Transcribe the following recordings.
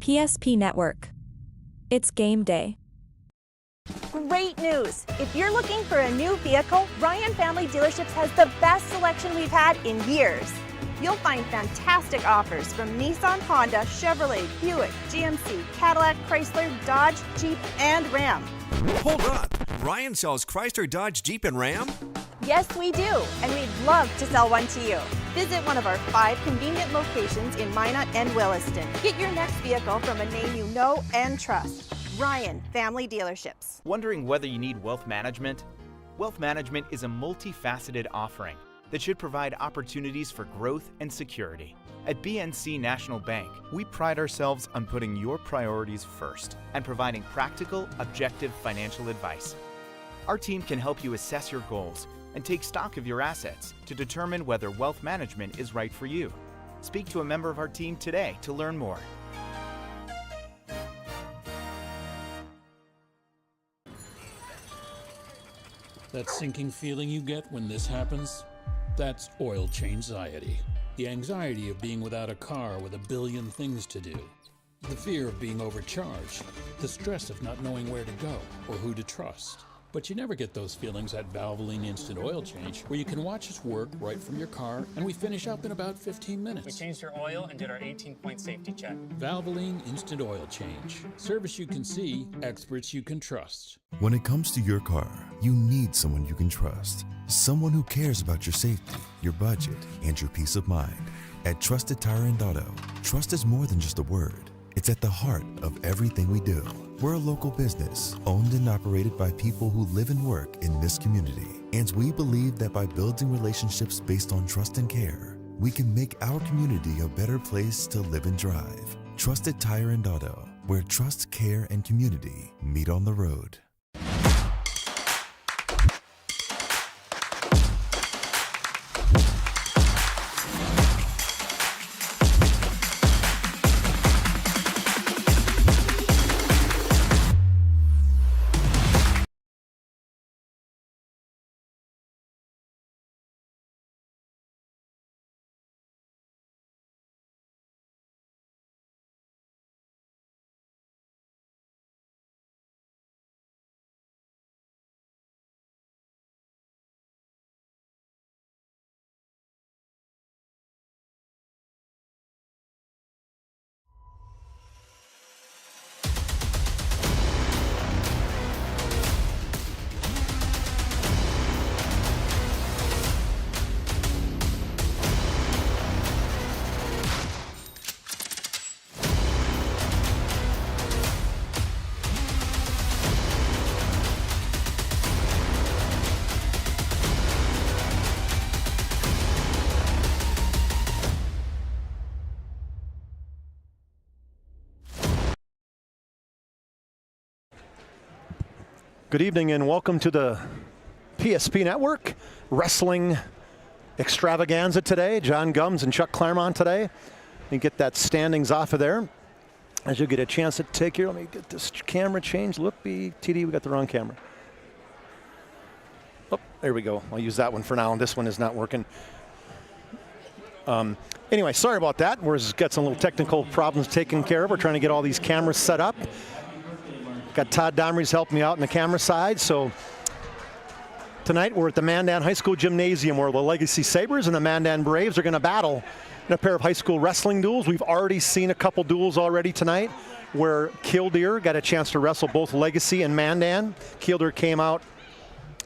PSP Network. It's game day. Great news! If you're looking for a new vehicle, Ryan Family Dealerships has the best selection we've had in years. You'll find fantastic offers from Nissan, Honda, Chevrolet, Buick, GMC, Cadillac, Chrysler, Dodge, Jeep, and Ram. Hold up! Ryan sells Chrysler, Dodge, Jeep, and Ram? Yes, we do, and we'd love to sell one to you. Visit one of our 5 convenient locations in Minot and Williston. Get your next vehicle from a name you know and trust. Ryan Family Dealerships. Wondering whether you need wealth management? Wealth management is a multifaceted offering that should provide opportunities for growth and security. At BNC National Bank, we pride ourselves on putting your priorities first and providing practical, objective financial advice. Our team can help you assess your goals and take stock of your assets to determine whether wealth management is right for you. Speak to a member of our team today to learn more. That sinking feeling you get when this happens? That's oil change-anxiety. The anxiety of being without a car with a billion things to do. The fear of being overcharged. The stress of not knowing where to go or who to trust. But you never get those feelings at Valvoline Instant Oil Change, where you can watch us work right from your car, and we finish up in about 15 minutes. We changed your oil and did our 18-point safety check. Valvoline Instant Oil Change. Service you can see, experts you can trust. When it comes to your car, you need someone you can trust. Someone who cares about your safety, your budget, and your peace of mind. At Trusted Tire & Auto, trust is more than just a word. It's at the heart of everything we do. We're a local business, owned and operated by people who live and work in this community. And we believe that by building relationships based on trust and care, we can make our community a better place to live and drive. Trusted Tire & Auto, where trust, care, and community meet on the road. Good evening and welcome to the PSP Network Wrestling Extravaganza today. John Gums and Chuck Claremont today. And get that standings off of there. As you get a chance to take here, let me get this camera changed. Look, TD, we got the wrong camera. Oh, there we go. I'll use that one for now, and this one is not working. Anyway, sorry about that. We're just got some little technical problems taken care of. We're trying to get all these cameras set up. Got Todd Domrey's helping me out on the camera side. So tonight we're at the Mandan High School Gymnasium where the Legacy Sabres and the Mandan Braves are going to battle in a pair of high school wrestling duels. We've already seen a couple duels already tonight where Killdeer got a chance to wrestle both Legacy and Mandan. Killdeer came out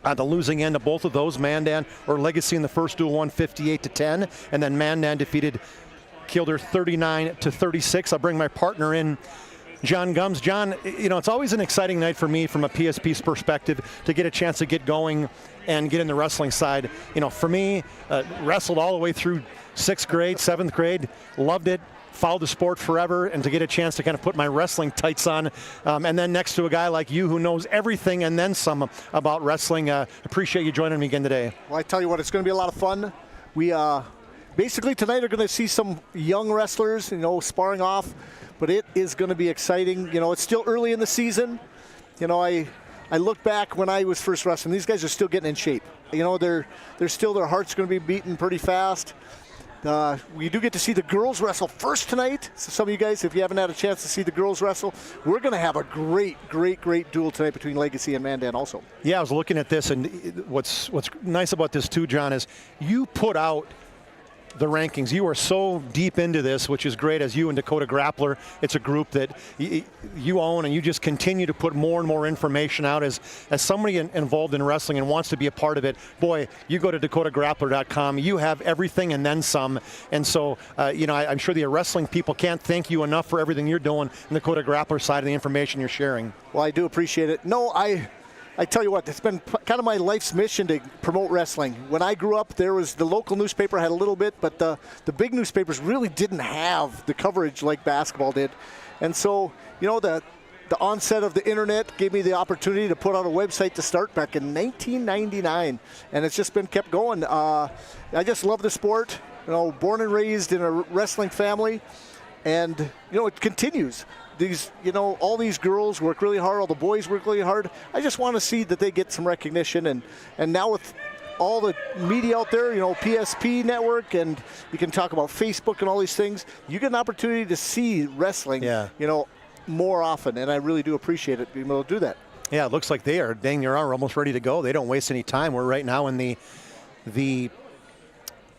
on the losing end of both of those. Mandan or Legacy in the first duel won 58-10, and then Mandan defeated Killdeer 39-36. I'll bring my partner in, John Gums. John, you know, it's always an exciting night for me from a PSP's perspective to get a chance to get going and get in the wrestling side. You know, for me, wrestled all the way through 6th grade, 7th grade, loved it, followed the sport forever, and to get a chance to kind of put my wrestling tights on, and then next to a guy like you who knows everything and then some about wrestling. Appreciate you joining me again today. Well, I tell you what, it's going to be a lot of fun. We basically tonight are going to see some young wrestlers, you know, sparring off. But it is going to be exciting. You know, it's still early in the season. You know, I look back when I was first wrestling. These guys are still getting in shape. You know, they're still, their heart's going to be beating pretty fast. We do get to see the girls wrestle first tonight. So some of you guys, if you haven't had a chance to see the girls wrestle, we're going to have a great duel tonight between Legacy and Mandan also. Yeah, I was looking at this, and what's nice about this too, John, is you put out the rankings. You are so deep into this, which is great, as you and Dakota Grappler. It's a group that you own, and you just continue to put more and more information out. As somebody involved in wrestling and wants to be a part of it, boy, you go to dakotagrappler.com, you have everything and then some. And so, I'm sure the wrestling people can't thank you enough for everything you're doing in the Dakota Grappler side of the information you're sharing. Well, I do appreciate it. No, I tell you what, it's been kind of my life's mission to promote wrestling. When I grew up, there was the local newspaper had a little bit, but the big newspapers really didn't have the coverage like basketball did. And so, the onset of the internet gave me the opportunity to put out a website to start back in 1999, and it's just been kept going. I just love the sport. Born and raised in a wrestling family, and it continues. All these girls work really hard, all the boys work really hard. I just want to see that they get some recognition, and now with all the media out there, PSP network, and you can talk about Facebook and all these things, you get an opportunity to see wrestling, more often, and I really do appreciate it being able to do that. Yeah, it looks like they are almost ready to go. They don't waste any time. We're right now in the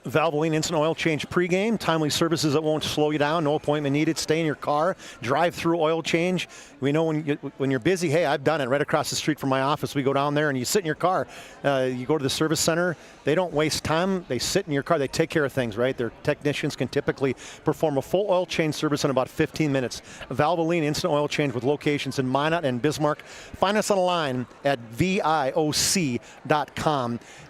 Valvoline Instant Oil Change pregame. Timely services that won't slow you down. No appointment needed. Stay in your car. Drive through oil change. We know when you're busy, hey, I've done it right across the street from my office. We go down there and you sit in your car. You go to the service center. They don't waste time. They sit in your car. They take care of things, right? Their technicians can typically perform a full oil change service in about 15 minutes. Valvoline Instant Oil Change with locations in Minot and Bismarck. Find us online at VIOC.com.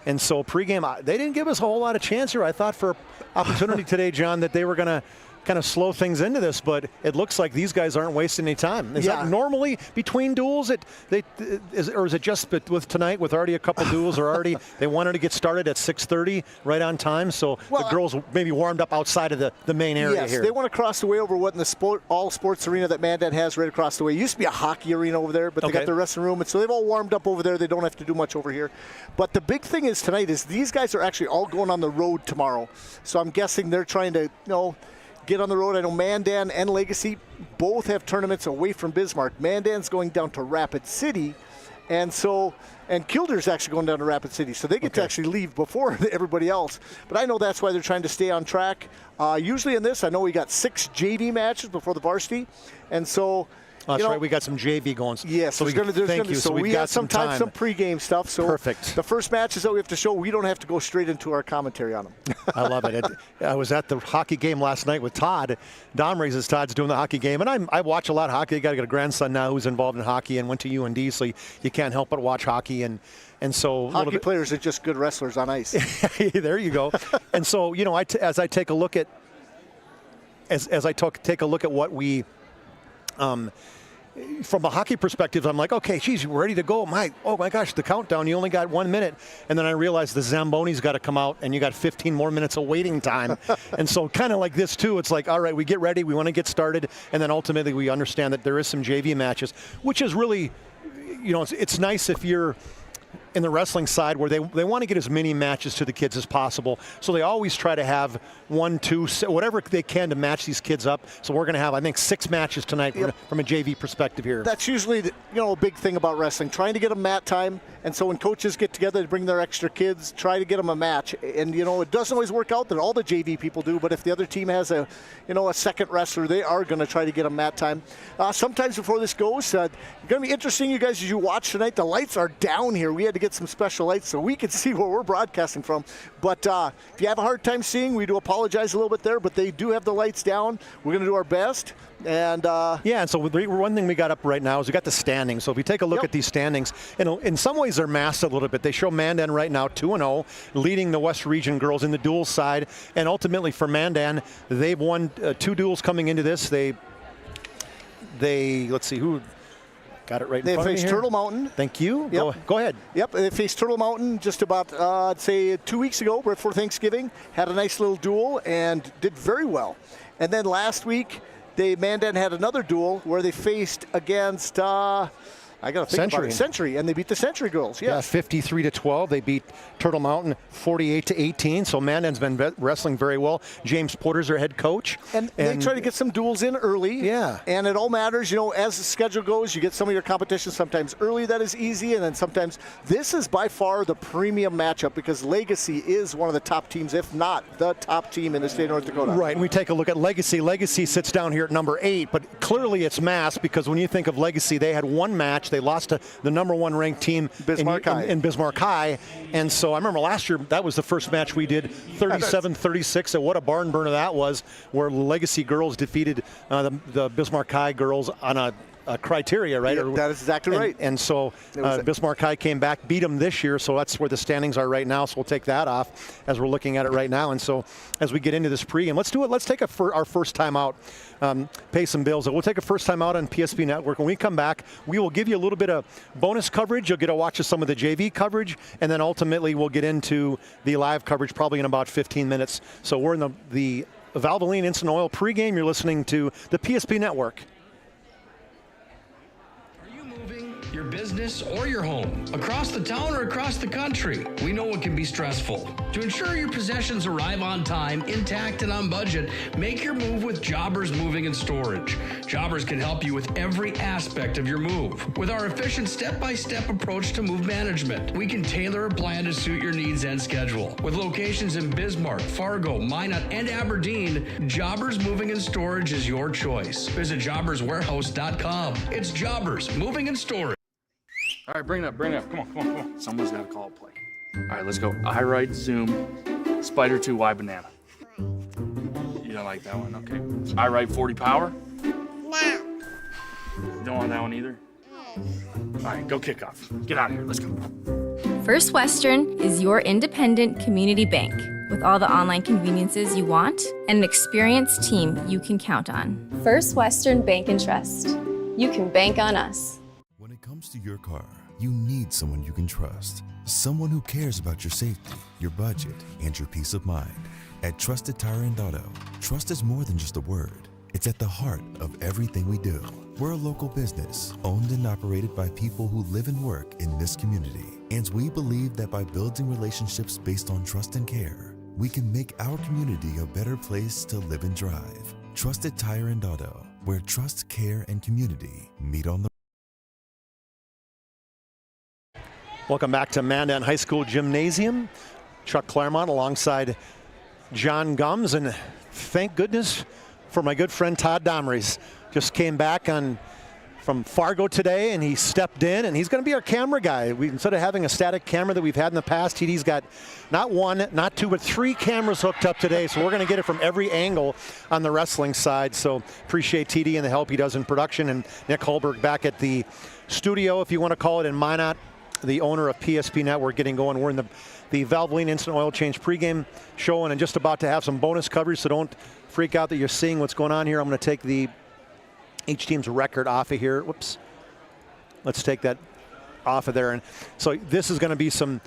And so pregame, they didn't give us a whole lot of chance here. I thought for opportunity today, John, that they were going to kind of slow things into this, but it looks like these guys aren't wasting any time. Is that normally between duels? Or is it just with tonight with already a couple duels, or already they wanted to get started at 6:30 right on time, so the girls maybe warmed up outside of the main area here. Yes, they want to cross the way over what in the all sports arena that Mandan has right across the way. It used to be a hockey arena over there, but they got their wrestling room, and so they've all warmed up over there. They don't have to do much over here. But the big thing is tonight is these guys are actually all going on the road tomorrow, so I'm guessing they're trying to, get on the road. I know Mandan and Legacy both have tournaments away from Bismarck. Mandan's going down to Rapid City, and Kildare's actually going down to Rapid City, so they get to actually leave before everybody else. But I know that's why they're trying to stay on track. Usually in this, I know we got 6 JV matches before the varsity, and so that's right. We got some JV going. Yes, so we have some pregame stuff. So perfect. The first matches that we have to show, we don't have to go straight into our commentary on them. I love it. I was at the hockey game last night with Todd. Domrey's Todd's doing the hockey game, and I watch a lot of hockey. I got a grandson now who's involved in hockey and went to UND, so you can't help but watch hockey. And so hockey players are just good wrestlers on ice. There you go. And so as I take a look at what we. From a hockey perspective, I'm like, okay, geez, we're ready to go. Oh my gosh, the countdown, you only got 1 minute. And then I realized the Zamboni's got to come out, and you got 15 more minutes of waiting time. And so kind of like this too, it's like, all right, we get ready, we want to get started. And then ultimately we understand that there is some JV matches, which is really, it's nice if you're in the wrestling side where they want to get as many matches to the kids as possible. So they always try to have 1, 2, whatever they can to match these kids up. So we're going to have, I think, 6 matches tonight from a JV perspective here. That's usually a big thing about wrestling, trying to get them mat time. And so when coaches get together to bring their extra kids, try to get them a match. And, it doesn't always work out that all the JV people do, but if the other team has a second wrestler, they are going to try to get them mat time. Sometimes before this goes, it's going to be interesting, you guys, as you watch tonight. The lights are down here. We had to get some special lights so we can see where we're broadcasting from. But if you have a hard time seeing, we do apologize a little bit there, but they do have the lights down. We're going to do our best. And and so one thing we got up right now is we got the standings. So if you take a look at these standings, in some ways they're masked a little bit. They show Mandan right now 2-0, leading the West Region girls in the duels side. And ultimately for Mandan, they've won 2 duels coming into this. They let's see who got it right in front of me here. They faced Turtle Mountain. Thank you. Yep. Go ahead. Yep, they faced Turtle Mountain just about, I'd say 2 weeks ago, before Thanksgiving. Had a nice little duel and did very well. And then last week, Mandan had another duel where they faced against, I got to think about it. Century, and they beat the Century girls. Yes. Yeah, 53-12. They beat Turtle Mountain 48-18. So Mandan's been wrestling very well. James Porter's their head coach. And they try to get some duels in early. Yeah. And it all matters, you know, as the schedule goes, you get some of your competition sometimes early that is easy, and then sometimes this is by far the premium matchup because Legacy is one of the top teams, if not the top team in the state of North Dakota. Right, and we take a look at Legacy. Legacy sits down here at number 8, but clearly it's mass because when you think of Legacy, they had one match. They lost to the number 1 ranked team in Bismarck High. And so I remember last year, that was the first match we did, 37-36. And what a barn burner that was, where Legacy girls defeated the Bismarck High girls on a criteria, right? Yeah, that is exactly right. And so Bismarck High came back, beat them this year, so that's where the standings are right now. So we'll take that off as we're looking at it right now. And so as we get into this pregame, let's do it. Let's take our first time out, pay some bills. We'll take a first time out on PSP Network. When we come back, we will give you a little bit of bonus coverage. You'll get to watch some of the JV coverage, and then ultimately we'll get into the live coverage probably in about 15 minutes. So we're in the Valvoline Instant Oil pregame. You're listening to the PSP Network. Your business or your home, across the town or across the country. We know it can be stressful. To ensure your possessions arrive on time, intact, and on budget, make your move with Jobbers Moving and Storage. Jobbers can help you with every aspect of your move. With our efficient step-by-step approach to move management, we can tailor a plan to suit your needs and schedule. With locations in Bismarck, Fargo, Minot, and Aberdeen, Jobbers Moving and Storage is your choice. Visit jobberswarehouse.com. It's Jobbers Moving and Storage. All right, bring it up. Come on. Someone's got to call a play. All right, let's go. I right, zoom, spider 2, Y banana. You don't like that one? Okay. I right, 40 power? No. You don't want that one either? All right, go kick off. Get out of here. Let's go. First Western is your independent community bank with all the online conveniences you want and an experienced team you can count on. First Western Bank and Trust. You can bank on us. When it comes to your car, you need someone you can trust. Someone who cares about your safety, your budget, and your peace of mind. At Trusted Tire and Auto, trust is more than just a word. It's at the heart of everything we do. We're a local business, owned and operated by people who live and work in this community. And we believe that by building relationships based on trust and care, we can make our community a better place to live and drive. Trusted Tire and Auto, where trust, care, and community meet on the Welcome back to Mandan High School Gymnasium. Chuck Claremont alongside John Gums, and thank goodness for my good friend Todd Domrys. Just came back from Fargo today, and he stepped in, and he's going to be our camera guy. Instead of having a static camera that we've had in the past, TD's got not 1, not 2, but 3 cameras hooked up today, so we're going to get it from every angle on the wrestling side. So appreciate TD and the help he does in production, and Nick Holberg back at the studio, if you want to call it, in Minot, the owner of PSP Network, getting going. We're in the Valvoline Instant Oil Change pregame show, and I'm just about to have some bonus coverage, so don't freak out that you're seeing what's going on here. I'm going to take each team's record off of here. Whoops. Let's take that off of there. And so this is going to be some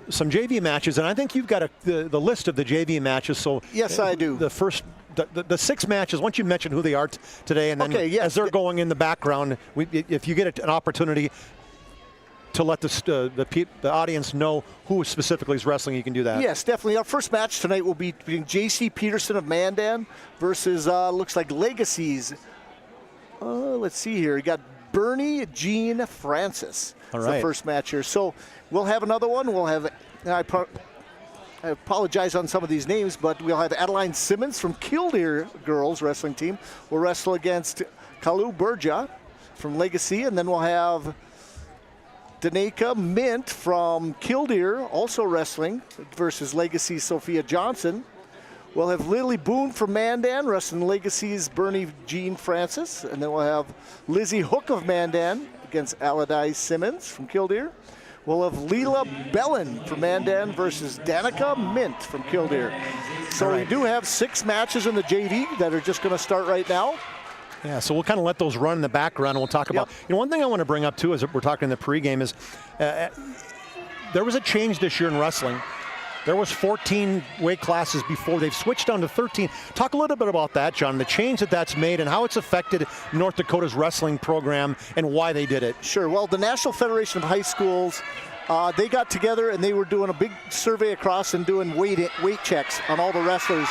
JV matches, and I think you've got the list of the JV matches. So yes, I do. The 6 matches, once you mention who they are today, and then as they're going in the background, if you get an opportunity to let the audience know who specifically is wrestling, you can do that. Yes, definitely. Our first match tonight will be between J.C. Peterson of Mandan versus, looks like Legacy's. Let's see here. You got Bernie Jean Francis. All right. The first match here. So we'll have another one. We'll have, I apologize on some of these names, but we'll have Adeline Simmons from Killdeer girls wrestling team. Will wrestle against Kalu Burja from Legacy, and then we'll have Danica Mint from Killdeer, also wrestling, versus Legacy Sophia Johnson. We'll have Lily Boone from Mandan wrestling Legacy's Bernie Jean Francis. And then we'll have Lizzie Hook of Mandan against Allardyce Simmons from Killdeer. We'll have Leela Bellin from Mandan versus Danica Mint from Killdeer. So we do have 6 matches in the JV that are just going to start right now. Yeah, so we'll kind of let those run in the background, and we'll talk about, one thing I want to bring up too, as we're talking in the pregame, is there was a change this year in wrestling. There was 14 weight classes before. They've switched down to 13. Talk a little bit about that, John, the change that's made and how it's affected North Dakota's wrestling program and why they did it. Sure. Well, the National Federation of High Schools, they got together and they were doing a big survey across and doing weight checks on all the wrestlers.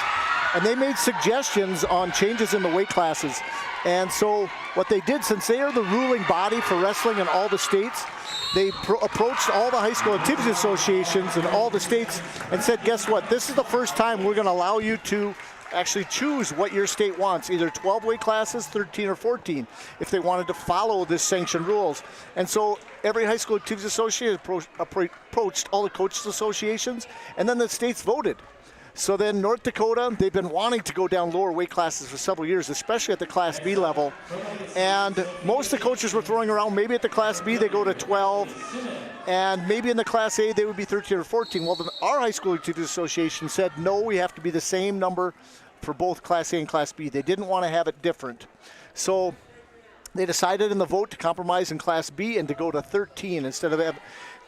And they made suggestions on changes in the weight classes. And so what they did, since they are the ruling body for wrestling in all the states, they approached all the high school activities associations in all the states and said, guess what? This is the first time we're going to allow you to actually choose what your state wants, either 12 weight classes, 13 or 14, if they wanted to follow this sanctioned rules. And so every high school activities association approached all the coaches associations, and then the states voted. So then North Dakota, they've been wanting to go down lower weight classes for several years, especially at the Class B level. And most of the coaches were throwing around, maybe at the Class B they go to 12, and maybe in the Class A they would be 13 or 14. Well, our High School Activities Association said, no, we have to be the same number for both Class A and Class B. They didn't want to have it different. So they decided in the vote to compromise in Class B and to go to 13 instead of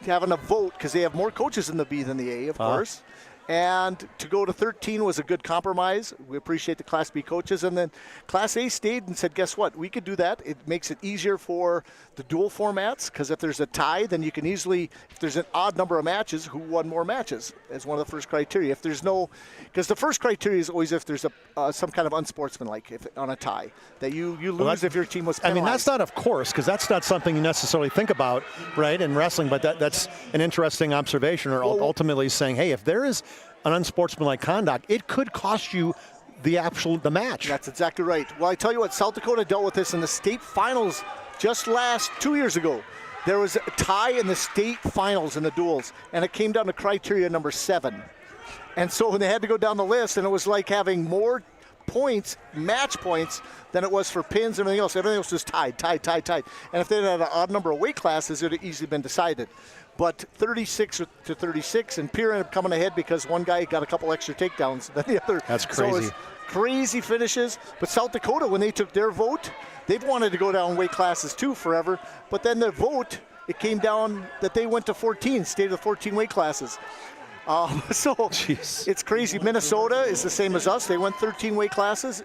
having a vote, because they have more coaches in the B than the A, of course. And to go to 13 was a good compromise. We appreciate the Class B coaches. And then Class A stayed and said, guess what? We could do that. It makes it easier for the dual formats, because if there's a tie, then you can easily, if there's an odd number of matches, who won more matches as one of the first criteria. If there's no, because the first criteria is always if there's some kind of unsportsmanlike on a tie, that you lose if your team was penalized. I mean, that's not, of course, because that's not something you necessarily think about, right, in wrestling, but that's an interesting observation, or ultimately saying, hey, if there is an unsportsmanlike conduct, it could cost you the match. That's exactly right. Well, I tell you what, South Dakota dealt with this in the state finals just 2 years ago. There was a tie in the state finals in the duels, and it came down to criteria number 7. And so when they had to go down the list, and it was like having more points, match points, than it was for pins and everything else. Everything else was tied. And if they had an odd number of weight classes, it would have easily been decided. But 36 to 36, and Pierre ended up coming ahead because one guy got a couple extra takedowns than the other. That's crazy. So it was crazy finishes. But South Dakota, when they took their vote, they've wanted to go down weight classes too forever. But then their vote, it came down that they went to 14, stayed with 14 weight classes. So Jeez. It's crazy. Minnesota is the same as us. They went 13 weight classes.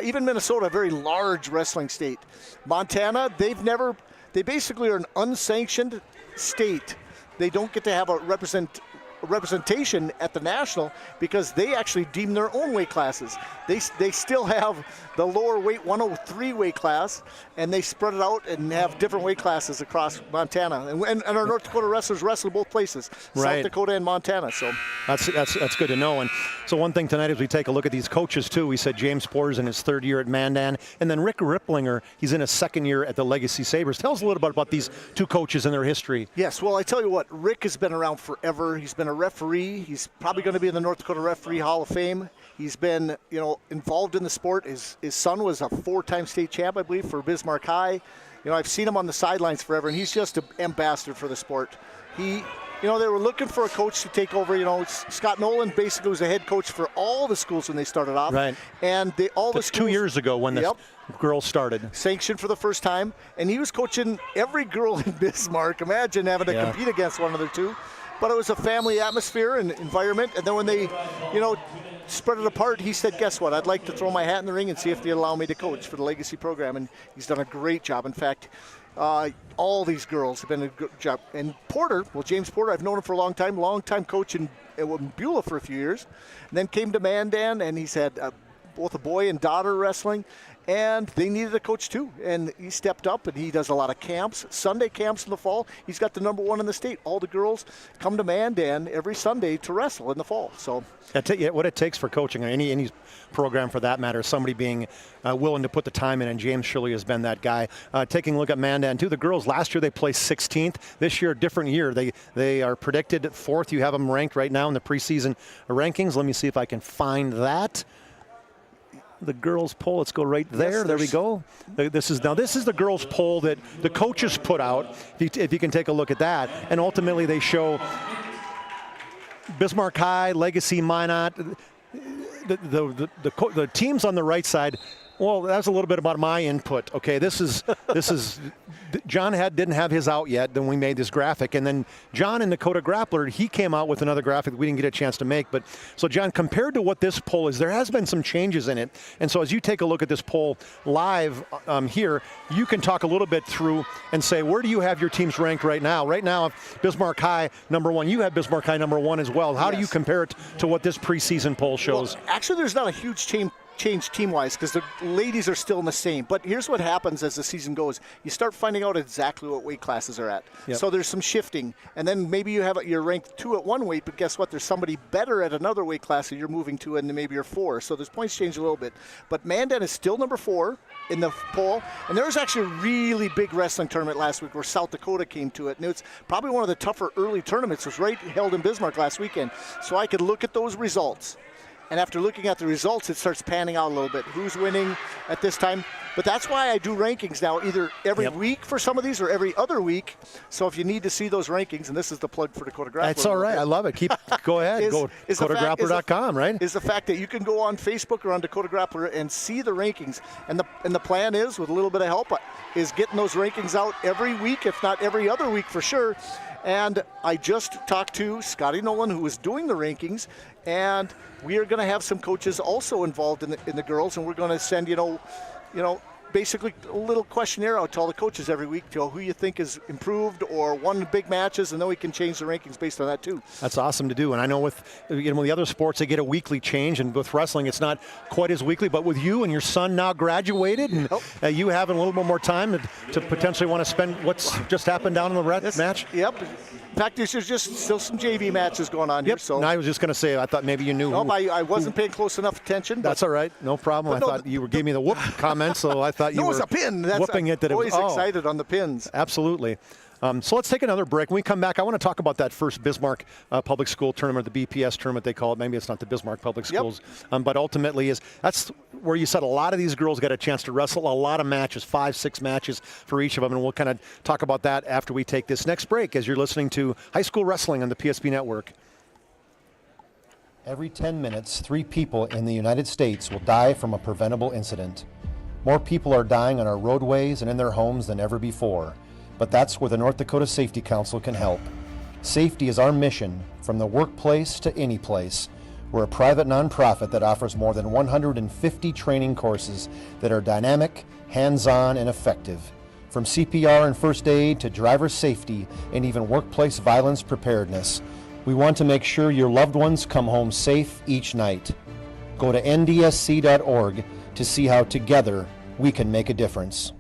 Even Minnesota, a very large wrestling state. Montana, they basically are an unsanctioned state. They don't get to have a representation at the national because they actually deem their own weight classes. They still have the lower weight 103 weight class, and they spread it out and have different weight classes across Montana. And our North Dakota wrestlers wrestle both places, right. South Dakota and Montana. So that's good to know. And so one thing tonight as we take a look at these coaches too, we said James Porter's in his 3rd year at Mandan, and then Rick Ripplinger, he's in his 2nd year at the Legacy Sabres. Tell us a little bit about these two coaches and their history. Yes, well, I tell you what, Rick has been around forever. He's been a referee. He's probably going to be in the North Dakota Referee Hall of Fame. He's been, involved in the sport. His son was a 4-time state champ, I believe, for Bismarck High. I've seen him on the sidelines forever, and he's just an ambassador for the sport. They were looking for a coach to take over. Scott Nolan basically was the head coach for all the schools when they started off. Right. And all the schools, 2 years ago when the girls started. Sanctioned for the first time, and he was coaching every girl in Bismarck. Imagine having to compete against one another too. But it was a family atmosphere and environment. And then when they, spread it apart, he said, guess what? I'd like to throw my hat in the ring and see if they allow me to coach for the Legacy program. And he's done a great job. In fact, all these girls have been a good job. And Porter, James Porter, I've known him for a long time coach in Beulah for a few years. And then came to Mandan, and he's had both a boy and daughter wrestling. And they needed a coach too, and he stepped up, and he does a lot of camps, Sunday camps in the fall. He's got the #1 in the state. All the girls come to Mandan every Sunday to wrestle in the fall. So what it takes for coaching, any program for that matter, somebody being willing to put the time in, and James surely has been that guy. Taking a look at Mandan too, the girls last year they placed 16th. This year, different year. They are predicted 4th. You have them ranked right now in the preseason rankings. Let me see if I can find that. The girls' poll. Let's go right there. Yes, there we go. This is the girls' poll that the coaches put out. If you can take a look at that, and ultimately they show Bismarck High, Legacy, Minot. The teams on the right side. Well, that's a little bit about my input. Okay, this is John didn't have his out yet. Then we made this graphic, and then John in Dakota Grappler, he came out with another graphic that we didn't get a chance to make. But so John, compared to what this poll is, there has been some changes in it. And so as you take a look at this poll live here, you can talk a little bit through and say, where do you have your teams ranked right now? Right now, Bismarck High #1. You have Bismarck High #1 as well. How do you compare it to what this preseason poll shows? Well, actually, there's not a huge change team-wise because the ladies are still in the same. But here's what happens as the season goes. You start finding out exactly what weight classes are at. Yep. So there's some shifting. And then maybe you're ranked 2 at one weight, but guess what? There's somebody better at another weight class that you're moving to, and then maybe you're 4. So those points change a little bit. But Mandan is still #4 in the poll. And there was actually a really big wrestling tournament last week where South Dakota came to it. And it's probably one of the tougher early tournaments. It was held in Bismarck last weekend. So I could look at those results. And after looking at the results, it starts panning out a little bit. Who's winning at this time? But that's why I do rankings now, either every week for some of these or every other week. So if you need to see those rankings, and this is the plug for Dakota Grappler. That's all right. I love it. Go ahead. Go DakotaGrappler.com, right? Is the fact that you can go on Facebook or on Dakota Grappler and see the rankings. And the plan is, with a little bit of help, is getting those rankings out every week, if not every other week for sure. And I just talked to Scotty Nolan, who was doing the rankings, and we are going to have some coaches also involved in the girls, and we're going to send basically a little questionnaire out to all the coaches every week to who you think has improved or won big matches, and then we can change the rankings based on that too. That's awesome to do. And I know with the other sports, they get a weekly change, and with wrestling, it's not quite as weekly. But with you and your son now graduated, and you having a little bit more time to potentially want to spend what's just happened down in the match. Yep. In fact, there's just still some JV matches going on here. So and I was just going to say, I thought maybe you knew. Nope, I wasn't paying close enough attention. That's all right. No problem. I thought you gave me the whoop comment, so I thought you were a pin. Whooping it. Always excited on the pins. Absolutely. So let's take another break. When we come back, I want to talk about that first Bismarck Public School tournament, the BPS tournament they call it. Maybe it's not the Bismarck Public Schools, but ultimately that's where you said a lot of these girls got a chance to wrestle a lot of matches, 5-6 matches for each of them, and we'll kind of talk about that after we take this next break as you're listening to High School Wrestling on the PSP Network. Every 10 minutes, 3 people in the United States will die from a preventable incident. More people are dying on our roadways and in their homes than ever before. But that's where the North Dakota Safety Council can help. Safety is our mission, from the workplace to any place. We're a private nonprofit that offers more than 150 training courses that are dynamic, hands-on, and effective. From CPR and first aid to driver safety and even workplace violence preparedness, we want to make sure your loved ones come home safe each night. Go to ndsc.org to see how together we can make a difference.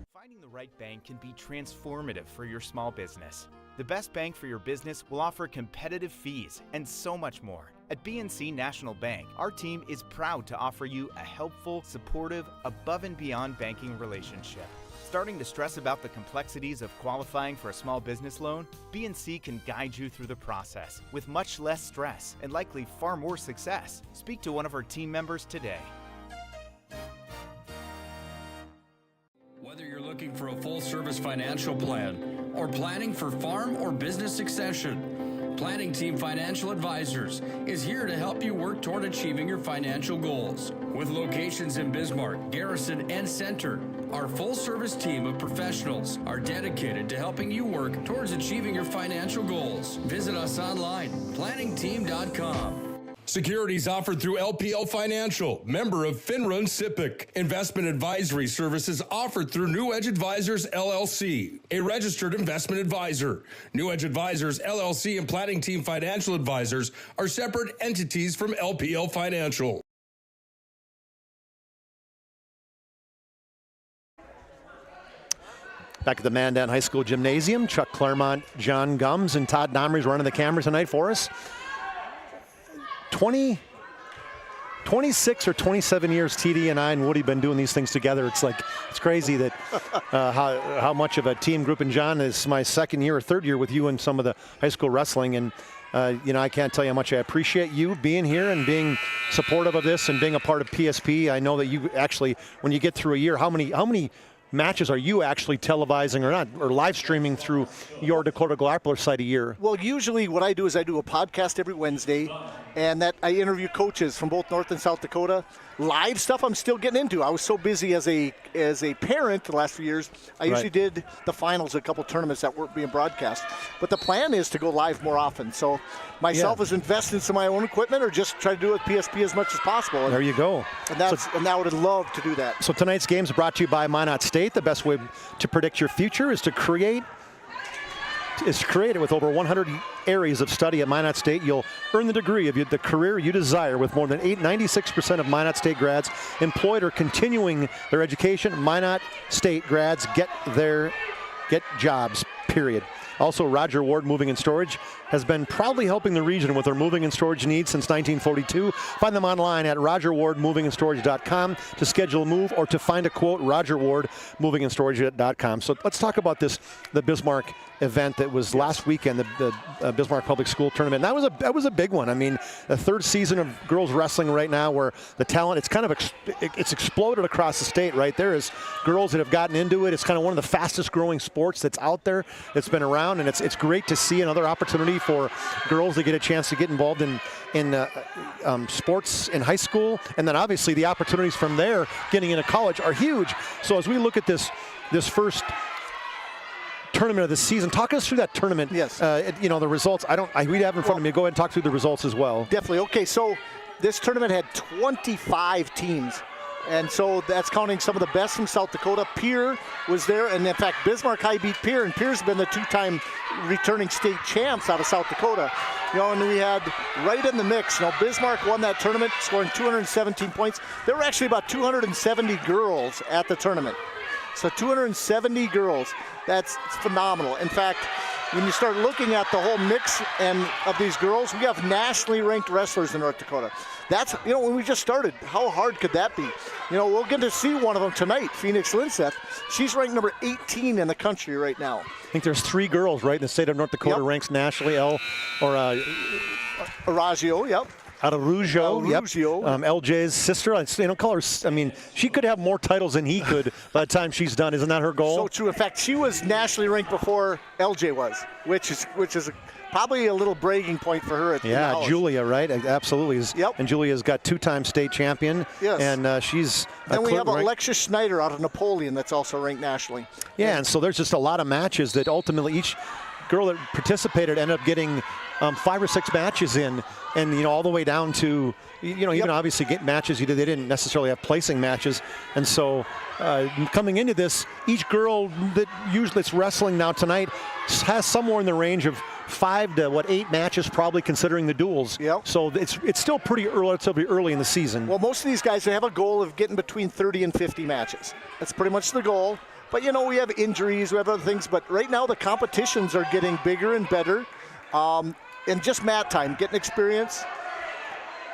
Bank can be transformative for your small business. The best bank for your business will offer competitive fees and so much more. At BNC National Bank, our team is proud to offer you a helpful, supportive, above and beyond banking relationship. Starting to stress about the complexities of qualifying for a small business loan? BNC can guide you through the process with much less stress and likely far more success. Speak to one of our team members today. Whether you're looking for a full-service financial plan or planning for farm or business succession, Planning Team Financial Advisors is here to help you work toward achieving your financial goals. With locations in Bismarck, Garrison, and Center, our full-service team of professionals are dedicated to helping you work towards achieving your financial goals. Visit us online, planningteam.com. Securities offered through LPL Financial, member of FINRA and SIPC. Investment advisory services offered through New Edge Advisors, LLC, a registered investment advisor. New Edge Advisors, LLC, and Planning Team Financial Advisors are separate entities from LPL Financial. Back at the Mandan High School Gymnasium, Chuck Claremont, John Gums, and Todd Domry's running the camera tonight for us. 26 or 27 years TD and I and Woody been doing these things together. It's crazy that how much of a team group. And John, is my second year or third year with you in some of the high school wrestling. And I can't tell you how much I appreciate you being here and being supportive of this and being a part of PSP. I know that you actually, when you get through a year, how many matches are you actually televising or live streaming through your Dakota Grappler site a year? Well, usually what I do is I do a podcast every Wednesday, and that I interview coaches from both North and South Dakota. Live stuff I'm still getting into. I was so busy as a parent the last few years. I usually did the finals, a couple tournaments that weren't being broadcast. But the plan is to go live more often. So myself is invest in some of my own equipment or just try to do it with PSP as much as possible. There you go. And I would love to do that. So tonight's game is brought to you by Minot State. The best way to predict your future is to create it with over 100 areas of study at Minot State. You'll earn the degree of the career you desire with more than 96% of Minot State grads employed or continuing their education. Minot State grads get jobs, period. Also, Roger Ward Moving and Storage has been proudly helping the region with their moving and storage needs since 1942. Find them online at rogerwardmovingandstorage.com to schedule a move or to find a quote, rogerwardmovingandstorage.com. So let's talk about the Bismarck event that was last weekend, the Bismarck Public School Tournament. And that was a big one. I mean, the third season of girls wrestling right now where the talent, it's kind of it's exploded across the state, right? There is girls that have gotten into it. It's kind of one of the fastest growing sports that's out there, that's been around, and it's great to see another opportunity for girls to get a chance to get involved in sports in high school, and then obviously the opportunities from there getting into college are huge. So as we look at this first tournament of the season, talk us through that tournament. Yes. The results. We have in front of me. Go ahead and talk through the results as well. Definitely. Okay, so this tournament had 25 teams. And so that's counting some of the best from South Dakota. Pierre was there, and in fact, Bismarck High beat Pierre, and Pierre's been the two-time returning state champs out of South Dakota. And we had right in the mix. Bismarck won that tournament, scoring 217 points. There were actually about 270 girls at the tournament. So 270 girls, that's phenomenal. In fact, when you start looking at the whole mix of these girls, we have nationally ranked wrestlers in North Dakota. That's, when we just started, how hard could that be? We'll get to see one of them tonight, Phoenix Linseth. She's ranked number 18 in the country right now. I think there's 3 girls, right, in the state of North Dakota ranks nationally. Araujo, yep. Araujo, yep. LJ's sister. Call her. I mean, she could have more titles than he could by the time she's done. Isn't that her goal? So true. In fact, she was nationally ranked before LJ was, which is probably a little bragging point for her. Julia, right? Absolutely. Yep. And Julia's got 2-time state champion. Yes. And she's. Then we have Alexis Schneider out of Napoleon that's also ranked nationally. Yeah, and so there's just a lot of matches that ultimately each girl that participated ended up getting 5 or 6 matches in, and all the way down to even obviously get matches they didn't necessarily have placing matches, and so coming into this, each girl that's wrestling now tonight has somewhere in the range of 5 to 8 matches, probably considering the duels. Yep. So it's still pretty early in the season. Well, most of these guys have a goal of getting between 30 and 50 matches. That's pretty much the goal. But we have injuries, we have other things. But right now the competitions are getting bigger and better. And just mat time, getting experience.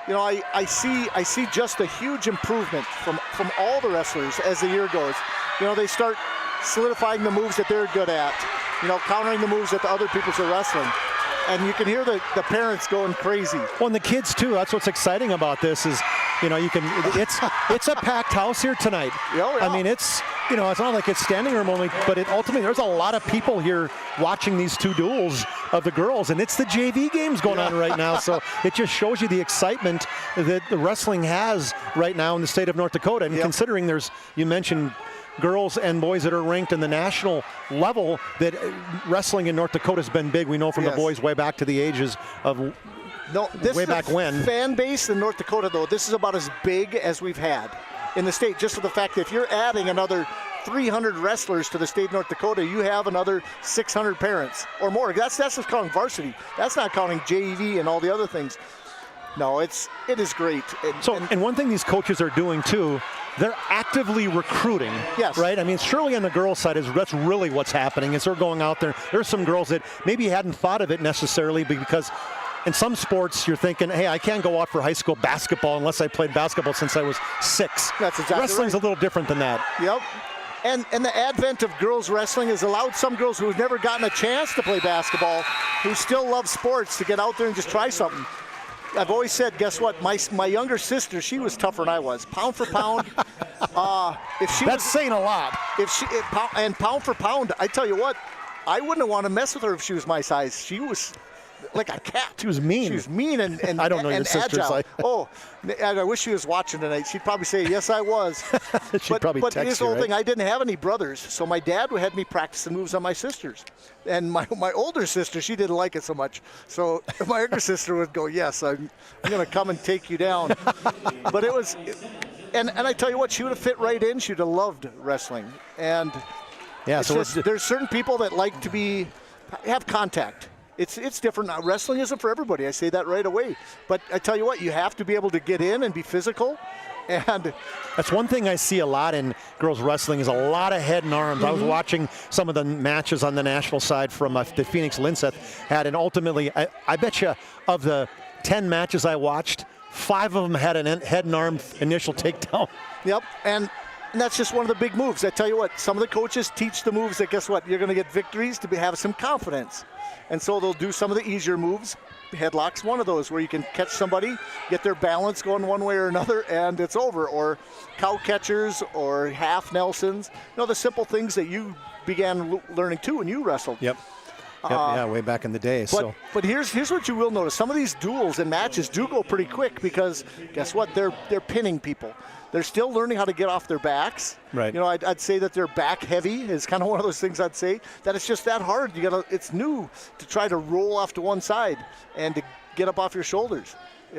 I see just a huge improvement from all the wrestlers as the year goes. They start solidifying the moves that they're good at. Countering the moves that the other people are wrestling. And you can hear the parents going crazy. Well, and the kids too. That's what's exciting about this is, it's a packed house here tonight. Yeah. I mean, it's not like it's standing room only, but ultimately there's a lot of people here watching these 2 duels of the girls, and it's the JV games going on right now. So it just shows you the excitement that the wrestling has right now in the state of North Dakota. And considering you mentioned girls and boys that are ranked in the national level, that wrestling in North Dakota has been big. We know from the boys way back to the ages of way back when. Fan base in North Dakota, though, this is about as big as we've had in the state, just for the fact that if you're adding another 300 wrestlers to the state of North Dakota, you have another 600 parents or more. That's just counting varsity. That's not counting JV and all the other things. No, it is great. And one thing these coaches are doing too, they're actively recruiting. Yes. Right? I mean, surely on the girls' side that's really what's happening is they're going out there. There's some girls that maybe hadn't thought of it necessarily because in some sports you're thinking, hey, I can't go out for high school basketball unless I played basketball since I was 6. That's exactly Wrestling's right. A little different than that. Yep. And the advent of girls wrestling has allowed some girls who've never gotten a chance to play basketball, who still love sports, to get out there and just try something. I've always said, guess what? My younger sister, she was tougher than I was. Pound for pound. That's saying a lot. And pound for pound, I tell you what, I wouldn't have wanted to mess with her if she was my size. She was like a cat. She was mean. She was mean and I don't know your sister's agile. like. Oh, and I wish she was watching tonight. She'd probably say, yes, I was. She'd probably but text here's the you, whole right? thing. I didn't have any brothers, so my dad had me practice the moves on my sisters. And my older sister, she didn't like it so much. So my younger sister would go, yes, I'm going to come and take you down. But it was, and I tell you what, she would have fit right in. She would have loved wrestling. And yeah, so there's certain people that like to have contact. It's different. Now, wrestling isn't for everybody. I say that right away. But I tell you what, you have to be able to get in and be physical. And that's one thing I see a lot in girls wrestling is a lot of head and arms. I was watching some of the matches on the national side from the Phoenix Linseth had, and ultimately, I bet you of the 10 matches I watched, 5 of them had a head and arm initial takedown. Yep, and that's just one of the big moves. I tell you what, some of the coaches teach the moves that, guess what, you're going to get victories to have some confidence. And so they'll do some of the easier moves. Headlock's one of those where you can catch somebody, get their balance going one way or another, and it's over. Or cow catchers or half Nelsons. You know, the simple things that you began learning too when you wrestled. Yep. Yeah, way back in the day. But here's what you will notice. Some of these duels and matches do go pretty quick because guess what? They're pinning people. They're still learning how to get off their backs. Right. You know, I'd say that they're back heavy is kind of one of those things I'd say that it's just that hard. It's new to try to roll off to one side and to get up off your shoulders.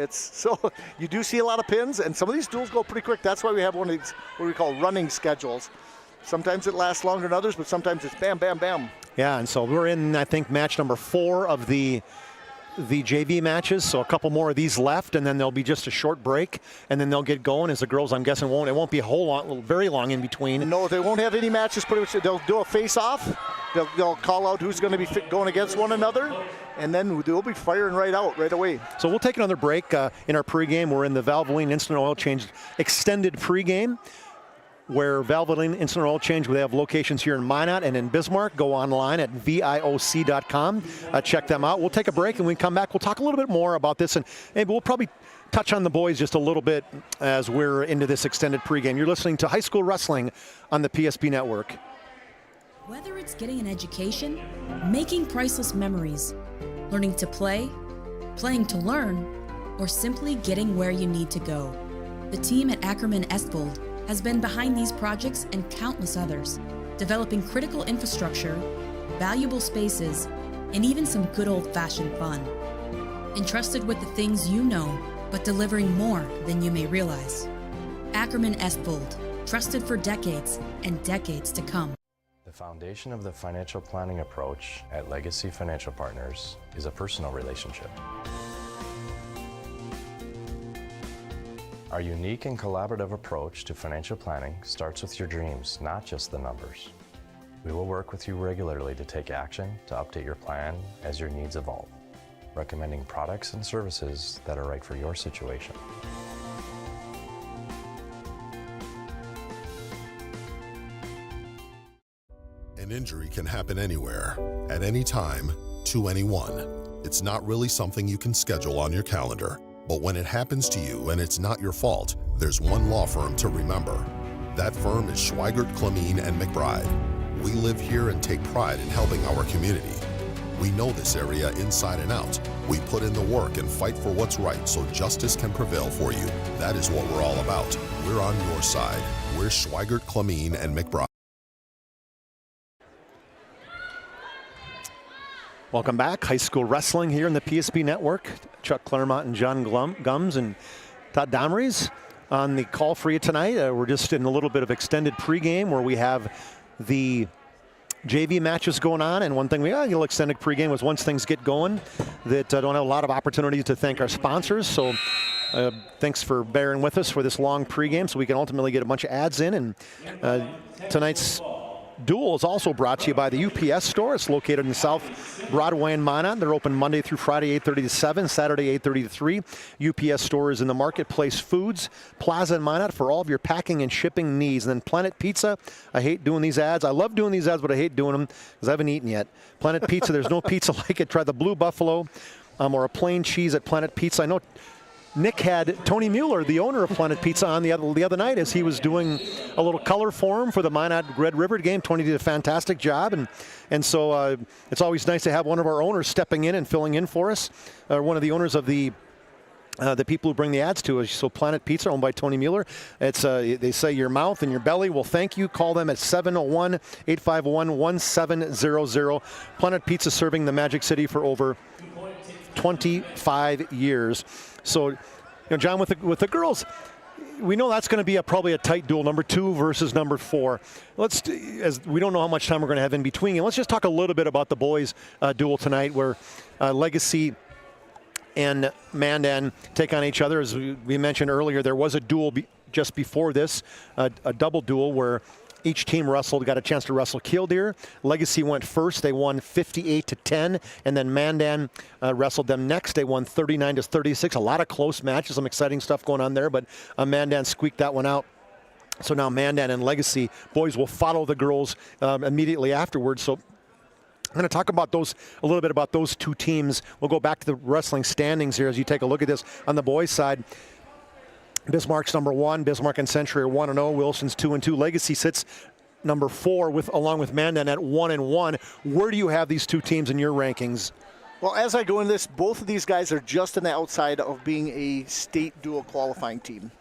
So you do see a lot of pins, and some of these duels go pretty quick. That's why we have one of these what we call running schedules. Sometimes it lasts longer than others, but sometimes it's bam, bam, bam. Yeah, and so we're in, I think, match number 4 of the JV matches, so a couple more of these left, and then there'll be just a short break, and then they'll get going. As the girls, I'm guessing, it won't be very long in between. No, they won't have any matches. Pretty much, they'll do a face-off. They'll call out who's going to be going against one another, and then they'll be firing right away. So we'll take another break in our pregame. We're in the Valvoline Instant Oil Change extended pregame, where Valvoline Instant Oil Change, they have locations here in Minot and in Bismarck. Go online at VIOC.com. Check them out. We'll take a break, and when we come back, we'll talk a little bit more about this, and maybe we'll probably touch on the boys just a little bit as we're into this extended pregame. You're listening to High School Wrestling on the PSP Network. Whether it's getting an education, making priceless memories, learning to play, playing to learn, or simply getting where you need to go, the team at Ackerman Estvold has been behind these projects and countless others, developing critical infrastructure, valuable spaces, and even some good old-fashioned fun. Entrusted with the things you know, but delivering more than you may realize. Ackerman Estvold, trusted for decades and decades to come. The foundation of the financial planning approach at Legacy Financial Partners is a personal relationship. Our unique and collaborative approach to financial planning starts with your dreams, not just the numbers. We will work with you regularly to take action to update your plan as your needs evolve, recommending products and services that are right for your situation. An injury can happen anywhere, at any time, to anyone. It's not really something you can schedule on your calendar. But when it happens to you and it's not your fault, there's one law firm to remember. That firm is Schweigert, Clemeen, and McBride. We live here and take pride in helping our community. We know this area inside and out. We put in the work and fight for what's right so justice can prevail for you. That is what we're all about. We're on your side. We're Schweigert, Clemeen, and McBride. Welcome back. High School Wrestling here in the PSP Network. Chuck Claremont and John Gums and Todd Domrys on the call for you tonight. We're just in a little bit of extended pregame where we have the JV matches going on. And one thing extended pregame was once things get going that don't have a lot of opportunities to thank our sponsors. So thanks for bearing with us for this long pregame so we can ultimately get a bunch of ads in. And tonight's duel is also brought to you by the UPS store. It's located in South Broadway in Mandan. They're open Monday through Friday, 8:30 to 7, Saturday, 8:30 to 3. UPS store is in the Marketplace Foods Plaza in Mandan for all of your packing and shipping needs. And then Planet Pizza, I hate doing these ads. I love doing these ads, but I hate doing them because I haven't eaten yet. Planet Pizza, there's no pizza like it. Try the Blue Buffalo or a plain cheese at Planet Pizza. I know Nick had Tony Mueller, the owner of Planet Pizza, on the other night as he was doing a little color for him for the Minot Red River game. Tony did a fantastic job, and so it's always nice to have one of our owners stepping in and filling in for us. One of the owners of the people who bring the ads to us. So Planet Pizza, owned by Tony Mueller. It's they say your mouth and your belly will thank you. Call them at 701-851-1700. Planet Pizza, serving the Magic City for over 25 years. So, John, with the girls, we know that's going to be probably a tight duel, number 2 versus number 4. As we don't know how much time we're going to have in between, and let's just talk a little bit about the boys' duel tonight, where Legacy and Mandan take on each other. As we mentioned earlier, there was a duel just before this, a double duel where each team got a chance to wrestle Killdeer. Legacy went first. They won 58-10, and then Mandan wrestled them next. They won 39-36. A lot of close matches, some exciting stuff going on there, but Mandan squeaked that one out. So now Mandan and Legacy boys will follow the girls immediately afterwards. So I'm going to talk about a little bit about those two teams. We'll go back to the wrestling standings here as you take a look at this. On the boys' side, Bismarck's number 1. Bismarck and Century are 1-0. Wilson's 2-2. Legacy sits number 4 along with Mandan at 1-1. Where do you have these two teams in your rankings? Well, as I go into this, both of these guys are just on the outside of being a state dual qualifying team.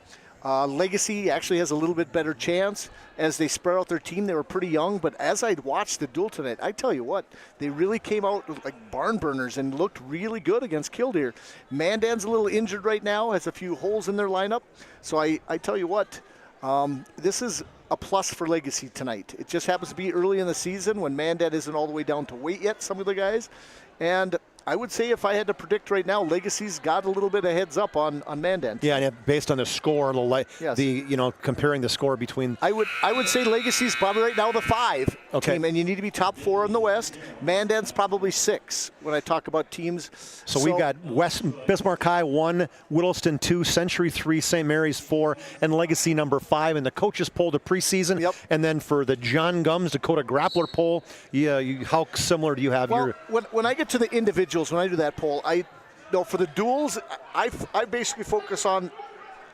Legacy actually has a little bit better chance as they spread out their team. They were pretty young, but as I watched the duel tonight, I tell you what, they really came out like barn burners and looked really good against Killdeer. Mandan's a little injured right now, has a few holes in their lineup. So I tell you what, this is a plus for Legacy tonight. It just happens to be early in the season when Mandan isn't all the way down to weight yet, some of the guys. And I would say if I had to predict right now, Legacy's got a little bit of heads up on Mandan. Yeah, and based on the score, comparing the score between. I would say Legacy's probably right now the 5 team, and you need to be top 4 in the West. Mandan's probably 6 when I talk about teams. So we got Bismarck High 1, Whittleston 2, Century 3, St. Mary's 4, and Legacy number 5. And the coaches polled a preseason. Yep. And then for the John Gums Dakota Grappler poll, how similar do you have your? When I get to the individuals, when I do that poll, for the duels, I basically focus on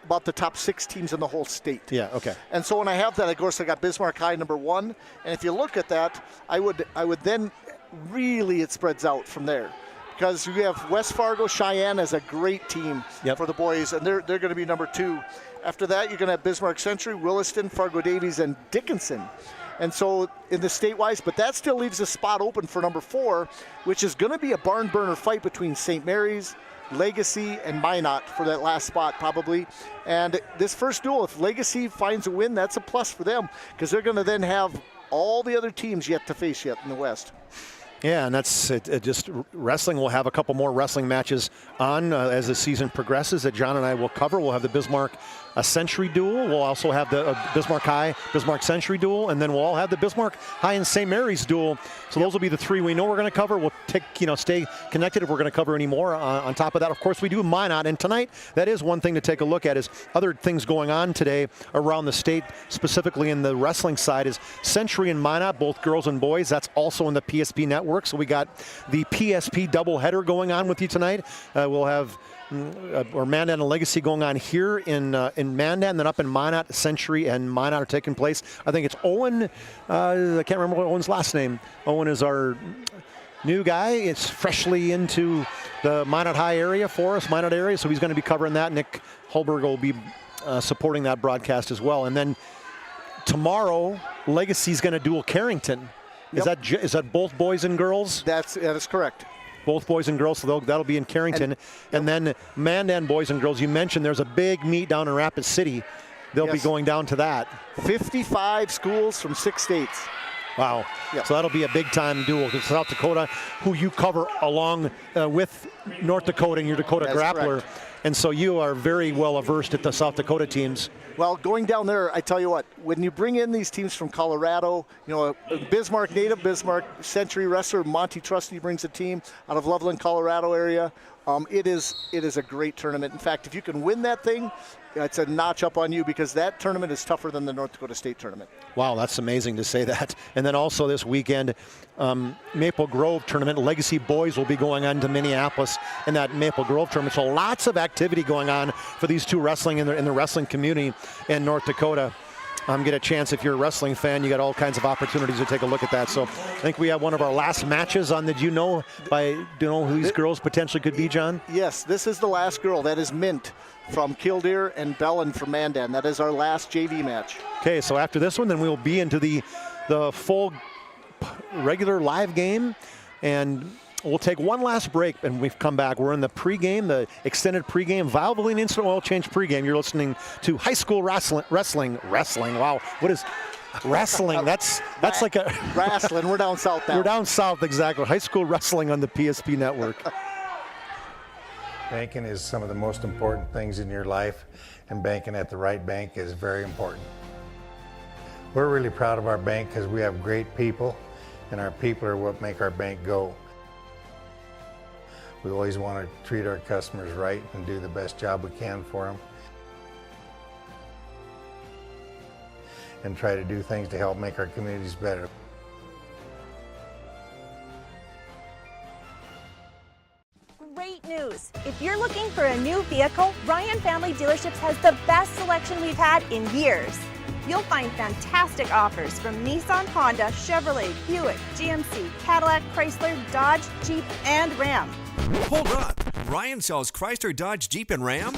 about the top 6 teams in the whole state. Yeah, okay. And so when I have that, of course, I got Bismarck High number 1. And if you look at that, I would then really it spreads out from there. Because you have West Fargo, Cheyenne as a great team for the boys, and they're going to be number 2. After that, you're going to have Bismarck Century, Williston, Fargo Davies, and Dickinson. And so in the state-wise, but that still leaves a spot open for number 4, which is going to be a barn burner fight between St. Mary's, Legacy, and Minot for that last spot probably. And this first duel, if Legacy finds a win, that's a plus for them because they're going to then have all the other teams yet to face yet in the West. Yeah, and that's it. Just wrestling. We'll have a couple more wrestling matches on as the season progresses that John and I will cover. We'll have the Bismarck Century duel. We'll also have the Bismarck High, Bismarck Century duel, and then we'll all have the Bismarck High and St. Mary's duel. So those will be the 3 we know we're going to cover. We'll stay connected if we're going to cover any more. On top of that, of course, we do Minot, and tonight that is one thing to take a look at. Is other things going on today around the state, specifically in the wrestling side, is Century and Minot, both girls and boys. That's also in the PSP network. So we got the PSP doubleheader going on with you tonight. We'll have Mandan and Legacy going on here in Mandan, then up in Minot. Century and Minot are taking place. I think it's Owen. I can't remember Owen's last name. Owen is our new guy. It's freshly into the Minot High area for us, Minot area. So he's going to be covering that. Nick Holberg will be supporting that broadcast as well. And then tomorrow, Legacy's going to duel Carrington. Yep. Is that both boys and girls? That is correct. Both boys and girls, so that'll be in Carrington. And then Mandan boys and girls, you mentioned there's a big meet down in Rapid City. They'll be going down to that. 55 schools from 6 states. Wow. Yep. So that'll be a big-time duel. South Dakota, who you cover along with North Dakota and your Dakota Grappler. Correct. And so you are very well versed at the South Dakota teams. Well, going down there, I tell you what, when you bring in these teams from Colorado, a Bismarck native, Bismarck Century wrestler, Monty Trusty brings a team out of Loveland, Colorado area, It is a great tournament. In fact, if you can win that thing, it's a notch up on you, because that tournament is tougher than the North Dakota State tournament. Wow, that's amazing to say that. And then also this weekend, Maple Grove tournament, Legacy Boys will be going on to Minneapolis in that Maple Grove tournament. So lots of activity going on for these two wrestling in the wrestling community in North Dakota. Get a chance, if you're a wrestling fan, you got all kinds of opportunities to take a look at that. So I think we have one of our last matches on the, do you know who these girls potentially could be, John? Yes, this is the last girl. That is Mint from Killdeer and Bellin from Mandan. That is our last JV match. Okay, so after this one, then we'll be into the full regular live game, and we'll take one last break, and we've come back. We're in the pregame, the extended pregame, Valvoline Instant Oil Change pregame. You're listening to high school wrestling. Wow, what is wrestling? That's like a wrestling. We're down south now. We're down south, exactly. High school wrestling on the PSP network. Banking is some of the most important things in your life, and banking at the right bank is very important. We're really proud of our bank because we have great people, and our people are what make our bank go. We always want to treat our customers right and do the best job we can for them, and try to do things to help make our communities better. Great news! If you're looking for a new vehicle, Ryan Family Dealerships has the best selection we've had in years. You'll find fantastic offers from Nissan, Honda, Chevrolet, Buick, GMC, Cadillac, Chrysler, Dodge, Jeep, and Ram. Hold on. Ryan sells Chrysler, Dodge, Jeep, and Ram?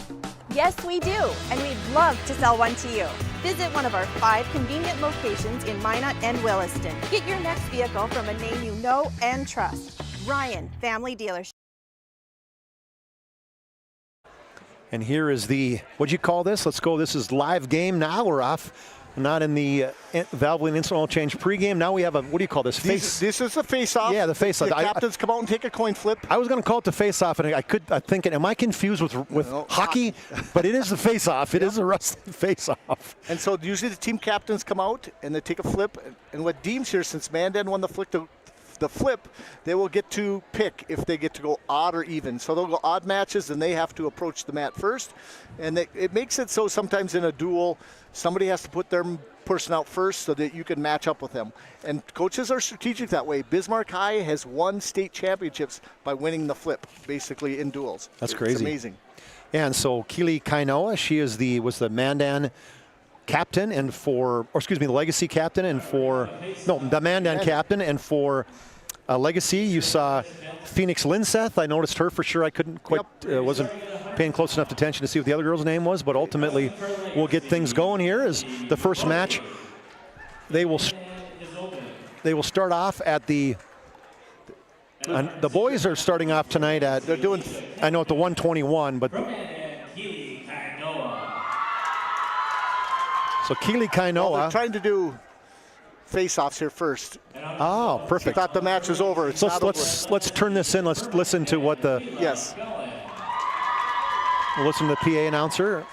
Yes, we do, and we'd love to sell one to you. Visit one of our 5 convenient locations in Minot and Williston. Get your next vehicle from a name you know and trust. Ryan Family Dealership. And here is the, what'd you call this? Let's go. This is live game now. We're off. Not in the Valvoline Instant Oil Change pregame. Now we have a, what do you call this? This is the face-off. Yeah, the face-off. The captains come out and take a coin flip. I was going to call it the face-off, and I'm thinking, am I confused with hockey? But it is the face-off. It is a wrestling face-off. And so usually the team captains come out and they take a flip. And what Deems here, since Mandan won the flip, they will get to pick if they get to go odd or even. So they'll go odd matches, and they have to approach the mat first. And it makes it so sometimes in a duel, somebody has to put their person out first so that you can match up with them. And coaches are strategic that way. Bismarck High has won state championships by winning the flip, basically in duels. That's crazy. It's amazing. And so Keely Kainoa, she is was the Mandan captain, and the Legacy captain, and the Mandan captain, and for Legacy, you saw Phoenix Linseth. I noticed her for sure. I couldn't quite, wasn't paying close enough attention to see what the other girl's name was, but ultimately we'll get things going here as the first match. They will start off at the boys are starting off tonight at, they're doing, I know at the 121, but so Keely Kainoa. Well, they're trying to do face-offs here first. Oh, perfect. I thought the match was over. Let's turn this in. Let's listen to what the... Yes. We'll listen to the PA announcer.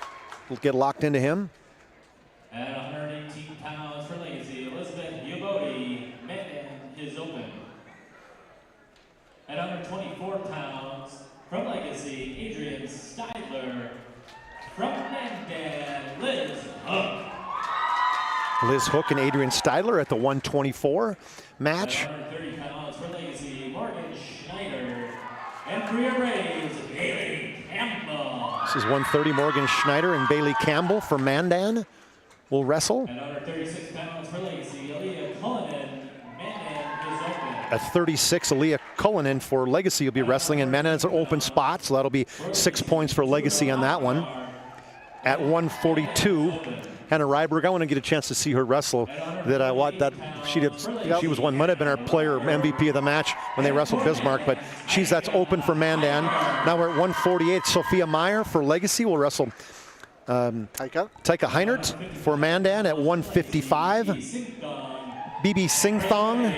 We'll get locked into him. At 118 pounds for Legacy, Elizabeth Yabodi, Mandan is open. At 124 pounds from Legacy, Adrian Steidler. From Mandan, Liz Hook. Liz Hook and Adrian Steidler at the 124 match. At 130 pounds for Legacy, Morgan Schneider. And Korea Rays, Bailey Campbell. This is 130, Morgan Schneider and Bailey Campbell for Mandan will wrestle. At 136 pounds for Legacy, Aaliyah Cullinan, Mandan is open. At 36, Aaliyah Cullinan for Legacy will be wrestling, and Mandan is an open spot, so that'll be 6 points for Legacy on that one. At 142, Hannah Ryberg, I want to get a chance to see her wrestle. She was one, might have been our player MVP of the match when they wrestled Bismarck, but that's open for Mandan. Now we're at 148. Sophia Meyer for Legacy will wrestle Taika Heinert for Mandan at 155. BB Singthong,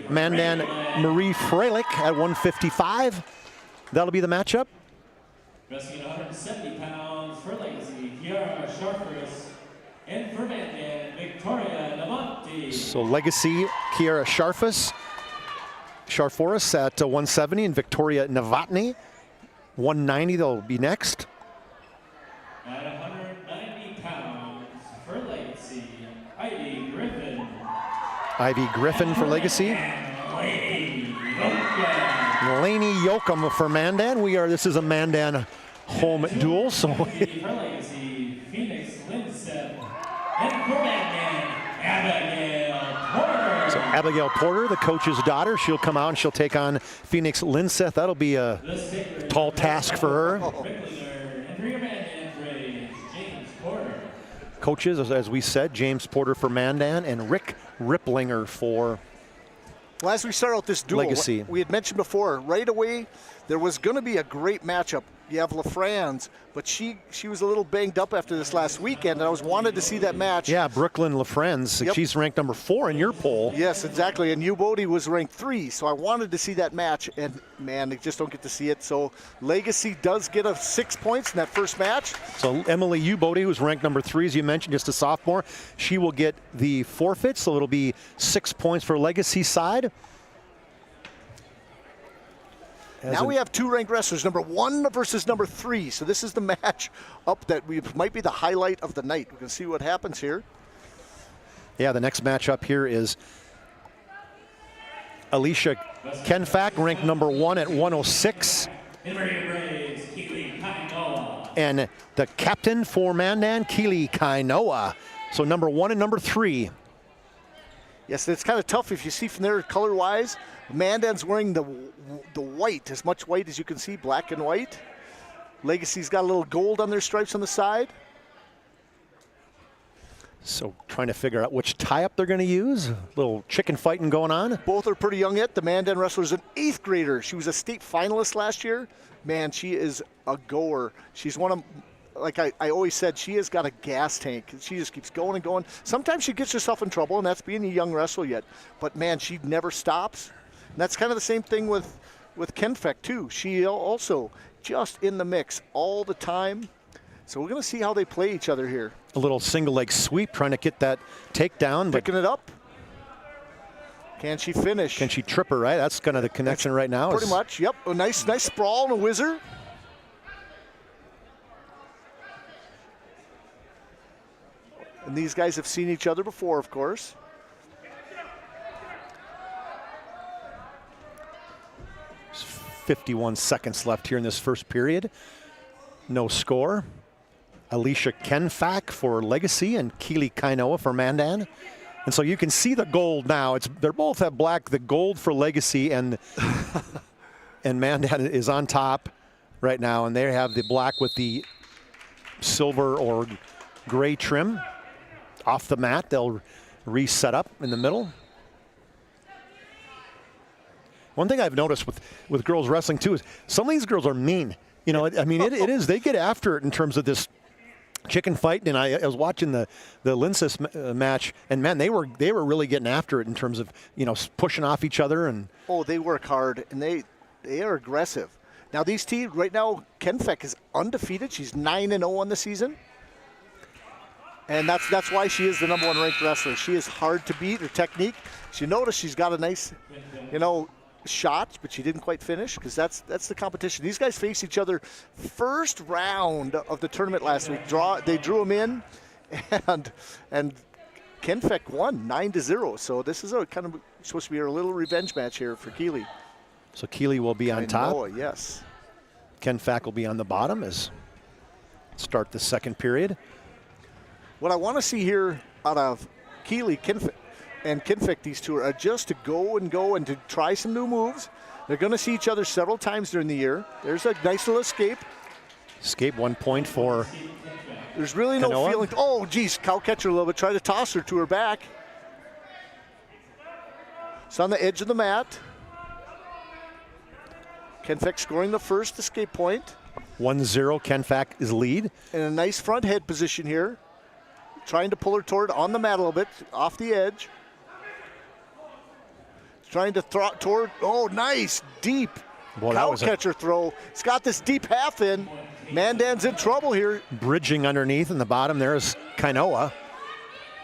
Mandan Marie Freilich at 155. That'll be the matchup. Wrestling at 170 pounds for Legacy, Kiara Sharfers, and for Mandan, Victoria Namonte. So Legacy, Kiara Sharfus Sharforis at 170 and Victoria Novotny 190. They'll be next. At 190 pounds for Legacy, Ivy Griffin. Ivy Griffin for Legacy. Laney Yoakum for Mandan. This is a Mandan home duel, so For Legacy, Phoenix Lindstedt. And for Mandan, Abigail Porter. So Abigail Porter, the coach's daughter, she'll come out and she'll take on Phoenix Lindstedt. That'll be a tall task for her. And for your Mandan trade, James Porter. Coaches, as we said, James Porter for Mandan and Rick Ripplinger for Well, as we start out this duel, Legacy. we had mentioned before, right away, there was going to be a great matchup. You have LaFrance, but she was a little banged up after this last weekend, and I wanted to see that match. Yeah, Brooklyn LaFrance. Yep. She's ranked number 4 in your poll. Yes, exactly, and Ubodi was ranked 3, so I wanted to see that match, and man, they just don't get to see it. So Legacy does get 6 points in that first match. So Emily Ubodi, who's ranked number 3, as you mentioned, just a sophomore, she will get the forfeit, so it'll be 6 points for Legacy side. Now we have 2 ranked wrestlers, number 1 versus number 3. So this is the match up that might be the highlight of the night. We can see what happens here. Yeah, the next matchup here is Alicia Kenfack, ranked number 1 at 106. And the captain for Mandan, Keely Kainoa. So number 1 and number 3. Yes, it's kind of tough if you see from there color-wise. Mandan's wearing the white, as much white as you can see, black and white. Legacy's got a little gold on their stripes on the side. So trying to figure out which tie-up they're going to use. A little chicken fighting going on. Both are pretty young yet. The Mandan wrestler's an 8th grader. She was a state finalist last year. Man, she is a goer. She's one of, like I always said, she has got a gas tank. She just keeps going and going. Sometimes she gets herself in trouble, and that's being a young wrestler yet. But man, she never stops. And that's kind of the same thing with Kenfeck too. She also just in the mix all the time. So we're going to see how they play each other here. A little single leg sweep, trying to get that takedown. Picking it up. Can she finish? Can she trip her, right? That's kind of the connection right now. Pretty much, yep. A nice sprawl and a whizzer. And these guys have seen each other before, of course. There's 51 seconds left here in this first period. No score. Alicia Kenfack for Legacy and Keely Kainoa for Mandan. And so you can see the gold now. They're both have black. The gold for Legacy and Mandan is on top right now, and they have the black with the silver or gray trim. Off the mat, they'll reset up in the middle. One thing I've noticed with girls wrestling too is some of these girls are mean. You know, I mean, it is. They get after it in terms of this chicken fight. And I was watching the Lindsay match, and man, they were really getting after it in terms of, you know, pushing off each other. And oh, they work hard, and they are aggressive. Now these teams right now, Kenfeck is undefeated. She's 9-0 on the season. And that's why she is the number 1 ranked wrestler. She is hard to beat. Her technique. You notice she's got a nice, you know, shot, but she didn't quite finish because that's the competition. These guys faced each other first round of the tournament last week. They drew them in, and Kenfeck won 9-0. So this is a kind of supposed to be a little revenge match here for Keely. So Keely will be on top. Yes. Kenfack will be on the bottom as start the second period. What I want to see here out of Keely and Kenfeck, these two are just to go and to try some new moves. They're going to see each other several times during the year. There's a nice little escape. Escape 1 point for There's really no Kainoa. feeling. Oh, geez, cow catch her a little bit. Try to toss her to her back. It's on the edge of the mat. Kenfeck scoring the first escape point. 1-0, Kenfack is lead. In a nice front head position here. Trying to pull her toward on the mat a little bit, off the edge. Trying to throw toward, oh, nice, deep cow catcher throw. It's got this deep half in. Mandan's in trouble here. Bridging underneath in the bottom there is Kainoa.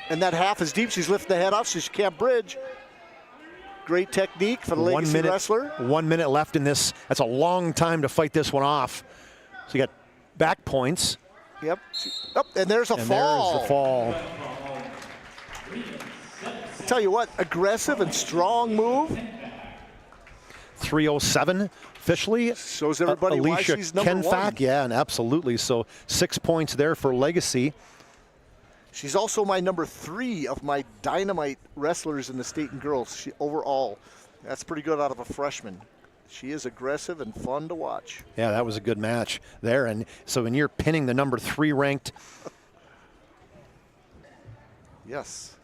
And that half is deep. She's lifting the head off so she can't bridge. Great technique for the legacy wrestler. 1 minute left in this. That's a long time to fight this one off. So you got back points. Yep. Oh, and there's a fall. There's the fall. I tell you what, aggressive and strong move. 3:07 officially. Shows everybody why Alicia she's number one. Kenfack, yeah, and absolutely. So 6 points there for Legacy. She's also my number 3 of my dynamite wrestlers in the state and girls overall. That's pretty good out of a freshman. She is aggressive and fun to watch. Yeah, that was a good match there. And so when you're pinning the number 3 ranked. Yes.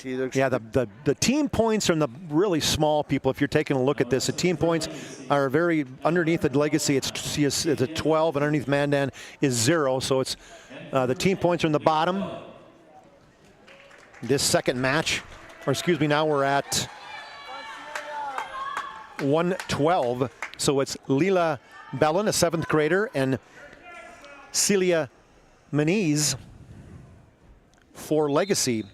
Yeah, the team points are the really small people. If you're taking a look at this, the team points are very underneath the Legacy. It's a 12, and underneath Mandan is 0. So it's the team points are in the bottom. This second match, or excuse me, now we're at 112. So it's Lila Bellin, a 7th grader, and Celia Maniz for Legacy.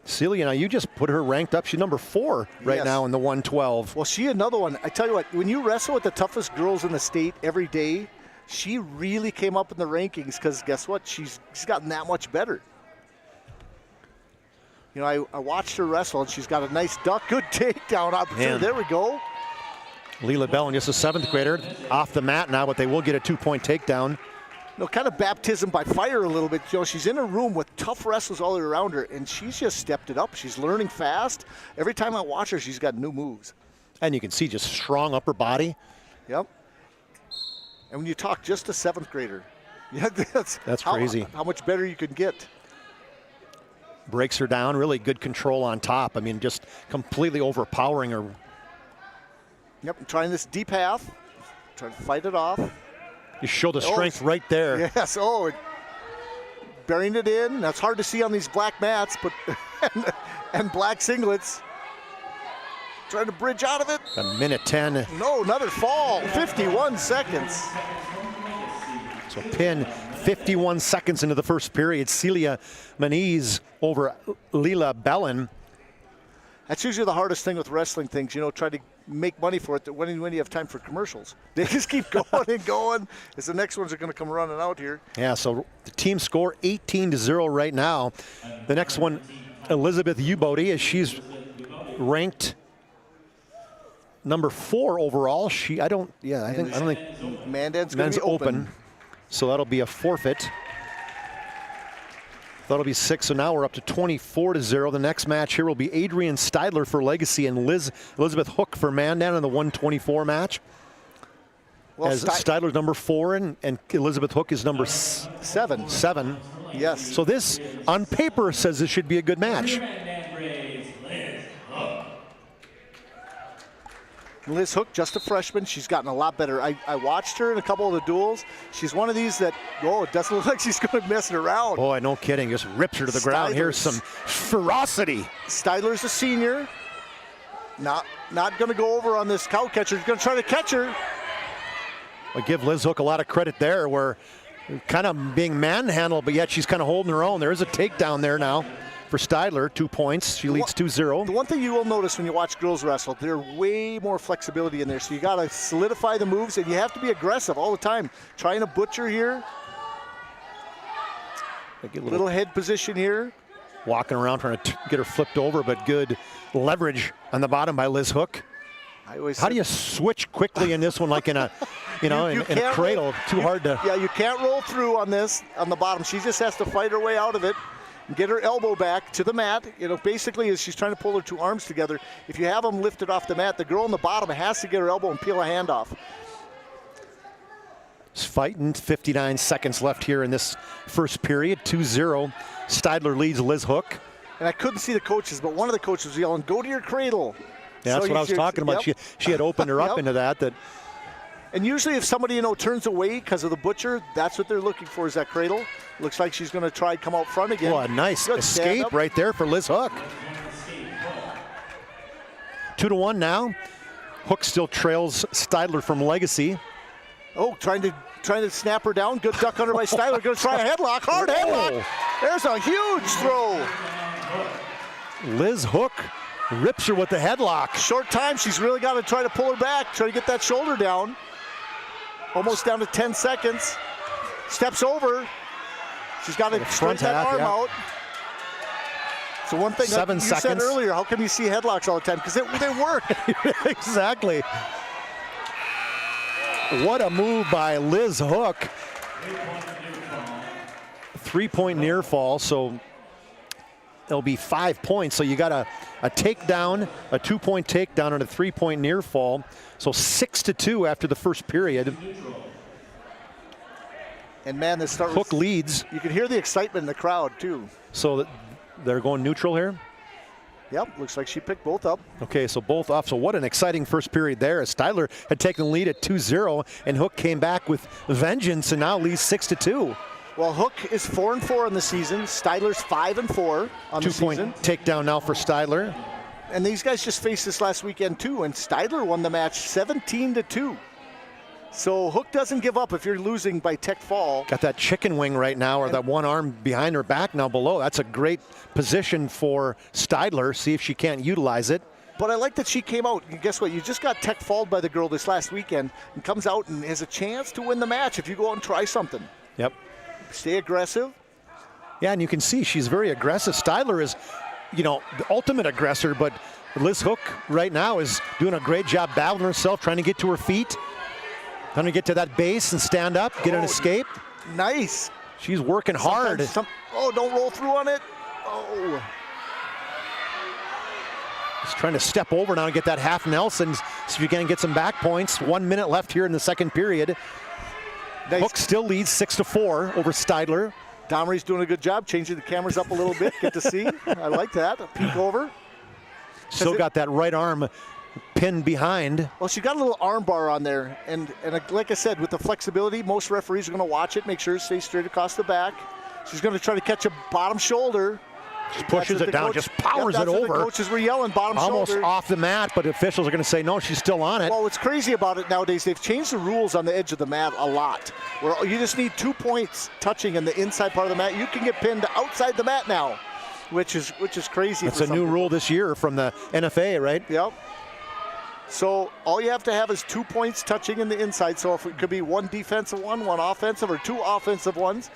Celia, now you just put her ranked up. She's number 4 right now in the 112. Well, she another one. I tell you what, when you wrestle with the toughest girls in the state every day, she really came up in the rankings because guess what? She's gotten that much better. You know, I watched her wrestle, and she's got a nice duck. Good takedown opportunity. There we go. Lila Bellin, just a 7th grader, off the mat now, but they will get a 2-point takedown. You know, kind of baptism by fire a little bit. You know, she's in a room with tough wrestlers all around her, and she's just stepped it up. She's learning fast. Every time I watch her, she's got new moves. And you can see just strong upper body. Yep. And when you talk just a 7th grader, yeah, that's crazy. How much better you can get. Breaks her down, really good control on top. I mean, just completely overpowering her. Yep, trying this deep half, trying to fight it off. You show the strength right there. Yes, burying it in. That's hard to see on these black mats, but and black singlets. Trying to bridge out of it. A minute 10. No, another fall. 51 seconds. So pin 51 seconds into the first period. Celia Maniz over Lila Bellin. That's usually the hardest thing with wrestling things, you know, try to make money for it when you have time for commercials. They just keep going and going as the next ones are going to come running out here. Yeah, so the team score 18-0 right now. The next one, Elizabeth Ubodi, as she's ranked number 4 overall. I don't think Mandan's going to be open. So that'll be a forfeit. That'll be 6, so now we're up to 24-0. The next match here will be Adrian Steidler for Legacy and Elizabeth Hook for Mandan in the 124 match. Well, as Steidler's number 4 and Elizabeth Hook is number 7. Yes. So this, on paper, says this should be a good match. Liz Hook, just a freshman. She's gotten a lot better. I watched her in a couple of the duels. She's one of these that, it doesn't look like she's going to mess it around. Boy, no kidding. Just rips her to the ground. Here's some ferocity. Steidler's a senior. Not going to go over on this cow catcher. He's going to try to catch her. I give Liz Hook a lot of credit there. Where kind of being manhandled, but yet she's kind of holding her own. There is a takedown there now for Steidler, 2 points. She leads 2-0. The one thing you will notice when you watch girls wrestle, there's way more flexibility in there. So you got to solidify the moves, and you have to be aggressive all the time. Trying to butcher here. Little head position here. Walking around trying to get her flipped over, but good leverage on the bottom by Liz Hook. How do you switch quickly in this one, like in a, in a cradle? Too hard to. Yeah, you can't roll through on this on the bottom. She just has to fight her way out of it. Get her elbow back to the mat. Basically as she's trying to pull her 2 arms together. If you have them lifted off the mat, the girl on the bottom has to get her elbow and peel a hand off. It's fighting, 59 seconds left here in this first period, 2-0. Steidler leads Liz Hook. And I couldn't see the coaches, but one of the coaches was yelling, "Go to your cradle." Yeah, that's what I was talking about. Yep. She had opened her up into that. And usually if somebody, turns away because of the butcher, that's what they're looking for, is that cradle. Looks like she's going to try to come out front again. Well, a nice escape right there for Liz Hook. 2-1 now. Hook still trails Steidler from Legacy. Oh, trying to snap her down. Good duck under by Steidler. Going to try a headlock. Hard headlock. There's a huge throw. Liz Hook rips her with the headlock. Short time. She's really got to try to pull her back, try to get that shoulder down. Almost down to 10 seconds. Steps over. She's got to straighten that arm out. So one thing like you said earlier, how come you see headlocks all the time? Because they work. Exactly. What a move by Liz Hook. 3-point near fall, so there'll be 5 points. So you got a takedown, a 2-point takedown, and a 3-point near fall. So 6-2 after the first period. And man, this start Hook leads. You can hear the excitement in the crowd too. So they're going neutral here? Yep, looks like she picked both up. Okay, so both off. So what an exciting first period there, as Stidler had taken the lead at 2-0, and Hook came back with vengeance and now leads 6-2. Well, Hook is 4-4 in the season. Stidler's 5-4 on the season. 2-point takedown now for Stidler. And these guys just faced this last weekend too, and Stidler won the match 17-2. So Hook doesn't give up if you're losing by tech fall. Got that chicken wing right now, or that one arm behind her back now below. That's a great position for Stidler. See if she can't utilize it. But I like that she came out. And guess what? You just got tech falled by the girl this last weekend and comes out and has a chance to win the match if you go out and try something. Yep. Stay aggressive. Yeah, and you can see she's very aggressive. Stidler is, the ultimate aggressor, but Liz Hook right now is doing a great job battling herself, trying to get to her feet. Trying to get to that base and stand up, get an escape. Nice. She's working hard. Don't roll through on it. Oh. Just trying to step over now and get that half Nelson. See if you can get some back points. 1 minute left here in the second period. Nice. Hook still leads 6-4 over Stidler. Domry's doing a good job changing the cameras up a little bit. Get to see. I like that. A peek over. Still got that right arm pinned behind. Well, she got a little arm bar on there, and like I said, with the flexibility, most referees are going to watch it, make sure it stays straight across the back. She's going to try to catch a bottom shoulder. Just pushes it down, just powers it over. The coaches were yelling bottom almost shoulder. Off the mat, but officials are going to say no, she's still on it. Well, what's crazy about it nowadays, they've changed the rules on the edge of the mat a lot, where you just need 2 points touching in the inside part of the mat. You can get pinned outside the mat now, which is crazy. That's a new rule this year from the NFA, right? Yep. So all you have to have is 2 points touching in the inside. So if it could be one defensive one, one offensive, or two offensive ones.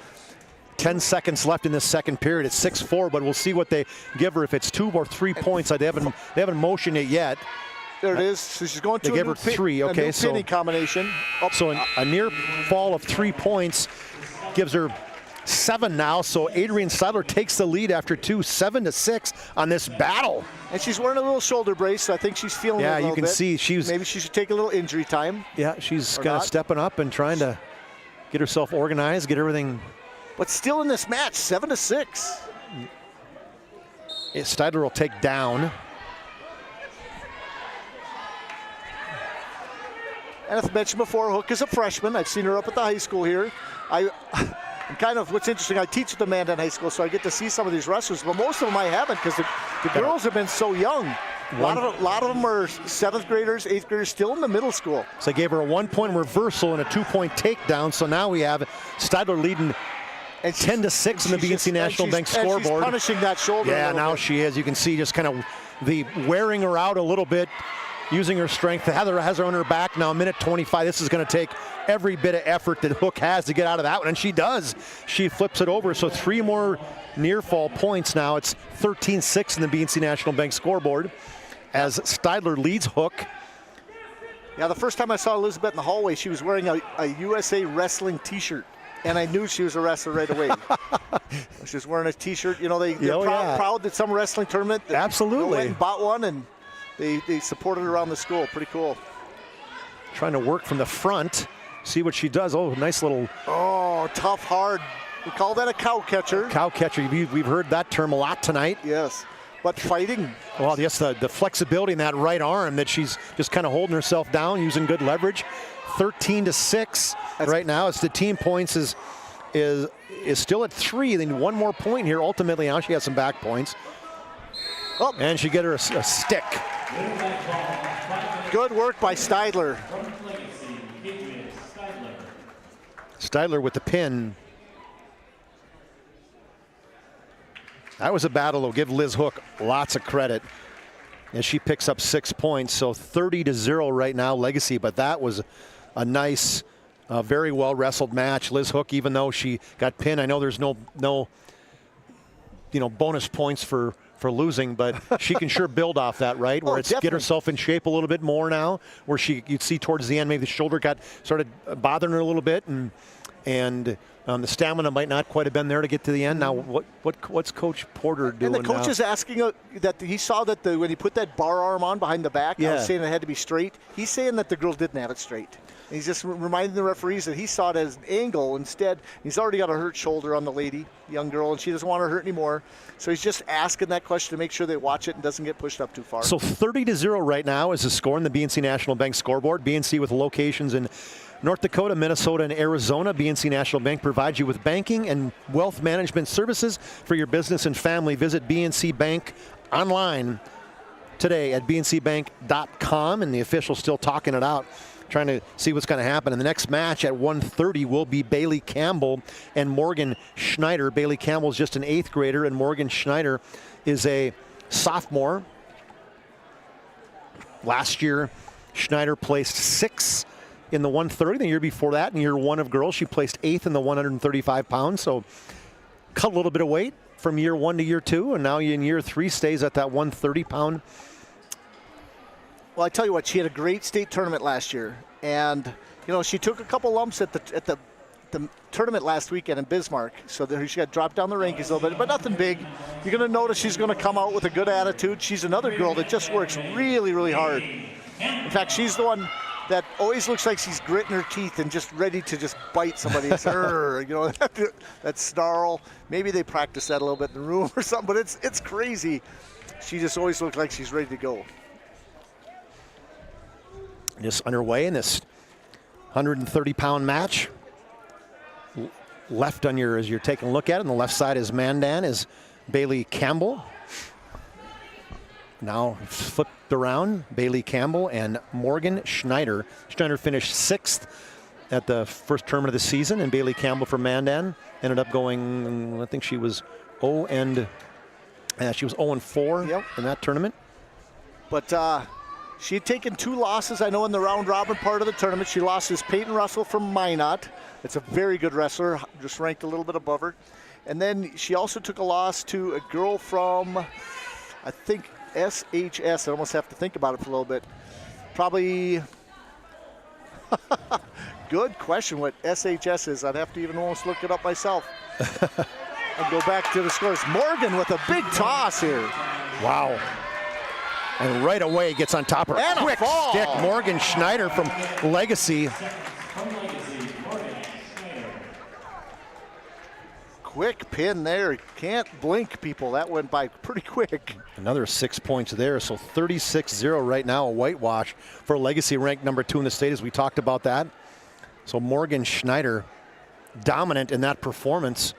10 seconds left in this second period. It's 6-4, but we'll see what they give her if it's 2 or 3 points. They haven't motioned it yet. There it is. So she's going to they give her 3. Okay, so pinning combination. So a near fall of 3 points gives her 7 now. So Adrian Stidler takes the lead after 2, 7-6 on this battle. And she's wearing a little shoulder brace, so I think she's feeling it a little bit. Yeah, you can see maybe she should take a little injury time. Yeah, she's kind of stepping up and trying to get herself organized, get everything. But still in this match, 7-6. Stidler will take down. And as I mentioned before, Hook is a freshman. I've seen her up at the high school here. What's interesting, I teach at the Mandan High School, so I get to see some of these wrestlers, but most of them I haven't because the girls have been so young. A lot of them are 7th graders, 8th graders, still in the middle school. So they gave her a 1-point reversal and a 2-point takedown, so now we have Stidler leading 10-6 in the BNC National Bank scoreboard. She's punishing that shoulder. Yeah, now she is. You can see just kind of the wearing her out a little bit, using her strength. Heather has her on her back now, minute 25. This is going to take every bit of effort that Hook has to get out of that one, and she does. She flips it over, so 3 more near fall points now. It's 13-6 in the BNC National Bank scoreboard as Stidler leads Hook. Yeah, the first time I saw Elizabeth in the hallway, she was wearing a USA Wrestling t-shirt. And I knew she was a wrestler right away. She was wearing a t-shirt. They're proud that some wrestling tournament. Absolutely. Went and bought one, and they supported her around the school. Pretty cool. Trying to work from the front. See what she does. Oh, nice little. Oh, tough, hard. We call that a cow catcher. Cow catcher. We've heard that term a lot tonight. Yes. But fighting. Well, yes, the flexibility in that right arm that she's just kind of holding herself down, using good leverage. 13-6 right now. As the team points is still at 3. They need 1 more point here. Ultimately, now she has some back points. Oh. And she get her a stick. Good work by Stidler. Stidler with the pin. That was a battle, though. Give Liz Hook lots of credit as she picks up 6 points. So 30-0 right now, Legacy. But that was a nice, very well wrestled match. Liz Hook, even though she got pinned, I know there's no bonus points for losing, but she can sure build off that, right? Where it's get herself in shape a little bit more now. Where you'd see towards the end, maybe the shoulder started bothering her a little bit, and the stamina might not quite have been there to get to the end. Now, what's Coach Porter doing? And the coach is asking that he saw that when he put that bar arm on behind the back, I was saying it had to be straight. He's saying that the girl didn't have it straight. And he's just reminding the referees that he saw it as an angle instead. He's already got a hurt shoulder on the lady, young girl, and she doesn't want her hurt anymore. So he's just asking that question to make sure they watch it and doesn't get pushed up too far. So 30-0 right now is the score in the BNC National Bank scoreboard. BNC with locations in North Dakota, Minnesota, and Arizona. BNC National Bank provides you with banking and wealth management services for your business and family. Visit BNC Bank online today at bncbank.com, and the official's still talking it out, trying to see what's going to happen. And the next match at 1:30 will be Bailey Campbell and Morgan Schneider. Bailey Campbell is just an 8th grader, and Morgan Schneider is a sophomore. Last year, Schneider placed 6th in the 130. The year before that, in year 1 of girls, she placed 8th in the 135 pounds. So cut a little bit of weight from year 1 to year 2, and now in year 3 stays at that 130 pound. Well, I tell you what, she had a great state tournament last year, and she took a couple lumps at the tournament last weekend in Bismarck, so she got dropped down the rankings a little bit, but nothing big. You're going to notice she's going to come out with a good attitude. She's another girl that just works really, really hard. In fact, she's the one that always looks like she's gritting her teeth and just ready to just bite somebody. It's that snarl. Maybe they practice that a little bit in the room or something, but it's crazy. She just always looks like she's ready to go. Just underway in this 130-pound match. Left on as you're taking a look at it, on the left side is Mandan, is Bailey Campbell. Now flipped around, Bailey Campbell and Morgan Schneider. Schneider finished 6th at the first tournament of the season, and Bailey Campbell from Mandan ended up going, I think she was 0-4 in that tournament. But she had taken 2 losses, I know, in the round-robin part of the tournament. She lost to Peyton Russell from Minot. It's a very good wrestler, just ranked a little bit above her. And then she also took a loss to a girl from, I think, SHS. I almost have to think about it for a little bit. Probably, good question what SHS is. I'd have to even almost look it up myself. And go back to the scores. Morgan with a big toss here. Wow. And right away gets on top of her. And quick stick. Morgan Schneider from Legacy. Quick pin there. Can't blink, people. That went by pretty quick. Another 6 points there. So 36-0 right now, a whitewash for Legacy, ranked number 2 in the state, as we talked about that. So Morgan Schneider dominant in that performance.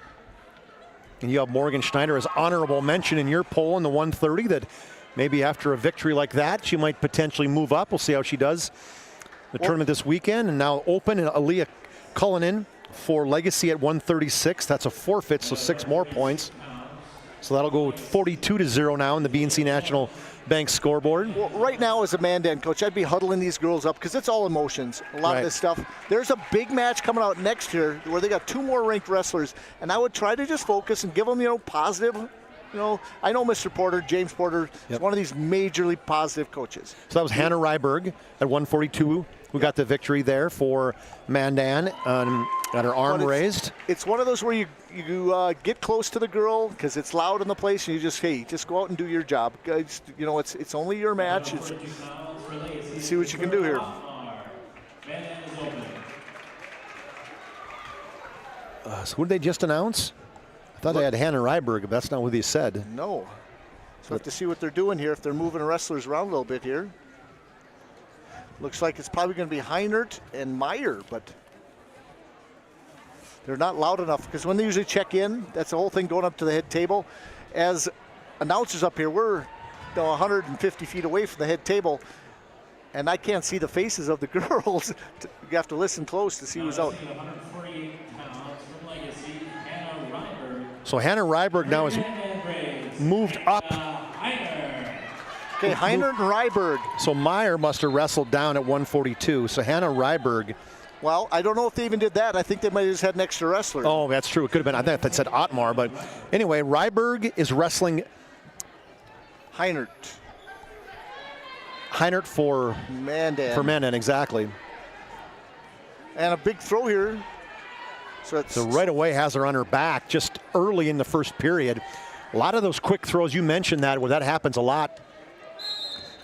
And you have Morgan Schneider as honorable mention in your poll in the 130, that maybe after a victory like that, she might potentially move up. We'll see how she does. The tournament this weekend, and now open, and Aaliyah Cullinan for Legacy at 136. That's a forfeit, so 6 more points. So that'll go 42-0 now in the BNC National Bank scoreboard. Well, right now as a Mandan coach, I'd be huddling these girls up because it's all emotions, a lot of this stuff. There's a big match coming out next year where they got 2 more ranked wrestlers, and I would try to just focus and give them, positive. I know Mr. Porter, James Porter, is one of these majorly positive coaches. So that was Hannah Ryberg at 142, who got the victory there for Mandan, got her arm raised. It's one of those where you get close to the girl because it's loud in the place, and you just go out and do your job. Guys, it's only your match. Let's see what you can do here. So who did they just announce? I thought they had Hannah Ryberg, but that's not what they said. No. So we have to see what they're doing here, if they're moving wrestlers around a little bit here. Looks like it's probably going to be Heinert and Meyer, but they're not loud enough because when they usually check in, that's the whole thing going up to the head table. As announcers up here, we're 150 feet away from the head table, and I can't see the faces of the girls. You have to listen close to see who's out. So Hannah Ryberg now moved up. Okay, Heiner and Ryberg. So Meyer must have wrestled down at 142. So Hannah Ryberg. Well, I don't know if they even did that. I think they might have just had an extra wrestler. Oh, that's true. It could have been. I think that said Otmar. But anyway, Ryberg is wrestling Heinert for Mandan. For Mandan, exactly. And a big throw here. So right away has her on her back just early in the first period. A lot of those quick throws, you mentioned that, where that happens a lot.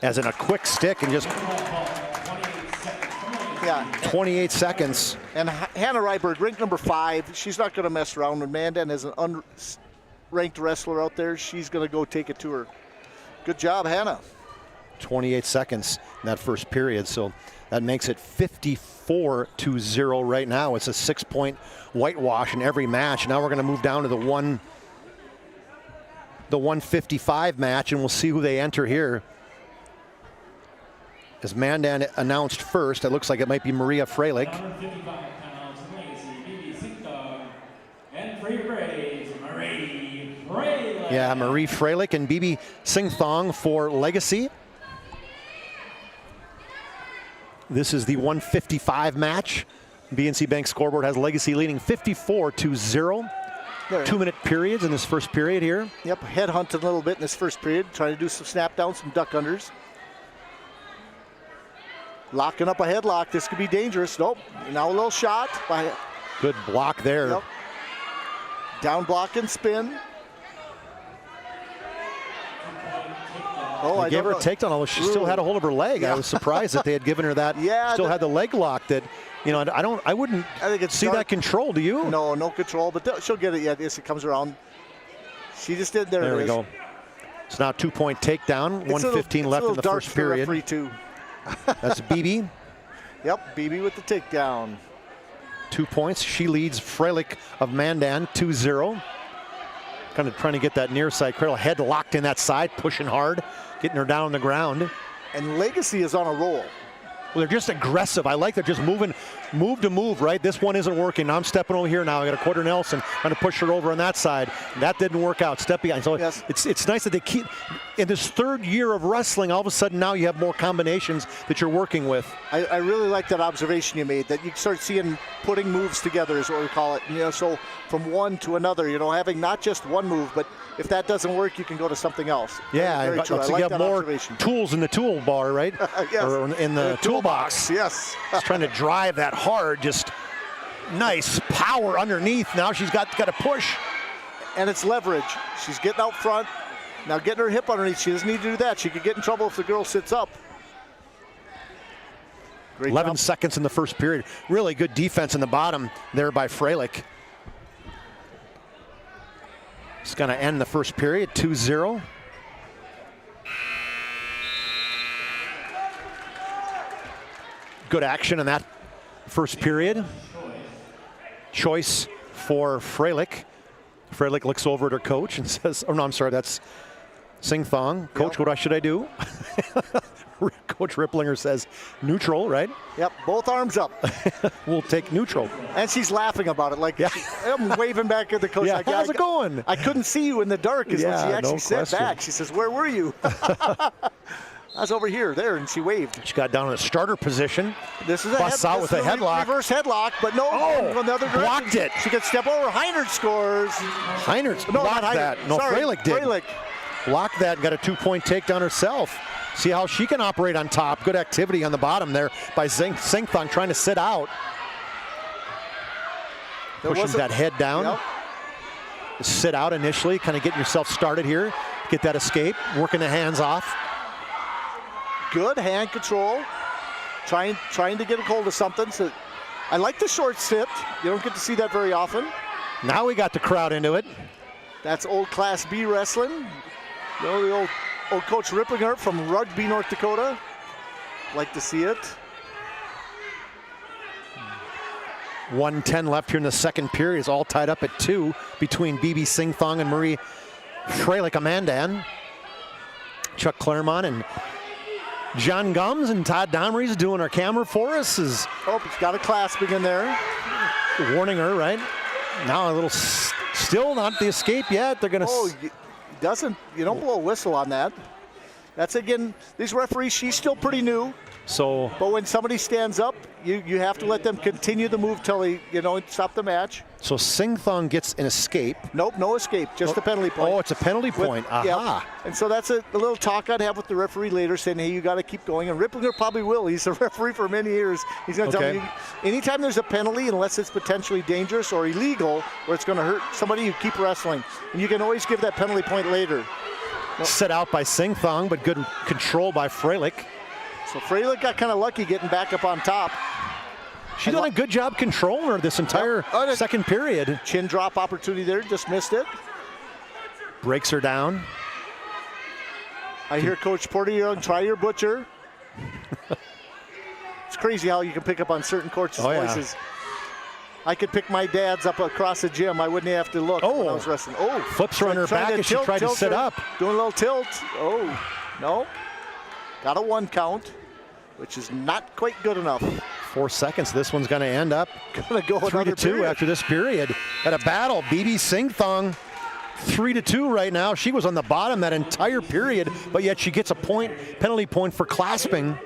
As in a quick stick and just 28 seconds. And Hannah Ryberg, ranked number 5. She's not going to mess around. When Mandan is an unranked wrestler out there, she's going to go take it to her. Good job, Hannah. 28 seconds in that first period, so that makes it 54-0 right now. It's a 6-point whitewash in every match. Now we're going to move down to the 155 match, and we'll see who they enter here. As Mandan announced first, it looks like it might be Maria Freilich. Yeah, Marie Freilich and Bibi Singthong for Legacy. This is the 155 match. BNC Bank scoreboard has Legacy leading 54-0. 2-minute periods in this first period here. Yep, headhunted a little bit in this first period, trying to do some snap downs, some duck unders. Locking up a headlock. This could be dangerous. Nope. Now a little shot. Good block there. Yep. Down block and spin. They gave her a takedown, although she still had a hold of her leg. I was surprised that they had given her that. Still had the leg lock. That, you know, I wouldn't see that control. Do you? No control. But she'll get it. Yeah, as it comes around. She just did. There we go. It's now 2-point takedown. 1:15 left in the first period. Referee too. That's Bibi. Yep, Bibi with the takedown. 2 points. She leads Freilich of Mandan 2-0. Kind of trying to get that near side cradle. Head locked in that side, pushing hard, getting her down on the ground. And Legacy is on a roll. Well, they're just aggressive. I like they're just moving, move to move, right? This one isn't working. Now I'm stepping over here now. I got a quarter Nelson trying to push her over on that side. That didn't work out. Step behind. So it's nice that they keep, in this third year of wrestling, all of a sudden now you have more combinations that you're working with. I really like that observation you made, that you start seeing putting moves together is what we call it. You know, so from one to another, you know, having not just one move, but if that doesn't work, you can go to something else. Yeah, so you have more tools in the toolbar, right? Yes. Or in the toolbox. Yes. Just trying to drive that hard, just nice power underneath. Now she's got to push. And it's leverage. She's getting out front. Now getting her hip underneath. She doesn't need to do that. She could get in trouble if the girl sits up. Great 11 seconds in the first period. Really good defense in the bottom there by Freilich. It's going to end the first period 2-0. Good action in that first period. Choice for Freilich. Freilich looks over at her coach and says, oh no, I'm sorry, that's Singthong. Coach, what should I do? Coach Ripplinger says neutral, right? Yep, both arms up. We'll take neutral. And she's laughing about it. Like, I'm waving back at the coach. Yeah, like, how's it going? I couldn't see you in the dark is what she actually said back. She says, where were you? I was over here, there, and she waved. She got down in a starter position. This is a busts out with a headlock. Reverse headlock, but no. Oh, the other blocked it. She could step over. Heinert scores. Heinert blocked that. No, Freilich did. Blocked that and got a 2-point takedown herself. See how she can operate on top. Good activity on the bottom there by Singthong trying to sit out. Pushing that head down. Yep. Sit out initially, kind of getting yourself started here. Get that escape, working the hands off. Good hand control. Trying to get a hold of something. So I like the short sit. You don't get to see that very often. Now we got the crowd into it. That's old Class B wrestling. You know, the old Coach Ripplinger from Rugby, North Dakota. Like to see it. 1:10 left here in the second period. It's all tied up at 2 between Bibi Singthong and Marie Freilich of Mandan. Chuck Claremont and John Gums and Todd Domrey's doing our camera for us. He's got a clasping in there. Warning her, right? Now a little, still not the escape yet. They're going to... doesn't, you don't blow a whistle on that. That's, again, these referees, she's still pretty new. So, but when somebody stands up, you have to let them continue the move till they, stop the match. So Sing Thong gets an escape. Nope, no escape, just a penalty point. Oh, it's a penalty point. Aha. Yeah. And so that's a little talk I'd have with the referee later, saying, hey, you got to keep going. And Ripplinger probably will. He's a referee for many years. He's going to tell you, anytime there's a penalty, unless it's potentially dangerous or illegal, or it's going to hurt somebody, you keep wrestling. And you can always give that penalty point later. Set out by Sing Thong, but good control by Freilich. So Freilich got kind of lucky getting back up on top. She's done a good job controlling her this entire second period. Chin drop opportunity there, just missed it. Breaks her down. I hear Coach Porter Young, try your butcher. It's crazy how you can pick up on certain coaches' voices. I could pick my dad's up across the gym. I wouldn't have to look when I was wrestling. Oh, flips her on her back as she tried to sit up. Doing a little tilt. Oh, no. Got a 1 count, which is not quite good enough. 4 seconds. This one's going to end up going to go 3-2 after this period. At a battle, BB Sing Thong 3-2 right now. She was on the bottom that entire period, but yet she gets a penalty point for clasping.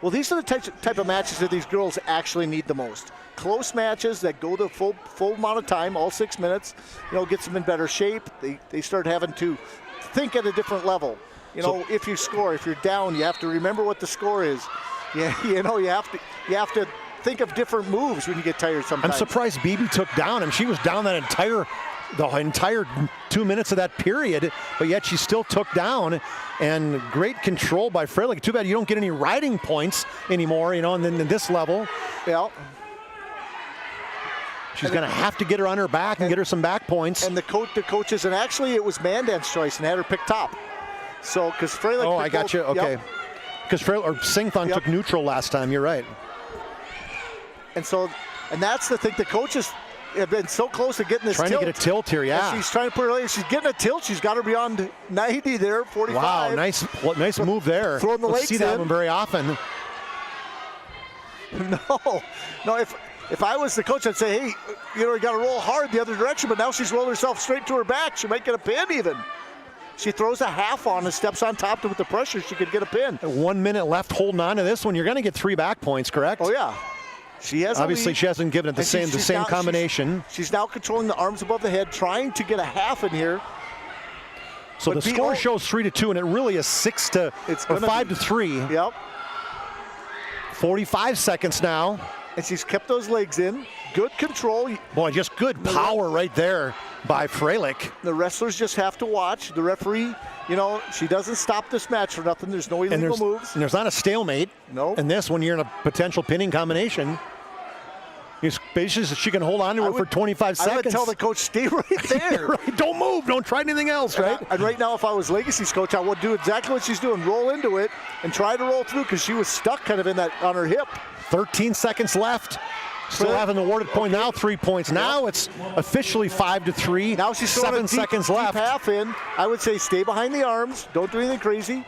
Well, these are the type of matches that these girls actually need the most. Close matches that go the full amount of time, all 6 minutes, gets them in better shape. They start having to think at a different level. If you score, if you're down, you have to remember what the score is. Yeah, you have to think of different moves when you get tired sometimes. I'm surprised BB took down him. She was down the entire 2 minutes of that period, but yet she still took down. And great control by Freilich. Too bad you don't get any riding points anymore, and then in this level. Yeah. She's going to have to get her on her back and get her some back points. And the coaches, and actually it was Mandan's choice and had her pick top. So, because Freilich. Oh, I got you. Okay. Because Sing Thong took neutral last time. You're right. And that's the thing. The coaches have been so close to getting this tilt. Trying to get a tilt here, yeah. And she's trying to put her later. She's getting a tilt. She's got her beyond 90 there, 45. Wow, nice move there. Throwing the legs in. See that one very often. No. If I was the coach, I'd say, hey, you got to roll hard the other direction, but now she's rolling herself straight to her back. She might get a pin even. She throws a half on and steps on top with the pressure. She could get a pin. 1 minute left holding on to this one. You're going to get 3 back points, correct? Oh, yeah. She has Obviously, she hasn't given it the same combination. She's now controlling the arms above the head, trying to get a half in here. So the score shows 3-2, and it really is 5-3. Yep. 45 seconds now. And she's kept those legs in. Good control. Boy, just good power right there by Freilich. The wrestlers just have to watch. The referee, she doesn't stop this match for nothing. There's no illegal moves. And there's not a stalemate. No. And this, when you're in a potential pinning combination, she can hold on to it for 25 seconds. I would tell the coach, stay right there. Right. Don't move. Don't try anything else, right? And right now, if I was Legacy's coach, I would do exactly what she's doing. Roll into it and try to roll through because she was stuck kind of on her hip. 13 seconds left. Still have an awarded point now, 3 points. Now it's officially 5-3. Now she's 7 seconds left. Half in. I would say stay behind the arms. Don't do anything crazy.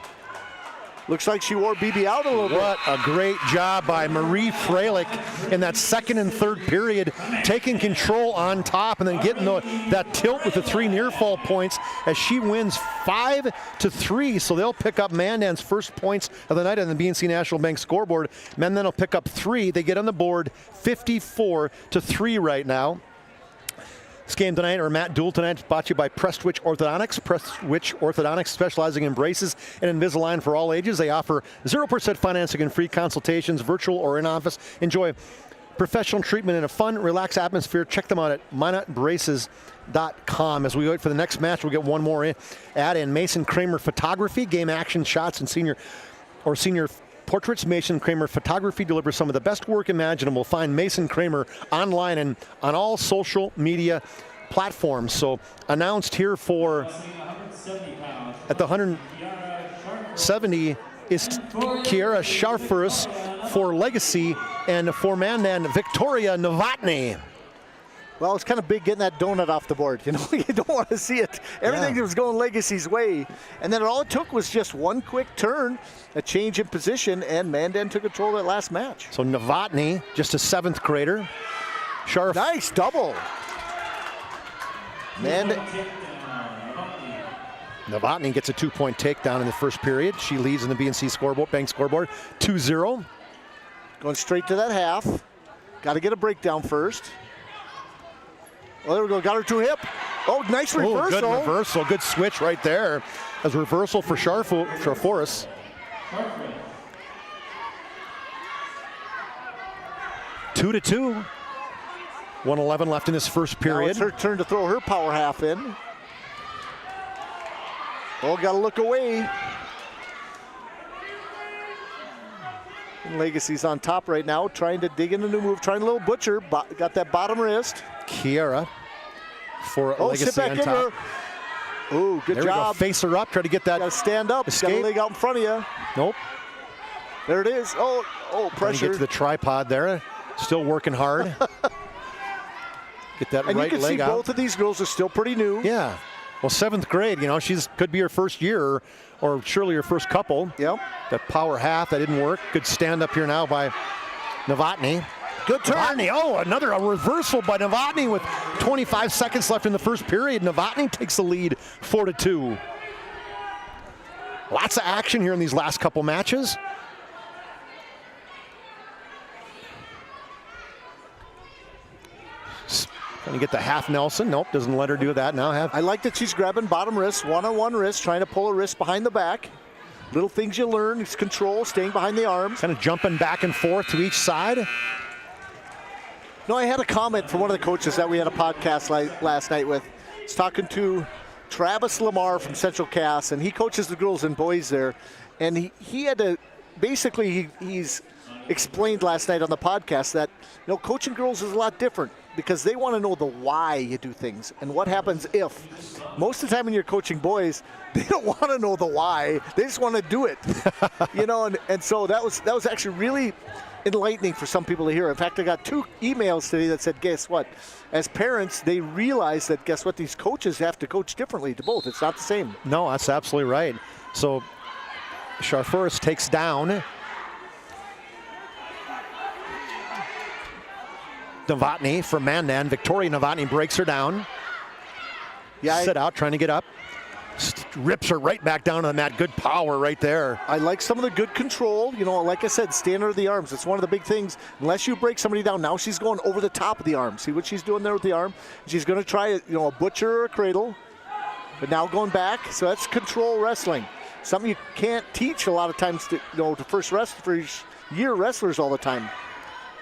Looks like she wore BB out a little bit. What a great job by Marie Freilich in that second and third period, taking control on top and then getting that tilt with the 3 near fall points as she wins 5-3. So they'll pick up Mandan's first points of the night on the BNC National Bank scoreboard. Mandan will pick up 3. They get on the board 54-3 right now. This game tonight, or Matt Duel tonight, is brought to you by Prestwich Orthodontics. Prestwich Orthodontics, specializing in braces and Invisalign for all ages. They offer 0% financing and free consultations, virtual or in office. Enjoy professional treatment in a fun, relaxed atmosphere. Check them out at minutbraces.com. As we wait for the next match, we'll get one more add in. Mason Kramer Photography, game action shots and senior portraits. Mason Kramer Photography delivers some of the best work imaginable. Find Mason Kramer online and on all social media platforms. So announced here at the 170 is Kiara Sharfurus for Legacy, and for Mandan, Victoria Novotny. Well, it's kind of big getting that donut off the board. You don't want to see it. Everything was going Legacy's way. And then all it took was just one quick turn, a change in position, and Mandan took control of that last match. So Novotny, just a 7th grader. Nice double. Novotny gets a 2-point takedown in the first period. She leads in the BNC scoreboard, bank scoreboard, 2-0. Going straight to that half. Got to get a breakdown first. Well, there we go. Got her to hip. Oh, nice reversal. Oh, good reversal. Good switch right there. As a reversal for Sharforis. 2-2. 1:11 left in this first period. Now it's her turn to throw her power half in. Oh, got to look away. And Legacy's on top right now, trying to dig in a new move, trying a little butcher. Got that bottom wrist. Kiera for Legacy sit back on in top. her. Ooh, good there job. We go. Face her up, try to get that. Got to stand up. Escape. Got a leg out in front of you. Nope. There it is. Oh, pressure. Get to the tripod there. Still working hard. Get that and right you can leg see out. both of these girls are still pretty new. Yeah. Well, 7th grade, she's could be her first year or surely her first couple. Yep. That power half, that didn't work. Good stand up here now by Novotny. Good turn. Novotny, a reversal by Novotny with 25 seconds left in the first period. Novotny takes the lead 4-2. Lots of action here in these last couple matches. Trying to get the half Nelson. Nope, doesn't let her do that now. I like that she's grabbing bottom wrist, one-on-one wrist, trying to pull a wrist behind the back. Little things you learn, is control, staying behind the arms. Kind of jumping back and forth to each side. No, I had a comment from one of the coaches that we had a podcast last night with. It's talking to Travis Lamar from Central Cass, and he coaches the girls and boys there. And he had to, basically, he's explained last night on the podcast that, coaching girls is a lot different because they want to know the why you do things and what happens if. Most of the time when you're coaching boys, they don't want to know the why. They just want to do it. And so that was actually really enlightening for some people to hear. In fact, I got 2 emails today that said, guess what? As parents, they realize that, guess what? These coaches have to coach differently to both. It's not the same. No, that's absolutely right. So Sharfuris takes down Novotny from Mandan. Victoria Novotny breaks her down. Yeah, Sit out, trying to get up. Rips her right back down to the mat. Good power right there. I like some of the good control. Like I said, stand under the arms. It's one of the big things. Unless you break somebody down, now she's going over the top of the arm. See what she's doing there with the arm? She's going to try, a butcher or a cradle. But now going back. So that's control wrestling. Something you can't teach a lot of times to, to first year wrestlers all the time.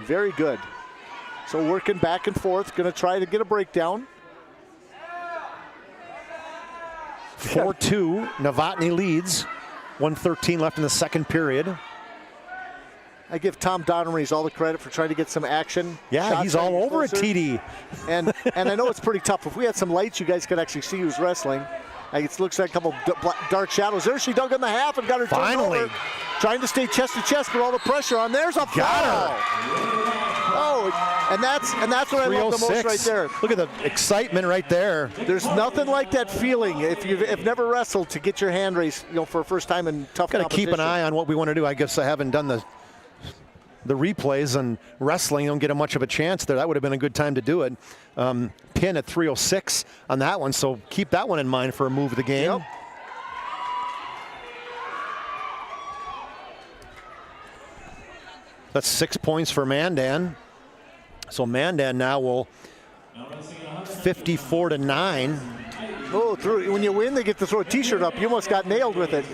Very good. So working back and forth, going to try to get a breakdown. 4-2, Novotny leads. 1:13 left in the second period. I give Tom Donneries all the credit for trying to get some action. Yeah, shots he's all over at TD. And I know it's pretty tough. If we had some lights, you guys could actually see who's wrestling. It looks like a couple dark shadows. There she dug in the half and got her finally over. Trying to stay chest to chest, but all the pressure on. There's a fall. Oh, and that's what I love the most right there. Look at the excitement right there. There's nothing like that feeling if you've never wrestled to get your hand raised, for a first time in tough competition. Got to keep an eye on what we want to do. I guess I haven't done the replays, and wrestling, don't get much of a chance there. That would have been a good time to do it. Pin at 3:06 on that one, so keep that one in mind for a move of the game. Yep. That's 6 points for Mandan. So Mandan now will 54-9. Oh, when you win, they get to throw a T-shirt up. You almost got nailed with it.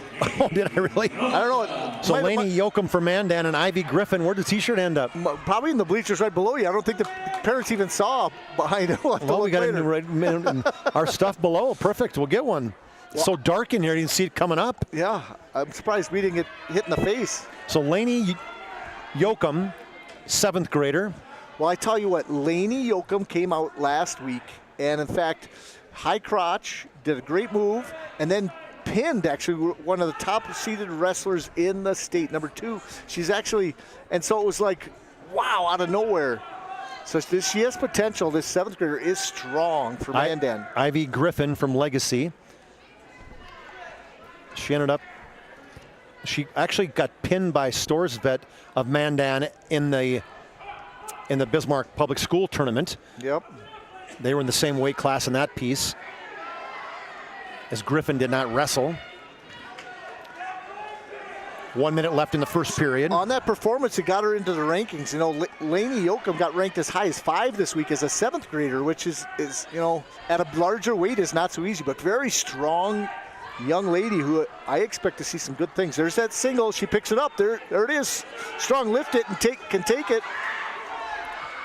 Oh, did I really? I don't know. So Lainey Yoakum for Mandan and Ivy Griffin. Where'd the T-shirt end up? Probably in the bleachers right below you. I don't think the parents even saw behind it. Well, we got our stuff below. Perfect. We'll get one. Well, so dark in here, you didn't see it coming up. Yeah, I'm surprised we didn't get hit in the face. So Lainey Yoakum, 7th grader. Well, I tell you what, Lainey Yoakum came out last week, and in fact, high crotch, did a great move, and then pinned actually one of the top-seeded wrestlers in the state, number 2. She's actually, and so it was like, wow, out of nowhere. So she has potential. This 7th grader is strong for Mandan. Ivy Griffin from Legacy. She actually got pinned by Storsvet of Mandan in the Bismarck Public School tournament. Yep. They were in the same weight class in that piece. as Griffin did not wrestle. 1 minute left in the first period. On that performance, it got her into the rankings. You know, Lainey Yoakum got ranked as high as 5 this week as a 7th grader, which is you know, at a larger weight is not so easy, but very strong young lady who I expect to see some good things. There's that single. She picks it up. There it is. Strong lift it and can take it.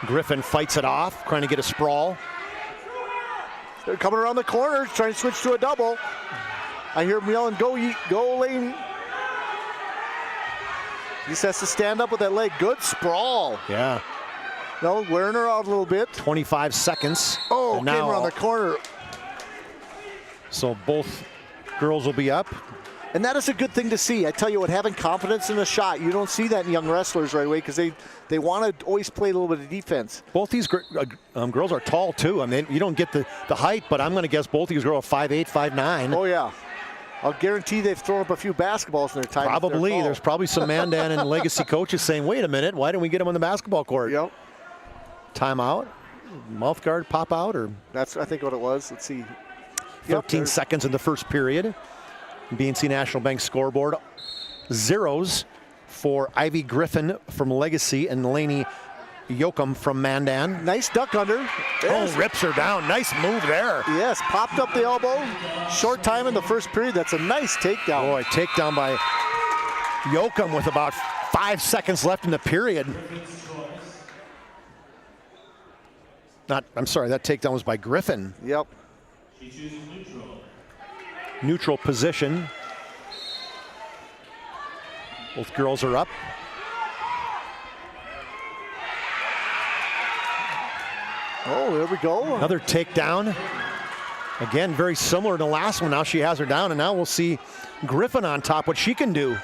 Griffin fights it off, trying to get a sprawl. They're coming around the corner, trying to switch to a double. I hear them yelling, go Lainey. Just has to stand up with that leg. Good sprawl. Yeah. No, wearing her out a little bit. 25 seconds. Oh, came around the corner. So both girls will be up. And that is a good thing to see. I tell you what, having confidence in a shot, you don't see that in young wrestlers right away because they want to always play a little bit of defense. Both these girls are tall too. I mean, you don't get the height, but I'm going to guess both these girls are 5'8", 5'9". Oh, yeah. I'll guarantee they've thrown up a few basketballs in their time. Probably. There's probably some Mandan and Legacy coaches saying, wait a minute, why didn't we get them on the basketball court? Yep. Timeout, mouth guard, pop out, or? That's, I think, what it was. Let's see. 13 seconds in the first period. BNC National Bank scoreboard. Zeros for Ivy Griffin from Legacy and Lainey Yoakum from Mandan. Nice duck under. Rips her down. Nice move there. Yes, popped up the elbow. Short time in the first period. That's a nice takedown. Boy, takedown by Yoakum with about 5 seconds left in the period. I'm sorry, that takedown was by Griffin. Yep. She chooses neutral. Neutral position. Both girls are up. Oh, there we go. Another takedown. Again, very similar to the last one. Now she has her down, and now we'll see Griffin on top, what she can do.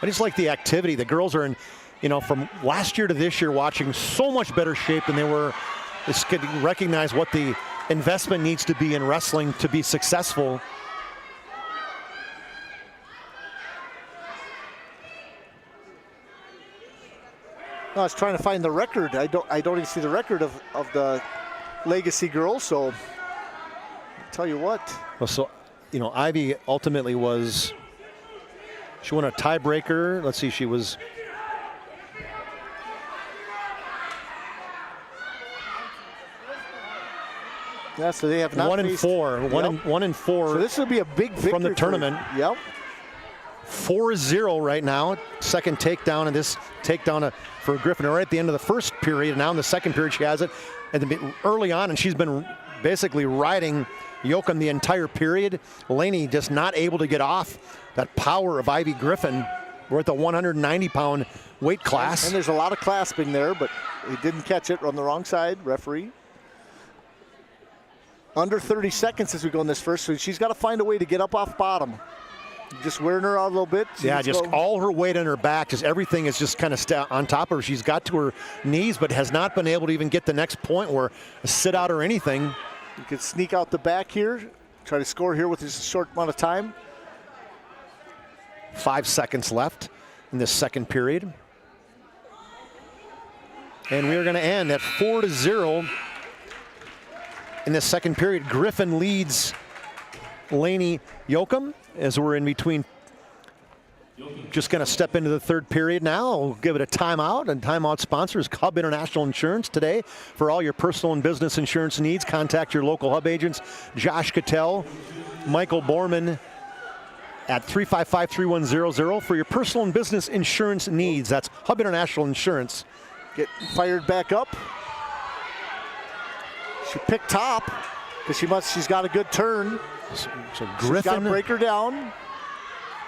I just like the activity. The girls are in, from last year to this year, watching so much better shape than they were. Just could recognize what the investment needs to be in wrestling to be successful. I was trying to find the record. I don't even see the record of the Legacy girls. So I'll tell you what. Well, so Ivy ultimately was. She won a tiebreaker. Let's see, she was. Yeah, so they have not 1-4. Yep. 1-4. So this will be a big victory from the tournament. Yep. 4-0 right now. Second takedown, and this takedown for Griffin right at the end of the first period. Now in the second period, she has it early on, and she's been basically riding Yoakum the entire period. Lainey just not able to get off that power of Ivy Griffin. We're at the 190-pound weight class. And there's a lot of clasping there, but he didn't catch it on the wrong side, referee. Under 30 seconds as we go in this first, so she's got to find a way to get up off bottom. Just wearing her out a little bit. Yeah, just all her weight on her back. Just everything is just kind of on top of her. She's got to her knees, but has not been able to even get the next point or sit out or anything. You could sneak out the back here, try to score here with this short amount of time. 5 seconds left in this second period. And we are going to end at 4-0 in this second period. Griffin leads Lainey Yoakum as we're in between. Just going to step into the third period now. We'll give it a timeout, and timeout sponsor is Hub International Insurance. Today, for all your personal and business insurance needs, contact your local Hub agents, Josh Cattell, Michael Borman, at 355-3100 for your personal and business insurance needs. That's Hub International Insurance. Get fired back up. She picked top because she's got a good turn. So Griffin, she's got to break her down.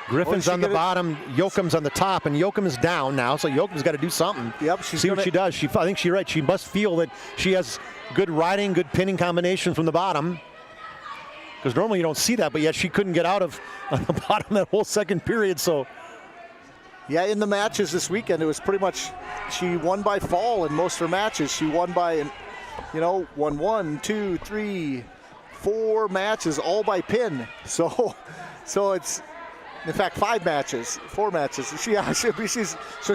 Griffin's on the bottom, Yoakum's on the top, and Yoakum is down now, so Yoakum's got to do something. Yep. See what she does. I think she's right. She must feel that she has good riding, good pinning combination from the bottom. Because normally you don't see that, but yet she couldn't get out of on the bottom that whole second period. So, yeah, in the matches this weekend, it was pretty much she won by fall in most of her matches. She won by, won 1, 2, 3, 4 matches all by pin. So it's In fact, 4 matches.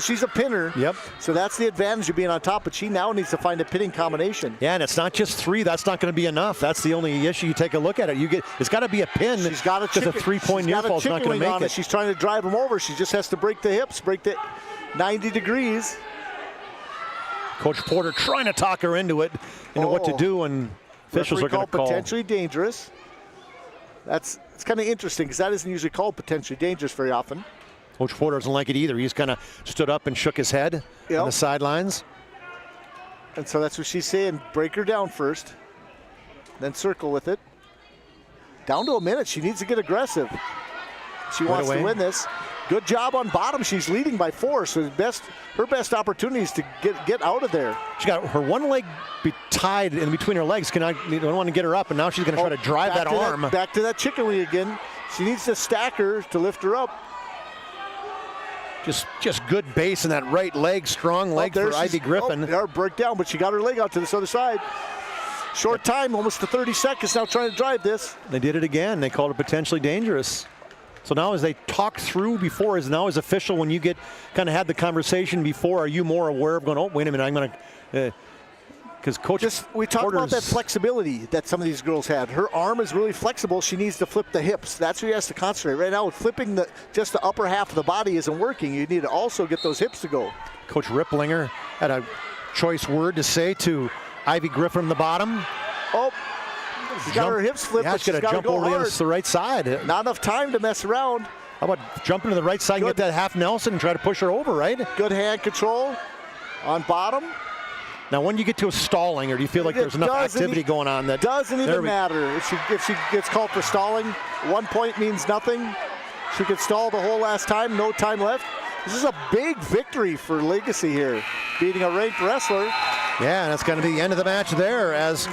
She's a pinner. Yep. So that's the advantage of being on top, but she now needs to find a pinning combination. Yeah, and it's not just 3. That's not going to be enough. That's the only issue. You take a look at it. It's got to be a pin. She's got a chicken. 3-point near fall is not going to make it. She's trying to drive him over. She just has to break the hips, break the 90 degrees. Coach Porter trying to talk her into what to do, and officials are going to call potentially dangerous. It's kind of interesting because that isn't usually called potentially dangerous very often. Coach Porter doesn't like it either. He's kind of stood up and shook his head on the sidelines. And so that's what she's saying. Break her down first, then circle with it. Down to a minute. She needs to get aggressive. She wants to win this. Good job on bottom. She's leading by 4, so her best opportunity is to get out of there. She got her one leg tied in between her legs. You don't want to get her up, and now she's going to try to drive that arm. Back to that chicken wing again. She needs to stack her to lift her up. Just good base in that right leg, strong leg for Ivy Griffin. They are break down, but she got her leg out to this other side. Short time, almost to 30 seconds now trying to drive this. They did it again. They called it potentially dangerous. So now as they talked through before, is now as official, when you get kind of had the conversation before, are you more aware of going, oh, wait a minute, I'm going to, because Coach we talked about that flexibility that some of these girls had. Her arm is really flexible. She needs to flip the hips. That's where he has to concentrate. Right now, flipping just the upper half of the body isn't working. You need to also get those hips to go. Coach Ripplinger had a choice word to say to Ivy Griffin on the bottom. Oh, she's got her hips flipped, but she's got to jump go over hard. to the right side. Not enough time to mess around. How about jumping to the right side and get that half Nelson and try to push her over, right? Good hand control on bottom. Now, when you get to a stalling, or do you feel like there's enough activity going on that doesn't even matter if she gets called for stalling? 1 point means nothing. She could stall the whole last time, no time left. This is a big victory for Legacy here, beating a ranked wrestler. Yeah, and that's going to be the end of the match there as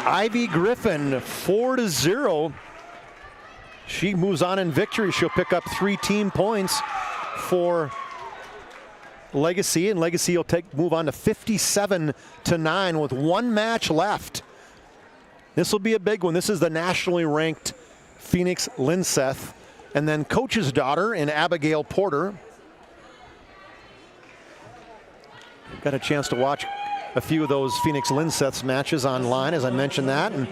Ivy Griffin 4-0. She moves on in victory. She'll pick up 3 team points for Legacy, and Legacy will move on to 57-9 with 1 match left. This will be a big one. This is the nationally ranked Phoenix Linseth, and then Coach's daughter in Abigail Porter. Got a chance to watch a few of those Phoenix Linseth's matches online, as I mentioned that, and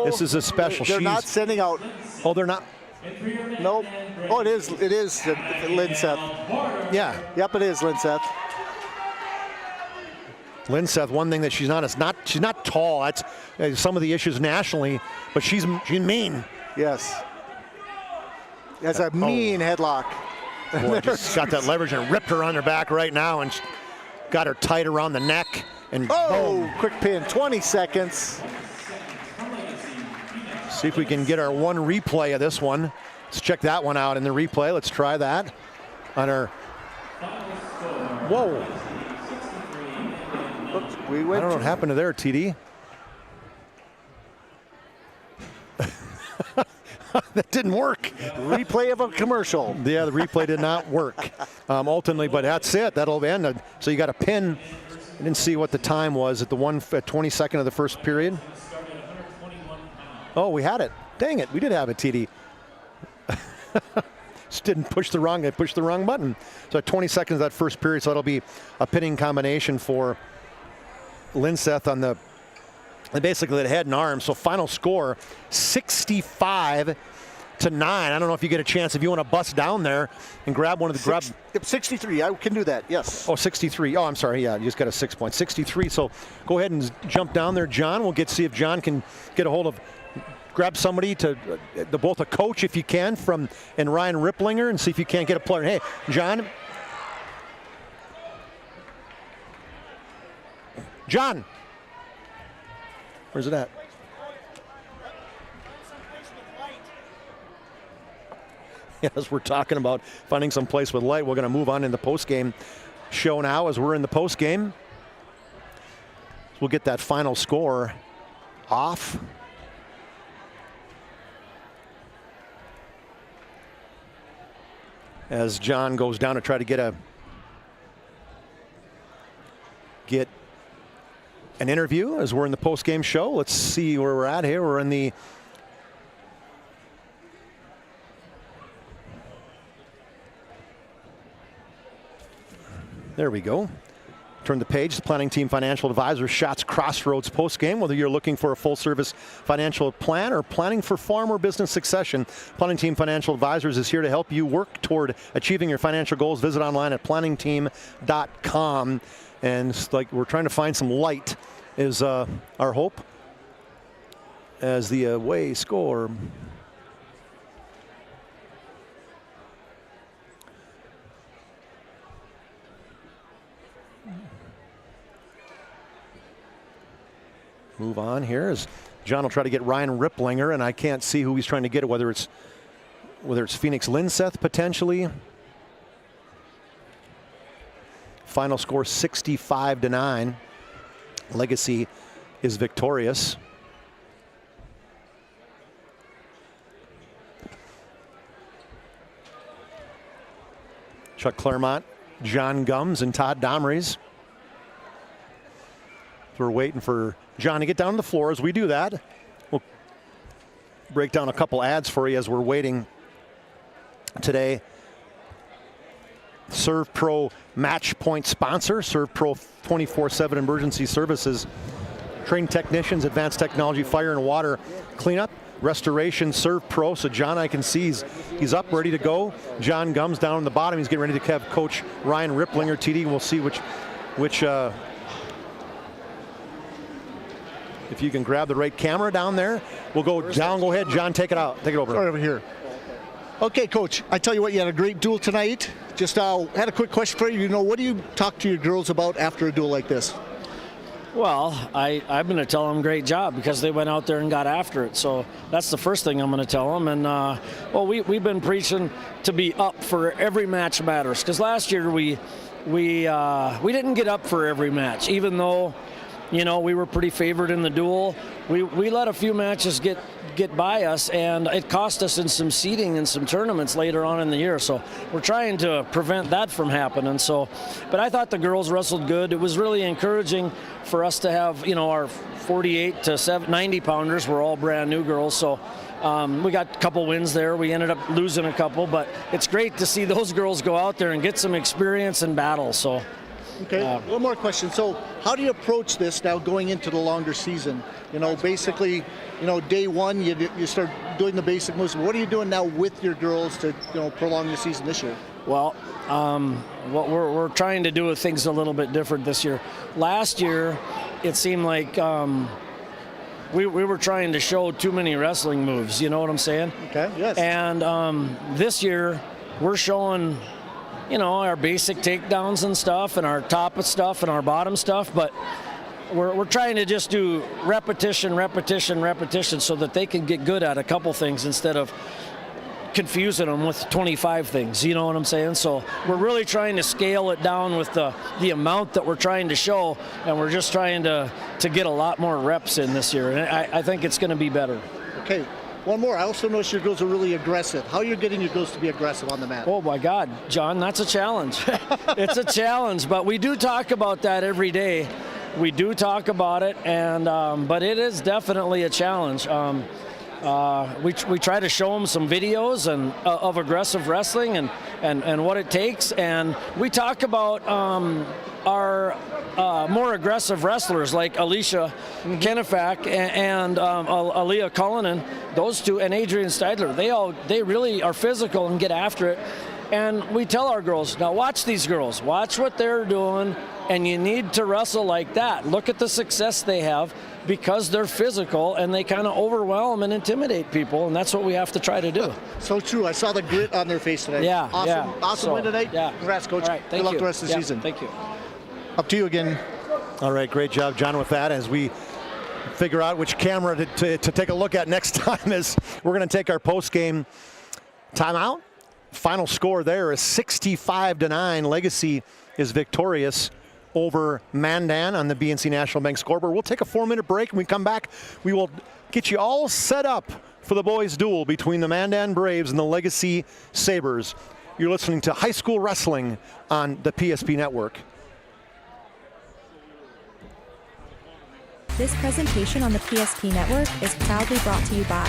this is a special. They're not sending out. Oh, they're not. Nope. Oh, it is Linseth. Yeah. Yep, it is Linseth. Linseth, one thing that she's not tall. That's some of the issues nationally, but she's mean. Yes. Has a mean headlock. Boy, just got that leverage and ripped her on her back right now, and got her tight around the neck. And boom. Quick pin, 20 seconds. See if we can get our one replay of this one. Let's check that one out in the replay. Let's try that on our. Whoa. Oops, I don't know what happened to there, TD. That didn't work. Replay of a commercial. Yeah, the replay did not work ultimately, but that's it. That'll end. So you got a pin. I didn't see what the time was at the 22nd of the first period. Oh, we had it. Dang it, we did have it, TD. Just didn't push the wrong. I pushed the wrong button. So at 20 seconds of that first period, so that'll be a pinning combination for Linseth on the basically the head and arm. So final score 65-9. I don't know if you get a chance if you want to bust down there and grab one of the 63. I can do that. Yes. Oh, 63. Oh, I'm sorry. Yeah, you just got a 6 point. 63. So go ahead and jump down there, John. We'll see if John can get a hold of. Grab somebody to both a coach if you can and Ryan Ripplinger, and see if you can't get a player. Hey, John. John. Where's it at? As we're talking about finding some place with light, we're going to move on in the post-game show now as we're in the post-game. We'll get that final score off. As John goes down to try to get an interview as we're in the post-game show. Let's see where we're at here. We're in the There we go. Turn the page. The Planning Team Financial Advisor Shots Crossroads postgame. Whether you're looking for a full-service financial plan or planning for farm or business succession, Planning Team Financial Advisors is here to help you work toward achieving your financial goals. Visit online at planningteam.com. And it's like we're trying to find some light is our hope as the away score. Move on here as John will try to get Ryan Ripplinger, and I can't see who he's trying to get, whether it's Phoenix Linseth potentially. Final score 65-9. Legacy is victorious. Chuck Claremont, John Gums, and Todd Domrys. We're waiting for John to get down to the floor. As we do that, we'll break down a couple ads for you as we're waiting today. Serve Pro Match Point sponsor, Serve Pro 24/7 emergency services, trained technicians, advanced technology, fire and water cleanup, restoration, Serve Pro. So John, I can see he's up, ready to go. John Gums down in the bottom. He's getting ready to have Coach Ryan Ripplinger, TD. We'll see which if you can grab the right camera down there, we'll go down. Go ahead, John, take it out. Take it over. Right over here. Okay, Coach, I tell you what, you had a great duel tonight. Just had a quick question for you. What do you talk to your girls about after a duel like this? Well, I'm going to tell them great job because they went out there and got after it. So that's the first thing I'm going to tell them. And, we've been preaching to be up for every match matters. Because last year we didn't get up for every match, even though we were pretty favored in the duel. We let a few matches get by us, and it cost us in some seeding and some tournaments later on in the year. So we're trying to prevent that from happening. But I thought the girls wrestled good. It was really encouraging for us to have, our 48 to 90 pounders were all brand new girls. So we got a couple wins there. We ended up losing a couple, but it's great to see those girls go out there and get some experience in battle. So. Okay, one more question. So how do you approach this now going into the longer season? Basically, day one, you start doing the basic moves. What are you doing now with your girls to, prolong the season this year? Well, what we're trying to do with things a little bit different this year. Last year, it seemed like we were trying to show too many wrestling moves. You know what I'm saying? Okay, yes. And this year, we're showing our basic takedowns and stuff, and our top of stuff, and our bottom stuff, but we're trying to just do repetition, so that they can get good at a couple things instead of confusing them with 25 things. You know what I'm saying? So we're really trying to scale it down with the amount that we're trying to show, and we're just trying to get a lot more reps in this year, and I think it's going to be better. Okay. One more. I also noticed your girls are really aggressive. How are you getting your girls to be aggressive on the mat? Oh, my God, John, that's a challenge. It's a challenge, but we do talk about that every day. We do talk about it, and but it is definitely a challenge. We try to show them some videos of aggressive wrestling and what it takes, and we talk about our more aggressive wrestlers like Alicia Kennefack and Aaliyah Cullinan, those two, and Adrian Steidler. They really are physical and get after it. And we tell our girls, now watch these girls, watch what they're doing, and you need to wrestle like that. Look at the success they have because they're physical and they kind of overwhelm and intimidate people, and that's what we have to try to do. So true. I saw the grit on their face today. Yeah. Awesome win tonight. Yeah. Congrats, Coach. All right, Good luck the rest of the season. Thank you. Up to you again. All right, great job, John, with that. As we figure out which camera to take a look at next time, as we're going to take our post-game timeout. Final score there is 65-9. Legacy is victorious over Mandan on the BNC National Bank scoreboard. We'll take a 4-minute break. When we come back, we will get you all set up for the boys' duel between the Mandan Braves and the Legacy Sabres. You're listening to High School Wrestling on the PSP Network. This presentation on the PSP Network is proudly brought to you by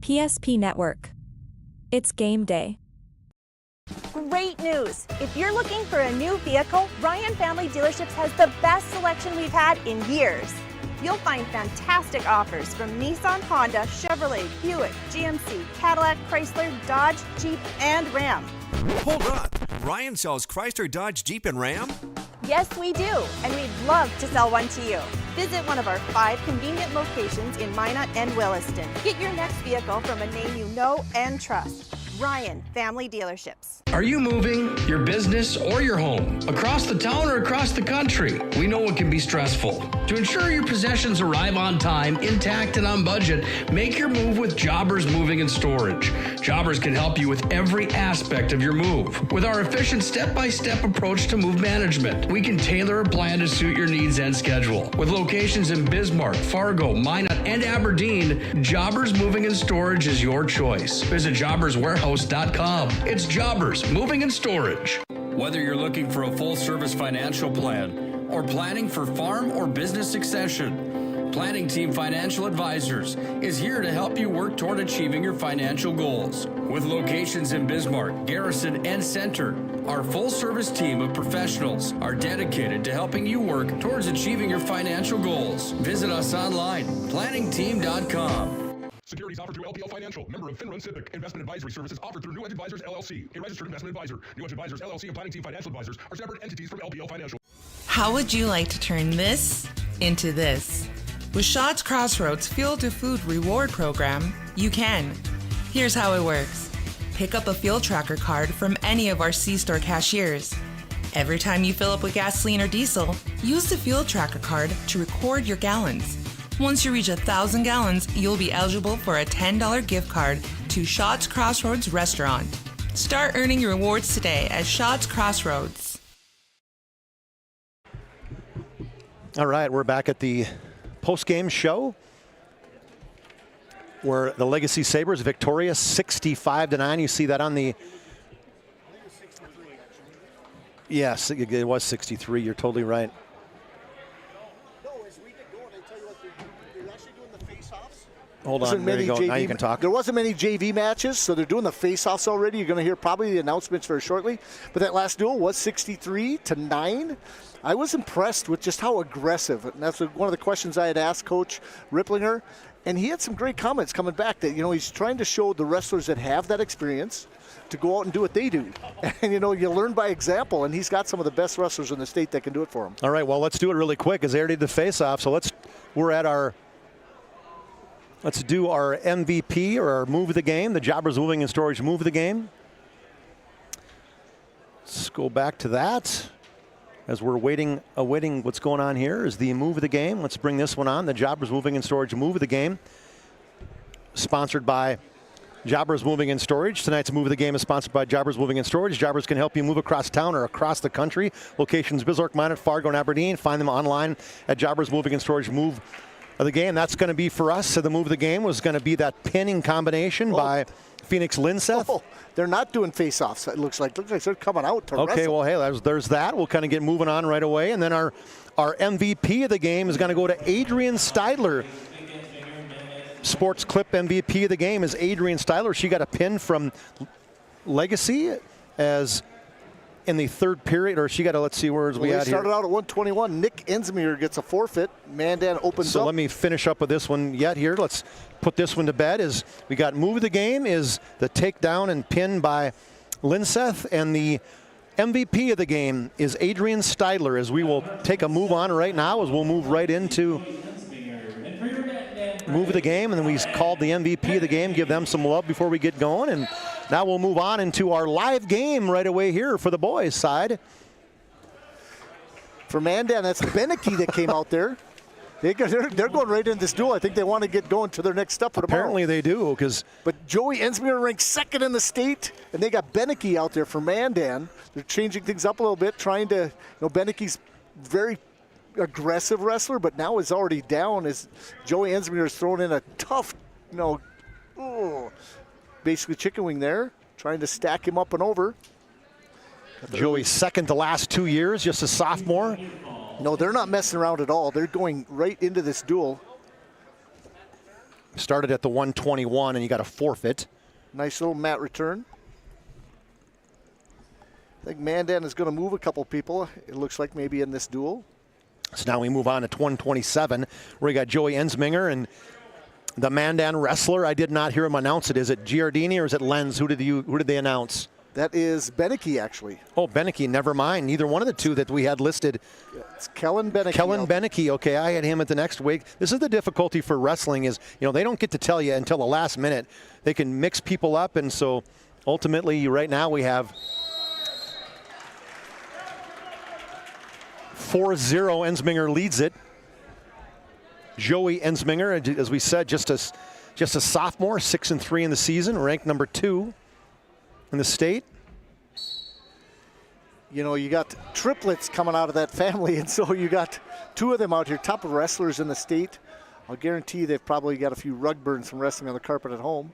PSP Network. It's game day. Great news! If you're looking for a new vehicle, Ryan Family Dealerships has the best selection we've had in years. You'll find fantastic offers from Nissan, Honda, Chevrolet, Buick, GMC, Cadillac, Chrysler, Dodge, Jeep, and Ram. Hold on. Ryan sells Chrysler, Dodge, Jeep, and Ram? Yes, we do, and we'd love to sell one to you. Visit one of our 5 convenient locations in Minot and Williston. Get your next vehicle from a name you know and trust. Ryan Family Dealerships. Are you moving your business or your home across the town or across the country? We know it can be stressful. To ensure your possessions arrive on time, intact, and on budget, make your move with Jobbers Moving and Storage. Jobbers can help you with every aspect of your move. With our efficient step-by-step approach to move management, we can tailor a plan to suit your needs and schedule. With locations in Bismarck, Fargo, Minot, and Aberdeen, Jobbers Moving and Storage is your choice. Visit jobberswarehouse.com. It's Jobbers Moving and Storage. Whether you're looking for a full-service financial plan or planning for farm or business succession, Planning Team Financial Advisors is here to help you work toward achieving your financial goals. With locations in Bismarck, Garrison, and Center, our full-service team of professionals are dedicated to helping you work towards achieving your financial goals. Visit us online, planningteam.com. Securities offered through LPL Financial, member of FinRun SIPC. Investment advisory services offered through New Edge Advisors, LLC, a registered investment advisor. New Edge Advisors, LLC, and Planning Team Financial Advisors are separate entities from LPL Financial. How would you like to turn this into this? With Shaw's Crossroads Fuel to Food Reward Program, you can. Here's how it works. Pick up a fuel tracker card from any of our C-store cashiers. Every time you fill up with gasoline or diesel, use the fuel tracker card to record your gallons. Once you reach 1,000 gallons, you'll be eligible for a $10 gift card to Shaw's Crossroads Restaurant. Start earning your rewards today at Shaw's Crossroads. All right, we're back at the post-game show where the Legacy Sabres victorious 65-9. You see that on the... Yes, it was 63. You're totally right. Hold on, there you go. Now you can talk. There wasn't many JV matches, so they're doing the face-offs already. You're going to hear probably the announcements very shortly. But that last duel was 63-9. I was impressed with just how aggressive, and that's one of the questions I had asked Coach Ripplinger, and he had some great comments coming back that, he's trying to show the wrestlers that have that experience to go out and do what they do. And, you learn by example, and he's got some of the best wrestlers in the state that can do it for him. All right, well, let's do it really quick as they already did the face-off. So let's do our MVP or our move of the game, the Jobbers Moving and Storage move of the game. Let's go back to that. As we're awaiting what's going on here is the move of the game. Let's bring this one on, the Jobbers Moving and Storage move of the game. Sponsored by Jobbers Moving and Storage. Tonight's move of the game is sponsored by Jobbers Moving and Storage. Jobbers can help you move across town or across the country. Locations Bismarck, Minot, Fargo, and Aberdeen. Find them online at Jobbers Moving and Storage move of the game. That's going to be for us. So the move of the game was going to be that pinning combination by Phoenix Linseth. Oh, they're not doing face-offs. It looks like they're coming out to Okay, wrestle. well, hey, there's that. We'll kind of get moving on right away. And then our MVP of the game is going to go to Adrian Steidler. Sports Clip MVP of the game is Adrian Steidler. She got a pin from Legacy as in the third period, or she got a, let's see, where's we at here? Started out at 121. Nick Ensminger gets a forfeit. Mandan opens up. So let me finish up with this one yet here. Let's put this one to bed. Is we got move of the game is the takedown and pin by Linseth, and the MVP of the game is Adrian Steidler. As we will take a move on right now, as we'll move right into move of the game, and then we called the MVP of the game, give them some love before we get going, and now we'll move on into our live game right away here for the boys' side. For Mandan, that's Beneke that came out there. They're going right into this duel. I think they want to get going to their next step for tomorrow. Apparently they do, But Joey Ensminger ranked second in the state, and they got Beneke out there for Mandan. They're changing things up a little bit, trying to, Beneke's very aggressive wrestler, but now is already down as Joey Ensminger is throwing in a tough, basically chicken wing there, trying to stack him up and over. Joey's second the last 2 years, just a sophomore. No, they're not messing around at all. They're going right into this duel. Started at the 121, and you got a forfeit. Nice little mat return. I think Mandan is going to move a couple people, it looks like, maybe in this duel. So now we move on to 127, where you got Joey Ensminger and the Mandan wrestler. I did not hear him announce it. Is it Giardini or is it Lenz? Who did they announce? That is Beneke, actually. Oh, Beneke, never mind. Neither one of the two that we had listed. It's Kellen Beneke. Kellen Beneke, okay, I had him at the next week. This is the difficulty for wrestling is, they don't get to tell you until the last minute. They can mix people up, and so ultimately right now we have 4-0, Ensminger leads it. Joey Ensminger, as we said, just a sophomore, 6-3 in the season, ranked number 2 in the state. You got triplets coming out of that family, and so you got 2 of them out here, top wrestlers in the state. I'll guarantee they've probably got a few rug burns from wrestling on the carpet at home.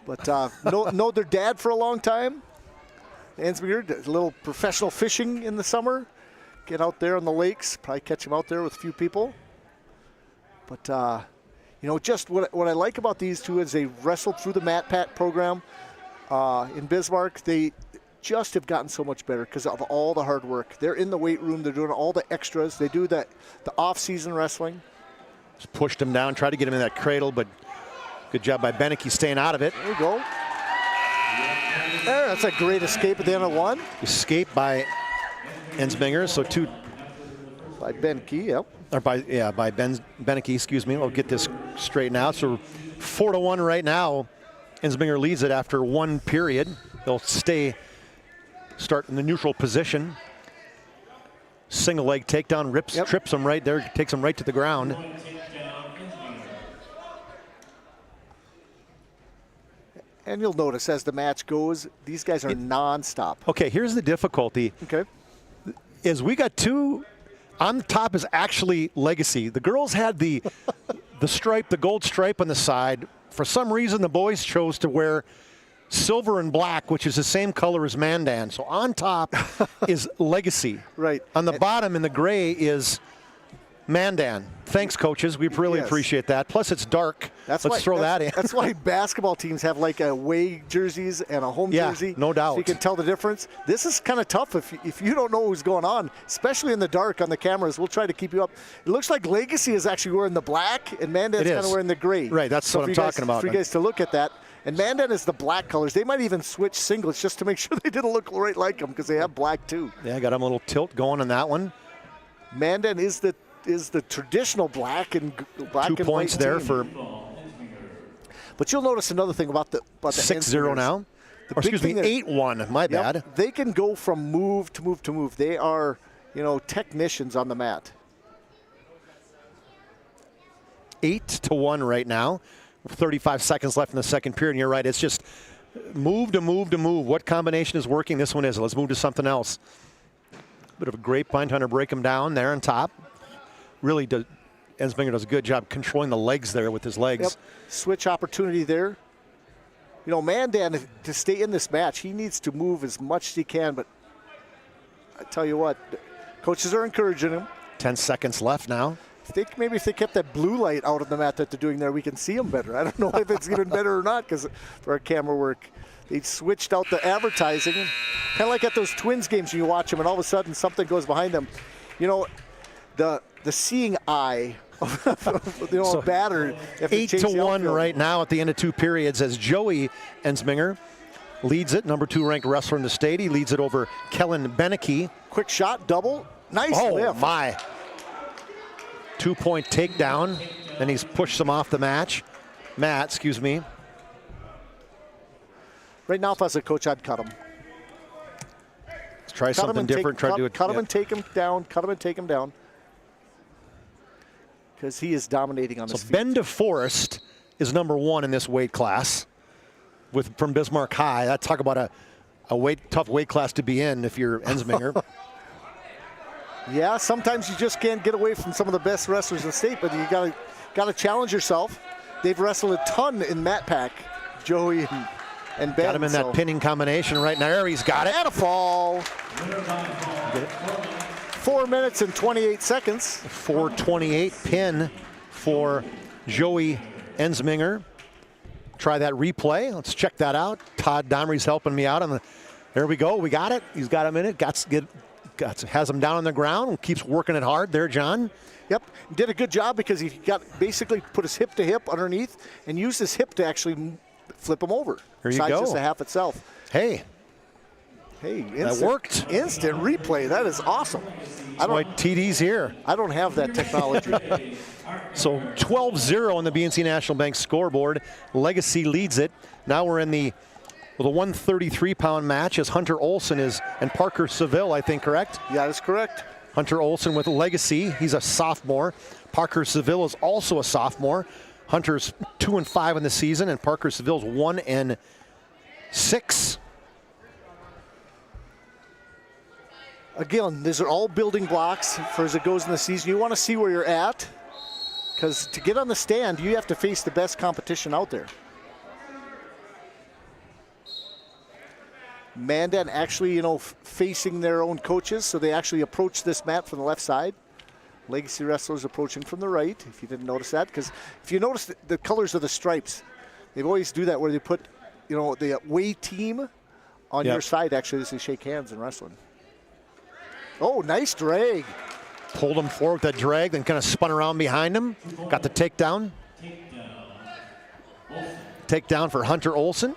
But know their dad for a long time. Ensminger did a little professional fishing in the summer. Get out there on the lakes, probably catch him out there with a few people. But, just what I like about these two is they wrestled through the Mat Pat program in Bismarck. They just have gotten so much better because of all the hard work. They're in the weight room. They're doing all the extras. They do the off-season wrestling. Just pushed him down, tried to get him in that cradle, but good job by Beneke staying out of it. There you go. There, that's a great escape at the end of 1. Escape by Ensminger, so 2 by Beneke, yep. Or by Beneke, excuse me. We'll get this straightened out. So 4-1 right now. Ensminger leads it after 1 period. They'll start in the neutral position. Single leg takedown, trips him right there, takes him right to the ground. And you'll notice as the match goes, these guys are nonstop. Okay, here's the difficulty. Okay. Is we got 2 on the top is actually Legacy. The girls had the stripe, the gold stripe on the side. For some reason, the boys chose to wear silver and black, which is the same color as Mandan. So on top is Legacy. Right. On the bottom in the gray is Mandan. Thanks, coaches. We really appreciate that. Plus, it's dark. Let's throw that in. That's why basketball teams have like away jerseys and a home jersey. No doubt. So you can tell the difference. This is kind of tough if you don't know what's going on, especially in the dark on the cameras. We'll try to keep you up. It looks like Legacy is actually wearing the black, and Mandan's kind of wearing the gray. Right, that's what I'm talking about. For you guys to look at that. And Mandan is the black colors. They might even switch singlets just to make sure they didn't look right like them because they have black too. Yeah, got him a little tilt going on that one. Mandan is the traditional black and black 2 and points white there team. for. But you'll notice another thing about the 6-0 now. Or excuse me, 8-1. My bad. They can go from move to move to move. They are, technicians on the mat. 8-1 right now. 35 seconds left in the second period. And you're right. It's just move to move to move. What combination is working? This one is. Let's move to something else. Bit of a grapevine trying to break him down there on top. Really does. Ensminger does a good job controlling the legs there with his legs. Yep. Switch opportunity there. Mandan, to stay in this match, he needs to move as much as he can. But I tell you what, coaches are encouraging him. 10 seconds left now. Maybe if they kept that blue light out of the mat that they're doing there, we can see them better. I don't know if it's even better or not because for our camera work. They switched out the advertising. Kind of like at those Twins games, you watch them and all of a sudden something goes behind them. The seeing eye of a batter. 8-1 right now at the end of 2 periods as Joey Ensminger leads it. Number 2 ranked wrestler in the state. He leads it over Kellen Beneke. Quick shot, double. Nice lift. Oh, my. 2-point takedown. And he's pushed him off the mat, excuse me. Right now, if I was a coach, I'd cut him. Let's try something different. Cut him and take him down. Cut him and take him down. Because he is dominating on his feet. Ben DeForest is number 1 in this weight class from Bismarck High. That talk about a tough weight class to be in if you're Ensminger. Yeah, sometimes you just can't get away from some of the best wrestlers in the state, but you gotta challenge yourself. They've wrestled a ton in Mat Pack, Joey and Ben. Got him in that pinning combination right now. He's got it. And a fall. 4 minutes and 28 seconds. 4:28 pin for Joey Ensminger. Try that replay. Let's check that out. Todd Domry's helping me out on the. There we go. We got it. He's got him in it. Has him down on the ground and keeps working it hard there, John. Yep, did a good job because he got basically put his hip to hip underneath and used his hip to actually flip him over. There you go. Just the half itself. Hey, that worked. Instant replay. That is awesome. That's why TD's here. I don't have that technology. So 12-0 on the BNC National Bank scoreboard. Legacy leads it. Now we're in the 133-pound match as Hunter Olson and Parker Seville, I think, correct? Yeah, that's correct. Hunter Olson with Legacy. He's a sophomore. Parker Seville is also a sophomore. Hunter's 2-5 in the season, and Parker Seville's 1-6. Again, these are all building blocks for as it goes in the season. You want to see where you're at, because to get on the stand, you have to face the best competition out there. Mandan actually, facing their own coaches, so they actually approach this mat from the left side. Legacy wrestlers approaching from the right, if you didn't notice that, because if you notice the colors of the stripes, they always do that where they put, the away team on your side actually as they shake hands in wrestling. Oh, nice drag. Pulled him forward with that drag, then kind of spun around behind him. Got the takedown. Takedown for Hunter Olson.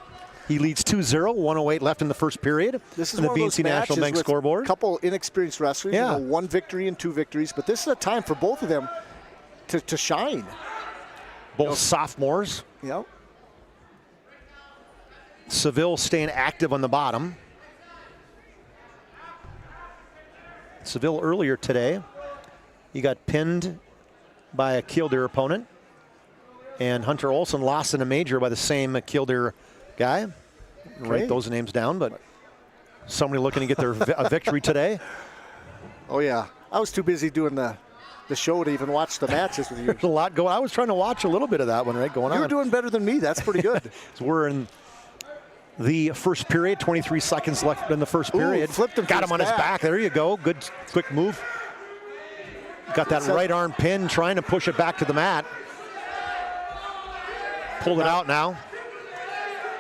He leads 2-0, 1:08 left in the first period. This is in the one of those BNC National Bank with scoreboard. A couple inexperienced wrestlers, Yeah. 1 victory and 2 victories, but this is a time for both of them to shine. Both sophomores. Yep. Seville staying active on the bottom. Seville earlier today, he got pinned by a Killdeer opponent. And Hunter Olson lost in a major by the same Killdeer guy. Write those names down, but somebody looking to get a victory today. Oh, yeah. I was too busy doing the show to even watch the matches with you. There's a lot going on. I was trying to watch a little bit of that one, going on. You're doing better than me. That's pretty good. So we're in the first period, 23 seconds left in the first period. Flipped him. Got him on his back. There you go. Good, quick move. Got that right arm pin, trying to push it back to the mat. Pulled it out now.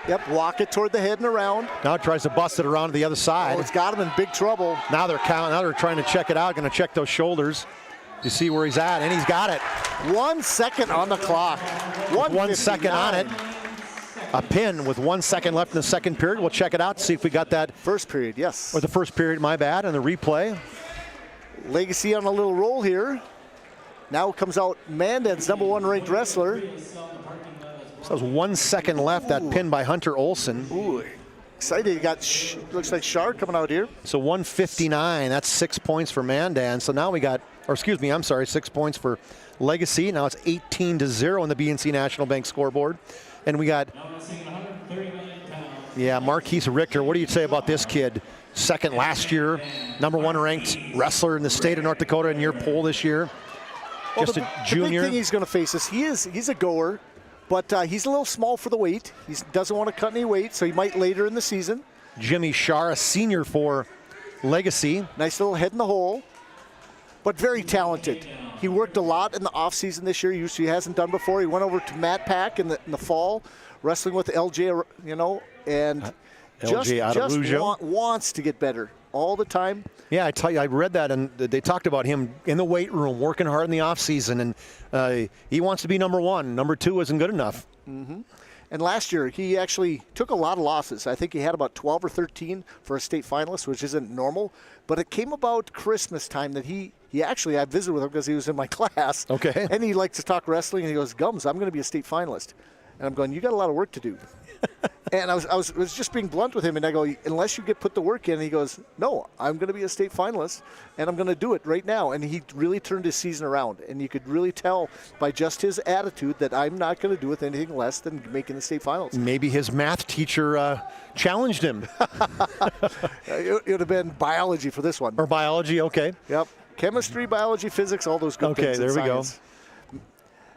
Yep, walk it toward the head and around. Now it tries to bust it around to the other side. Oh, it's got him in big trouble. Now they're counting. Now they're trying to check it out. Going to check those shoulders. You see where he's at, and he's got it. 1 second on the clock. 1 second on it. A pin with 1 second left in the second period. We'll check it out to see if we got that. First period, yes. Or the first period, my bad, and the replay. Legacy on a little roll here. Now comes out Mandan's #1 ranked wrestler. So there's 1 second left. That pin by Hunter Olson. Ooh, excited. You got, looks like Shard coming out here. So 159. That's 6 points for Mandan. So now we got, 6 points for Legacy. Now it's 18-0 on the BNC National Bank scoreboard. And we got, Marquise Richter. What do you say about this kid? Second last year, #1 ranked wrestler in the state of North Dakota in your poll this year. Well, Just a junior. The big thing he's going to face is he's a goer, but he's a little small for the weight. He doesn't want to cut any weight, so he might later in the season. Jimmy Shar, a senior for Legacy. Nice little head in the hole, but very talented. He worked a lot in the offseason this year. He hasn't done before. He went over to Matt Pack in the fall, wrestling with LJ, and just wants to get better all the time. Yeah, I tell you, I read that, and they talked about him in the weight room, working hard in the offseason, and he wants to be #1. #2 isn't good enough. Mm-hmm. And last year, he actually took a lot of losses. I think he had about 12 or 13 for a state finalist, which isn't normal. But it came about Christmas time that he actually, I visited with him because he was in my class. Okay. And he likes to talk wrestling, and he goes, Gums, I'm going to be a state finalist. And I'm going, you got a lot of work to do. And I was just being blunt with him, and I go, unless you put the work in, and he goes, no, I'm going to be a state finalist, and I'm going to do it right now. And he really turned his season around, and you could really tell by just his attitude that I'm not going to do with anything less than making the state finals. Maybe his math teacher challenged him. It would have been biology for this one. Or biology, okay. Yep. Chemistry, biology, physics, all those good things. Okay, there we go.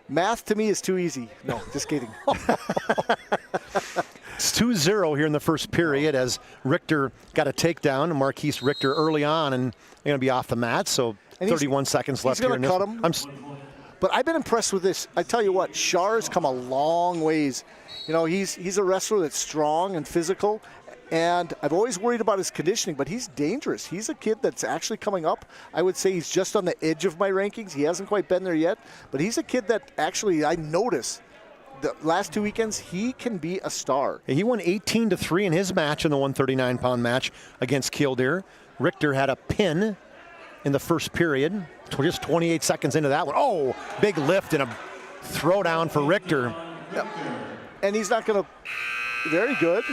Math to me is too easy. No, just kidding. It's 2-0 here in the first period as Richter got a takedown, and Marquise Richter early on, and they're going to be off the mat, so 31 seconds left here. He's going to cut him. But I've been impressed with this. I tell you what, Shar's come a long ways. You know, he's a wrestler that's strong and physical, and I've always worried about his conditioning, but he's dangerous. He's a kid that's actually coming up. I would say he's just on the edge of my rankings. He hasn't quite been there yet, but he's a kid that actually I notice the last 2 weekends, he can be a star. He won 18-3 in his match in the 139-pound match against Killdeer. Richter had a pin in the first period, just 28 seconds into that one. Oh, big lift and a throwdown for Richter. Yep. And he's not going to, very good.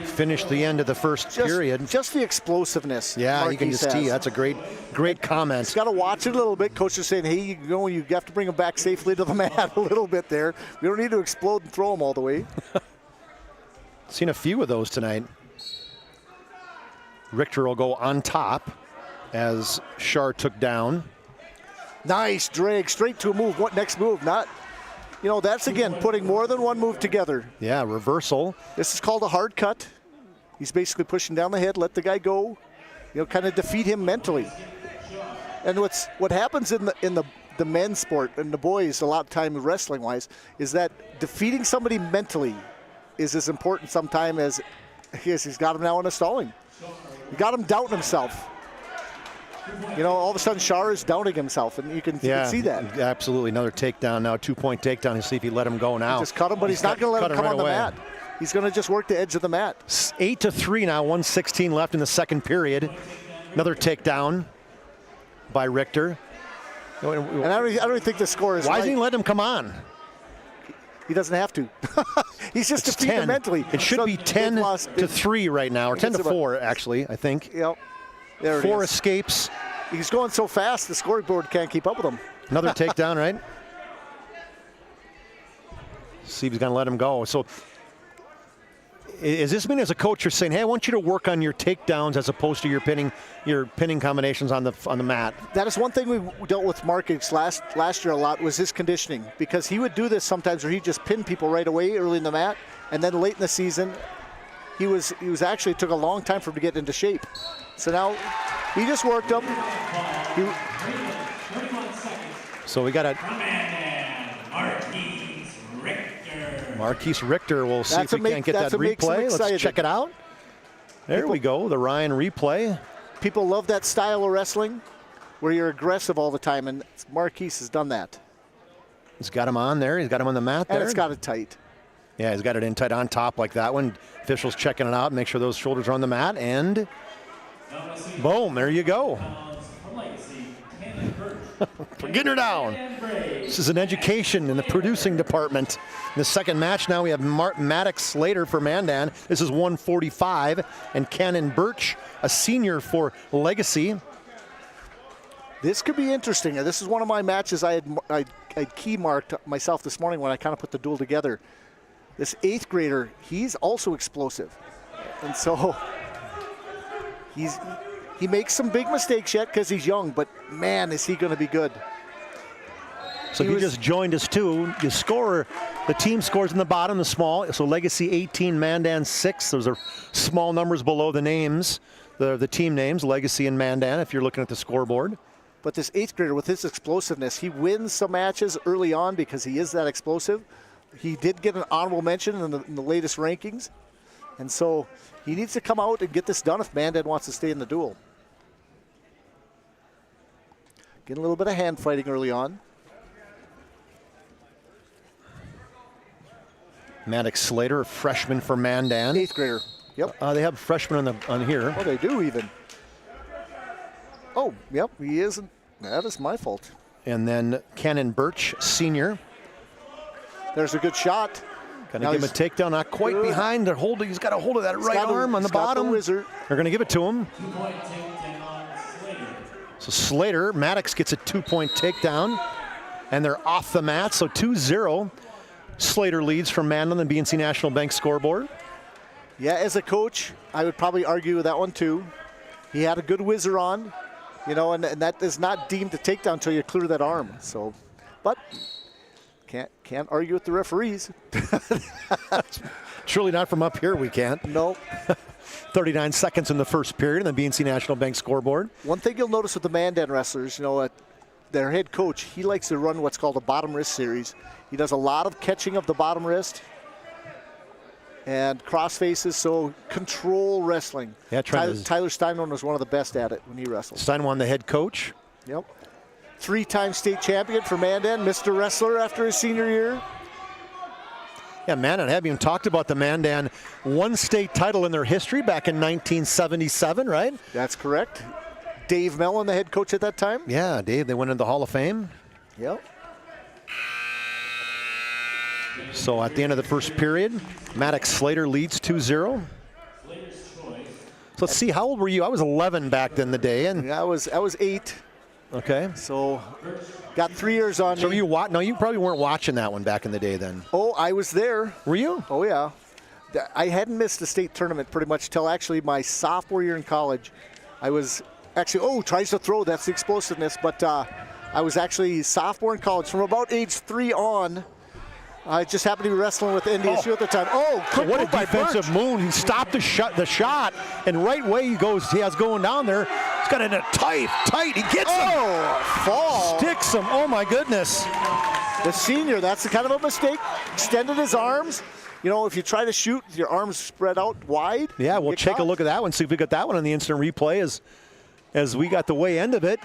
Finished the end of the first period. Just the explosiveness. Yeah, you can just see. That's a great comment. He's got to watch it a little bit. Coach is saying, hey, you have to bring him back safely to the mat a little bit there. We don't need to explode and throw him all the way. Seen a few of those tonight. Richter will go on top as Shar took down. Nice drag, straight to a move. What next move? Not, that's again putting more than one move together. Yeah, reversal. This is called a hard cut. He's basically pushing down the head, let the guy go, kind of defeat him mentally. And what happens in the men's sport and the boys a lot of time wrestling-wise is that defeating somebody mentally is as important sometime as he's got him now in a stalling. You got him doubting himself. All of a sudden Shar is doubting himself, and you can see that. Absolutely. Another takedown now, 2-point takedown. He'll see if he let him go now. Just cut him, but he's not going to let him come on the mat. He's going to just work the edge of the mat. 8-3 now, 1:16 left in the second period. Another takedown by Richter. And I don't think the score is Why doesn't he let him come on? He doesn't have to. He's just defeated him mentally. It should be 10-3 right now, or 10-4 actually, I think. Yep. There 4 escapes. He's going so fast, the scoreboard can't keep up with him. Another takedown, right? See if he's going to let him go. So is this mean as a coach you're saying, hey, I want you to work on your takedowns as opposed to your pinning combinations on the mat? That is one thing we dealt with Marcus last year a lot, was his conditioning, because he would do this sometimes where he'd just pin people right away early in the mat, and then late in the season he was actually, it took a long time for him to get into shape. So now he just worked him. So we got a Marquise Richter. We'll see if we can't get that replay. Let's check it out. There we go, the Ryan replay. People love that style of wrestling where you're aggressive all the time, and Marquise has done that. He's got him on there. He's got him on the mat there. And it's got it tight. Yeah, he's got it in tight on top like that one. Officials checking it out, make sure those shoulders are on the mat, and boom, there you go. For getting her down. This is an education in the producing department. In the second match now we have Maddox Slater for Mandan. This is 145, and Cannon Birch, a senior for Legacy. This could be interesting. This is one of my matches I key marked myself this morning when I kind of put the duel together. This 8th grader, he's also explosive. And so he makes some big mistakes yet because he's young, but man, is he going to be good. So he just joined us too. The team scores in the bottom, the small. So Legacy 18, Mandan 6. Those are small numbers below the names, the team names, Legacy and Mandan, if you're looking at the scoreboard. But this 8th grader with his explosiveness, he wins some matches early on because he is that explosive. He did get an honorable mention in the latest rankings. And so he needs to come out and get this done if Mandan wants to stay in the duel. Getting a little bit of hand fighting early on. Maddox Slater, a freshman for Mandan. 8th grader. Yep. They have freshmen on here. Oh, they do even. Oh, yep, he isn't. That is my fault. And then Cannon Birch, senior. There's a good shot. Gonna give him a takedown, not quite behind. He's got a hold of that right arm on the bottom. They're gonna give it to him. So Slater, Maddox gets a 2-point takedown, and they're off the mat, so 2-0. Slater leads from Mandan and BNC National Bank scoreboard. Yeah, as a coach, I would probably argue with that one too. He had a good whizzer on, and that is not deemed a takedown until you clear that arm. So, but can't argue with the referees. Truly not from up here, we can't. Nope. 39 seconds in the first period on the BNC National Bank scoreboard. One thing you'll notice with the Mandan wrestlers, their head coach, he likes to run what's called a bottom wrist series. He does a lot of catching of the bottom wrist and cross faces, so control wrestling. Yeah, Tyler Steinman was one of the best at it when he wrestled. Steinman, the head coach. Yep. 3-time state champion for Mandan, Mr. Wrestler after his senior year. Yeah, Mandan, I haven't even talked about the Mandan one state title in their history back in 1977, right? That's correct. Dave Mellon, the head coach at that time. Yeah, Dave, they went into the Hall of Fame. Yep. So at the end of the first period, Maddox Slater leads 2-0. So let's see, how old were you? I was 11 back in the day. And I was 8. Okay. So got 3 years on So me. no, you probably weren't watching that one back in the day then. Oh, I was there. Were you? Oh, yeah. I hadn't missed a state tournament pretty much till actually my sophomore year in college. I was actually, tries to throw, that's the explosiveness, but I was actually sophomore in college. From about age 3 on, I just happened to be wrestling with NDSU at the time. Quick what a move by defensive Birch. move. He stopped the shot, and right way he has going down there. He's got it in a tight. He gets him. Fall. Sticks him. Oh, my goodness. The senior, that's the kind of a mistake. Extended his arms. You know, if you try to shoot, your arms spread out wide. Yeah, we'll take a look at that one, see if we got that one on the instant replay as we got the way end of it.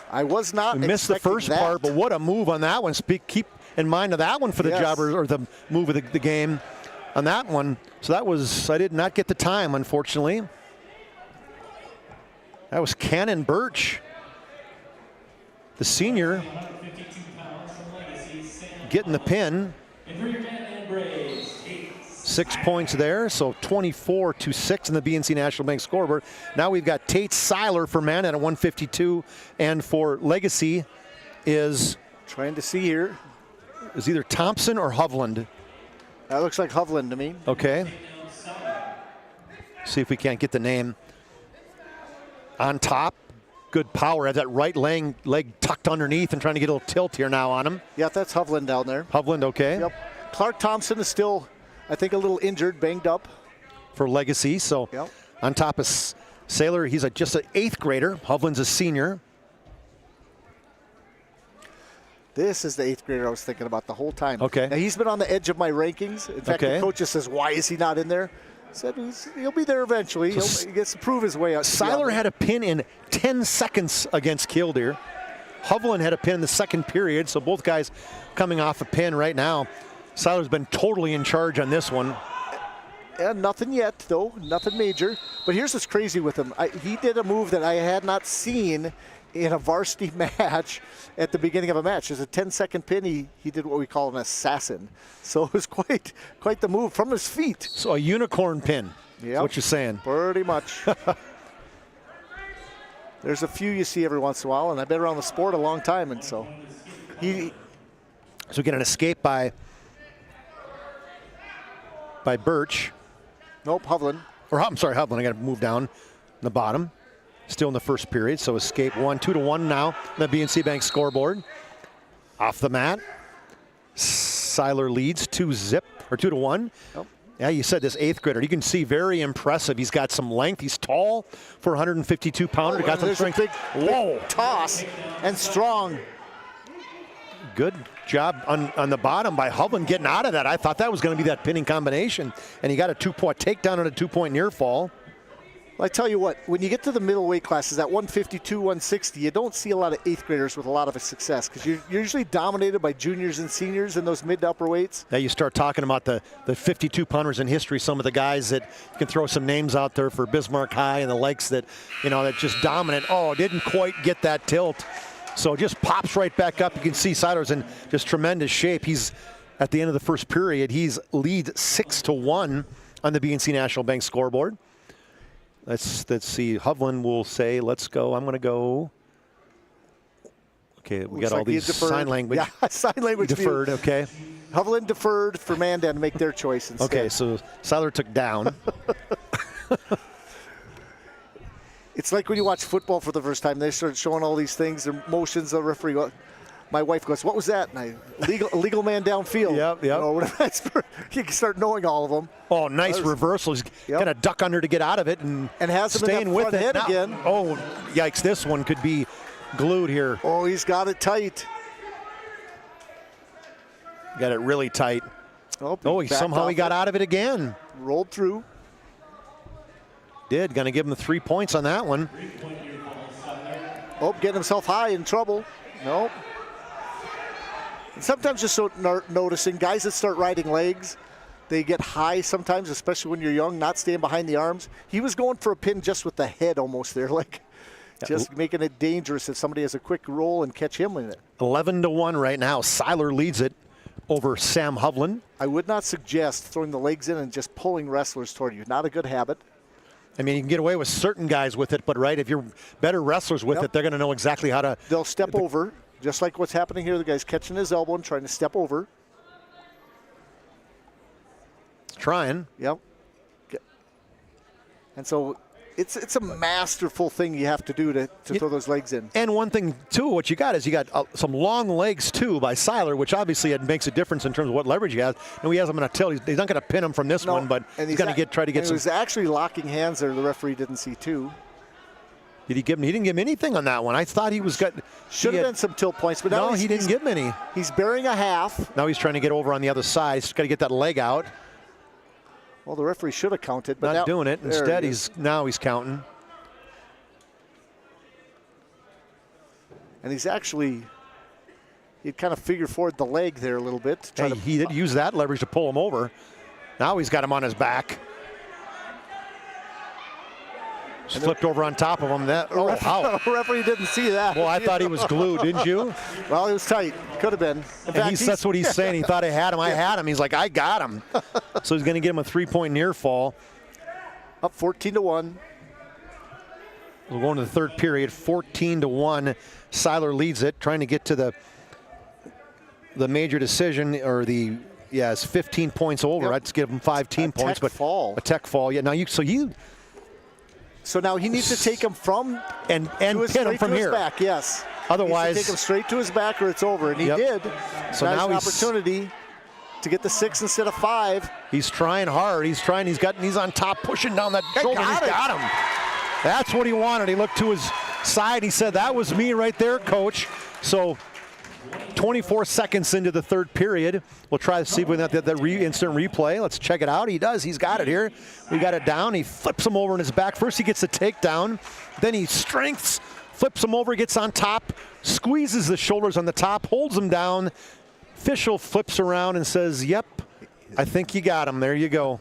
I was not We missed the first part, but what a move on that one. Keep in mind of that one for the jobbers, or the move of the game on that one. So I did not get the time, unfortunately. That was Cannon Birch, the senior, getting the pin. 6 points there, so 24-6 in the BNC National Bank scoreboard. Now we've got Tate Seiler for Mandan at 152, and for Legacy is trying to see here. Is either Thompson or Hovland. That looks like Hovland to me. Okay. See if we can't get the name. On top, good power. Has that right leg tucked underneath and trying to get a little tilt here now on him. Yeah, that's Hovland down there. Hovland, okay. Yep. Clark Thompson is still, I think, a little injured, banged up. For Legacy, so on top of Saylor, he's just an 8th grader. Hovland's a senior. This is the 8th grader I was thinking about the whole time. Okay. Now, he's been on the edge of my rankings. In fact, the coach just says, why is he not in there? I said, he'll be there eventually. He gets to prove his way out. Seiler had a pin in 10 seconds against Killdeer. Hovland had a pin in the second period, so both guys coming off a pin right now. Seiler's been totally in charge on this one. And nothing yet, though. Nothing major. But here's what's crazy with him. He did a move that I had not seen in a varsity match at the beginning of a match. There's a 10-second pin. He did what we call an assassin. So it was quite the move from his feet. So a unicorn pin. Yeah, what you're saying. Pretty much. There's a few you see every once in a while, and I've been around the sport a long time, and so he. So we get an escape by Birch. Nope, Hovland. Or I'm sorry, Hovland. I got to move down the bottom. Still in the first period, so escape 2-1 now. The BNC Bank scoreboard. Off the mat. Seiler leads 2-1. Yep. Yeah, you said this 8th grader. You can see very impressive. He's got some length. He's tall for 152 pounder. Got some strength. Big toss and strong. Good job on the bottom by Hovland getting out of that. I thought that was going to be that pinning combination, and he got a 2-point takedown and a 2-point near fall. Well, I tell you what, when you get to the middleweight classes, at 152, 160, you don't see a lot of 8th graders with a lot of success because you're usually dominated by juniors and seniors in those mid to upper weights. Now you start talking about the 52 pounders in history, some of the guys that you can throw some names out there for Bismarck High and the likes that, that just dominant. Oh, didn't quite get that tilt. So it just pops right back up. You can see Seiler's in just tremendous shape. He's at the end of the first period, he's lead 6-1 on the BNC National Bank scoreboard. Let's see. Hovland will say, let's go. I'm going to go. Okay, we got all these sign language. Yeah, sign language. Deferred, okay. Hovland deferred for Mandan to make their choice instead. Okay, so Seiler took down. It's like when you watch football for the first time. They start showing all these things, their motions. The referee, my wife goes, "What was that?" And illegal man downfield. Yep. You can start knowing all of them. Oh, nice reversal. He's got to duck under to get out of it and has him staying in that with front it head now. again. Oh, yikes! This one could be glued here. Oh, he's got it tight. Got it really tight. Oh, he somehow he got out of it again. Rolled through. Did. Going to give him 3 points on that one. Oh, getting himself high in trouble. Nope. And sometimes just noticing guys that start riding legs, they get high sometimes, especially when you're young, not staying behind the arms. He was going for a pin just with the head almost there, like just making it dangerous if somebody has a quick roll and catch him in it. 11-1 right now. Seiler leads it over Sam Hovland. I would not suggest throwing the legs in and just pulling wrestlers toward you. Not a good habit. I mean, you can get away with certain guys with it, but right, if you're better wrestlers with it, they're going to know exactly how to. They'll step over, just like what's happening here. The guy's catching his elbow and trying to step over. Trying. Yep. And so it's a masterful thing you have to do to throw those legs in. And one thing, too, what you got is you got some long legs, too, by Seiler, which obviously it makes a difference in terms of what leverage he has. And he has him in a tilt. He's not going to pin him from this one, but he's going to try to get some. He was actually locking hands there. The referee didn't see, too. Did he give him? He didn't give him anything on that one. I thought he was got. Should have been some tilt points, but no, he didn't give him any. He's bearing a half. Now he's trying to get over on the other side. He's got to get that leg out. Well, the referee should have counted, but not doing it. Instead, he's counting. And he'd kind of figured forward the leg there a little bit. He did use that leverage to pull him over. Now he's got him on his back. Flipped over on top of him. The referee didn't see that. Well, I thought he was glued, didn't you? Well, it was tight. Could have been. That's what he's saying. He thought I had him. I had him. He's like, I got him. So he's going to get him a 3-point near fall. Up 14-1. We'll go into the third period. 14-1. Seiler leads it, trying to get to the major decision, or it's 15 points over. Yep. I'd give him 5 team points, but a tech fall. Yeah. Now So now he needs to take him from and pin him from here. Back, yes. Otherwise, take him straight to his back, or it's over, and he did. So now he's opportunity to get the 6 instead of 5. He's trying hard. He's on top, pushing down that shoulder. He's got him. That's what he wanted. He looked to his side. He said, "That was me right there, coach." So 24 seconds into the third period. We'll try to see if we can get that instant replay. Let's check it out. He does. He's got it here. We got it down. He flips him over in his back. First he gets the takedown. Then he strengths, flips him over, gets on top, squeezes the shoulders on the top, holds him down. Official flips around and says, "Yep, I think you got him. There you go."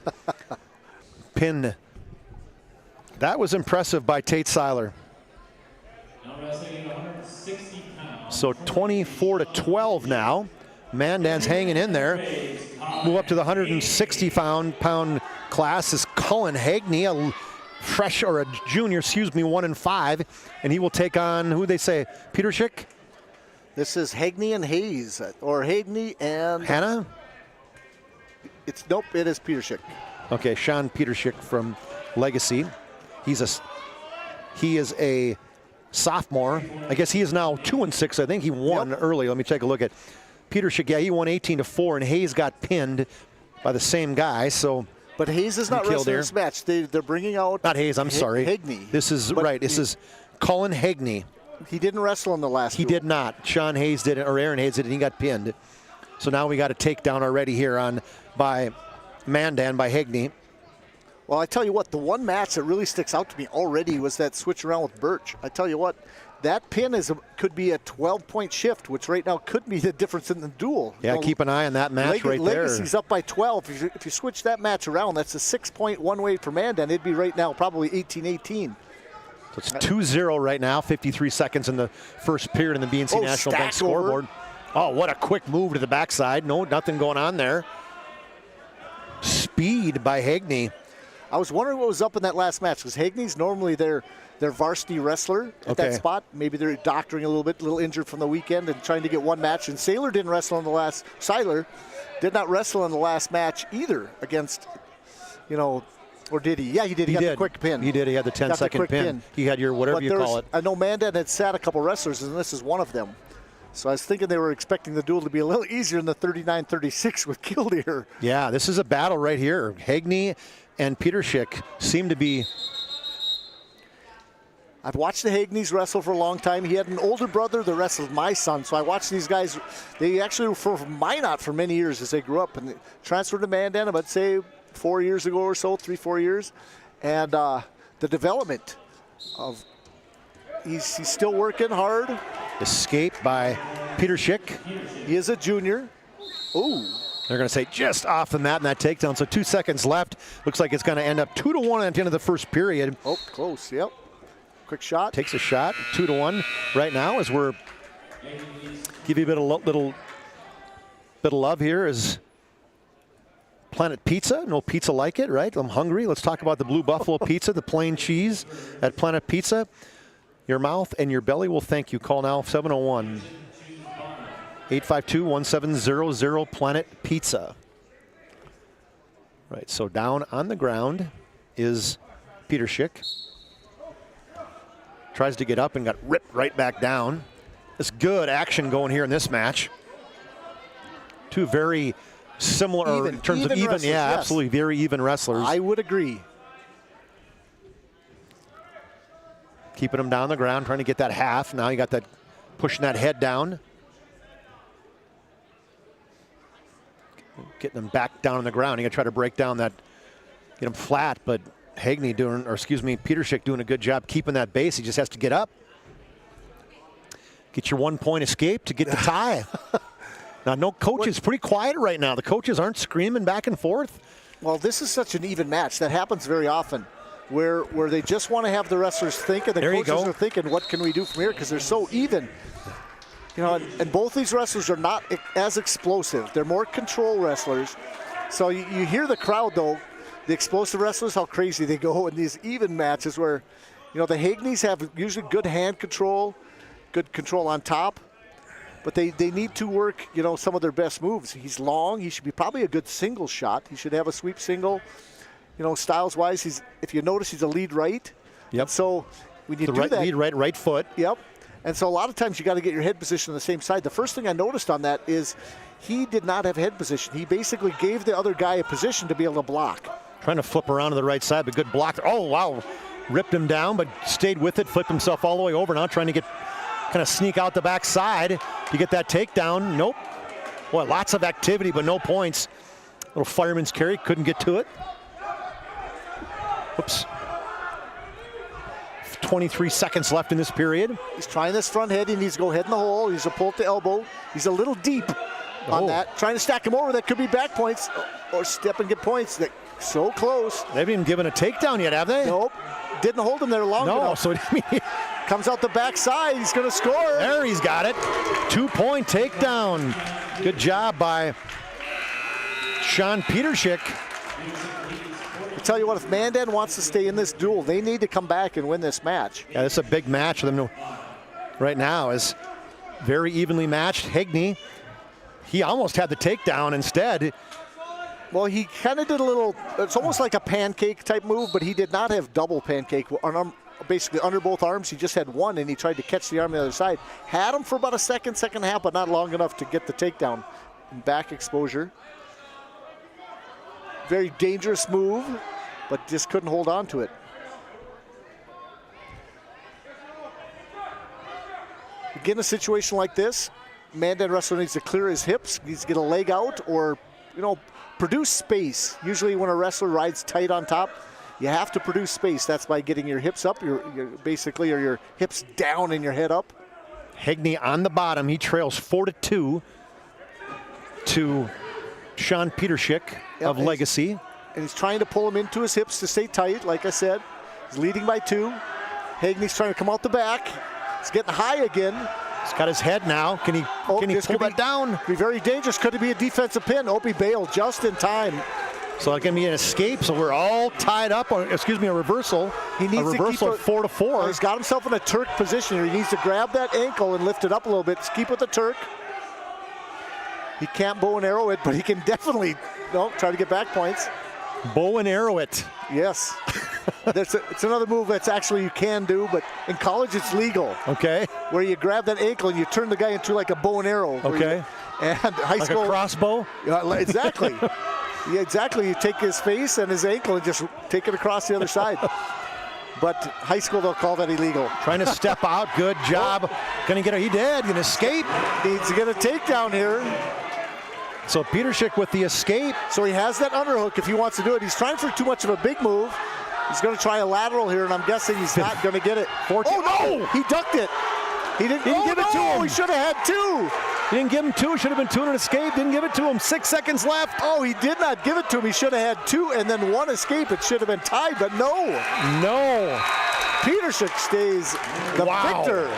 Pin. That was impressive by Tate Seiler. So 24-12 now. Mandan's hanging in there. Move up to the 160-pound class is Cullen Hagney, a junior, 1-5, and he will take on, who they say, Peter Schick? This is Hagney and Hayes, or Hagney and Hannah? Nope, it is Peter Schick. Okay, Sean Peter Schick from Legacy. He is a sophomore. I guess he is now 2-6. I think he won early. Let me take a look at Peter Schick. Yeah, he won 18-4, and Hayes got pinned by the same guy. But Hayes is not wrestling this match. They're bringing out not Hayes. I'm sorry. Hagney. This is right. This is Cullen Hagney. He didn't wrestle in the last. He did not. Sean Hayes did it, or Aaron Hayes did it, and he got pinned. So now we got a takedown already here by Mandan by Hagney. Well, I tell you what, the one match that really sticks out to me already was that switch around with Birch. I tell you what, that pin could be a 12-point shift, which right now could be the difference in the duel. Yeah, keep an eye on that match right there. Legacy's up by 12. If you switch that match around, that's a 6-point one-way for Mandan. It'd be right now probably 18-18. So it's 2-0 right now, 53 seconds in the first period in the BNC National Bank scoreboard. Oh, what a quick move to the backside. No, nothing going on there. Speed by Hagney. I was wondering what was up in that last match, because Hagney's normally their varsity wrestler at that spot. Maybe they're doctoring a little injured from the weekend and trying to get one match. And Seiler did not wrestle in the last match either against, or did he? Yeah, he did. He got the quick pin. He did. He had the 10-second pin. He had your whatever you call it. I know Mandan had sat a couple wrestlers, and this is one of them. So I was thinking they were expecting the duel to be a little easier than the 39-36 with Killdeer. Yeah, this is a battle right here. Hagney and Peter Schick seem to be. I've watched the Hagneys wrestle for a long time. He had an older brother that wrestled my son, so I watched these guys. They actually were from Minot for many years as they grew up, and they transferred to Mandan about, say, 4 years ago or so, 3-4 years. And the development of, he's still working hard. Escape by Peter Schick. He is a junior. Ooh. They're going to say just off the mat in that takedown. So 2 seconds left. Looks like it's going to end up 2-1 at the end of the first period. Oh, close. Yep. Quick shot. Takes a shot. 2-1 right now as we're give you a bit of love here is Planet Pizza. No pizza like it, right? I'm hungry. Let's talk about the Blue Buffalo Pizza, the plain cheese at Planet Pizza. Your mouth and your belly will thank you. Call now 701-852-1700 Planet Pizza. Right, so down on the ground is Peter Schick. Tries to get up and got ripped right back down. There's good action going here in this match. Two very similar in terms of even, wrestlers, yeah, yes. Absolutely, very even wrestlers. I would agree. Keeping him down on the ground, trying to get that half. Now you got that, pushing that head down. Getting him back down on the ground. You got to try to break down that, get him flat, but Peter Schick doing a good job keeping that base. He just has to get up. Get your 1 point escape to get the tie. Now, no coaches, pretty quiet right now. The coaches aren't screaming back and forth. Well, this is such an even match. That happens very often where they just want to have the wrestlers think, and the coaches are thinking, what can we do from here? Because they're so even. You know, and both these wrestlers are not as explosive. They're more control wrestlers. So you hear the crowd, though, the explosive wrestlers, how crazy they go in these even matches where, you know, the Hagneys have usually good hand control, good control on top, but they need to work, you know, some of their best moves. He's long. He should be probably a good single shot. He should have a sweep single. You know, styles-wise, if you notice, he's a lead right. Yep. So when you do that, lead right foot. Yep. And so a lot of times you got to get your head position on the same side. The first thing I noticed on that is he did not have head position. He basically gave the other guy a position to be able to block. Trying to flip around to the right side, but good block. Oh, wow. Ripped him down, but stayed with it, flipped himself all the way over. Now trying to kind of sneak out the backside to get that takedown. Nope. Boy, lots of activity, but no points. Little fireman's carry, couldn't get to it. Whoops. 23 seconds left in this period. He's trying this front head. He needs to go head in the hole. He's a pull at the elbow. He's a little deep on that. Trying to stack him over. That could be back points or step and get points. So close. They haven't even given a takedown yet, have they? Nope. Didn't hold him there long enough. So comes out the backside. He's going to score. There, he's got it. 2 point takedown. Good job by Sean Peter Schick. I tell you what, if Mandan wants to stay in this duel, they need to come back and win this match. Yeah, this is a big match for them right now. Is very evenly matched. Hagney, he almost had the takedown instead. Well, he kind of did a little, it's almost like a pancake type move, but he did not have double pancake. Basically under both arms, he just had one, and he tried to catch the arm on the other side. Had him for about a second and a half, but not long enough to get the takedown. Back exposure. Very dangerous move, but just couldn't hold on to it. Again, a situation like this, Mandan wrestler needs to clear his hips, needs to get a leg out, or, you know, produce space. Usually when a wrestler rides tight on top, you have to produce space. That's by getting your hips up, your hips down and your head up. Hagney on the bottom. He trails 4-2 to Sean Peter Schick of Legacy. And he's trying to pull him into his hips to stay tight, like I said. He's leading by 2. Hagney's trying to come out the back. He's getting high again. He's got his head now. Can he pull that down? Be very dangerous. Could it be a defensive pin? He bailed just in time. So it can be an escape. So we're all tied up. Or, excuse me, a reversal. He needs a reversal to keep of 4-4. He's got himself in a Turk position here. He needs to grab that ankle and lift it up a little bit. Keep with the Turk. He can't bow and arrow it, but he can definitely try to get back points. Bow and arrow it. Yes. It's another move that's actually you can do, but in college it's legal. Okay. Where you grab that ankle and you turn the guy into like a bow and arrow. Okay. And high school. Like a crossbow? Exactly. Yeah, exactly. You take his face and his ankle and just take it across the other side. but high school they'll call that illegal. Trying to step out, good job. Gonna get he did, gonna escape. Needs to get a takedown here. So Petershick with the escape. So he has that underhook if he wants to do it. He's trying for too much of a big move. He's gonna try a lateral here, and I'm guessing he's not gonna get it. Oh no, he ducked it. He didn't give it to him. He should have had 2. He didn't give him 2. Should have been 2 and an escape. Didn't give it to him. 6 seconds left. Oh, he did not give it to him. He should have had 2 and then 1 escape. It should have been tied, but no. No. Petershick stays the victor.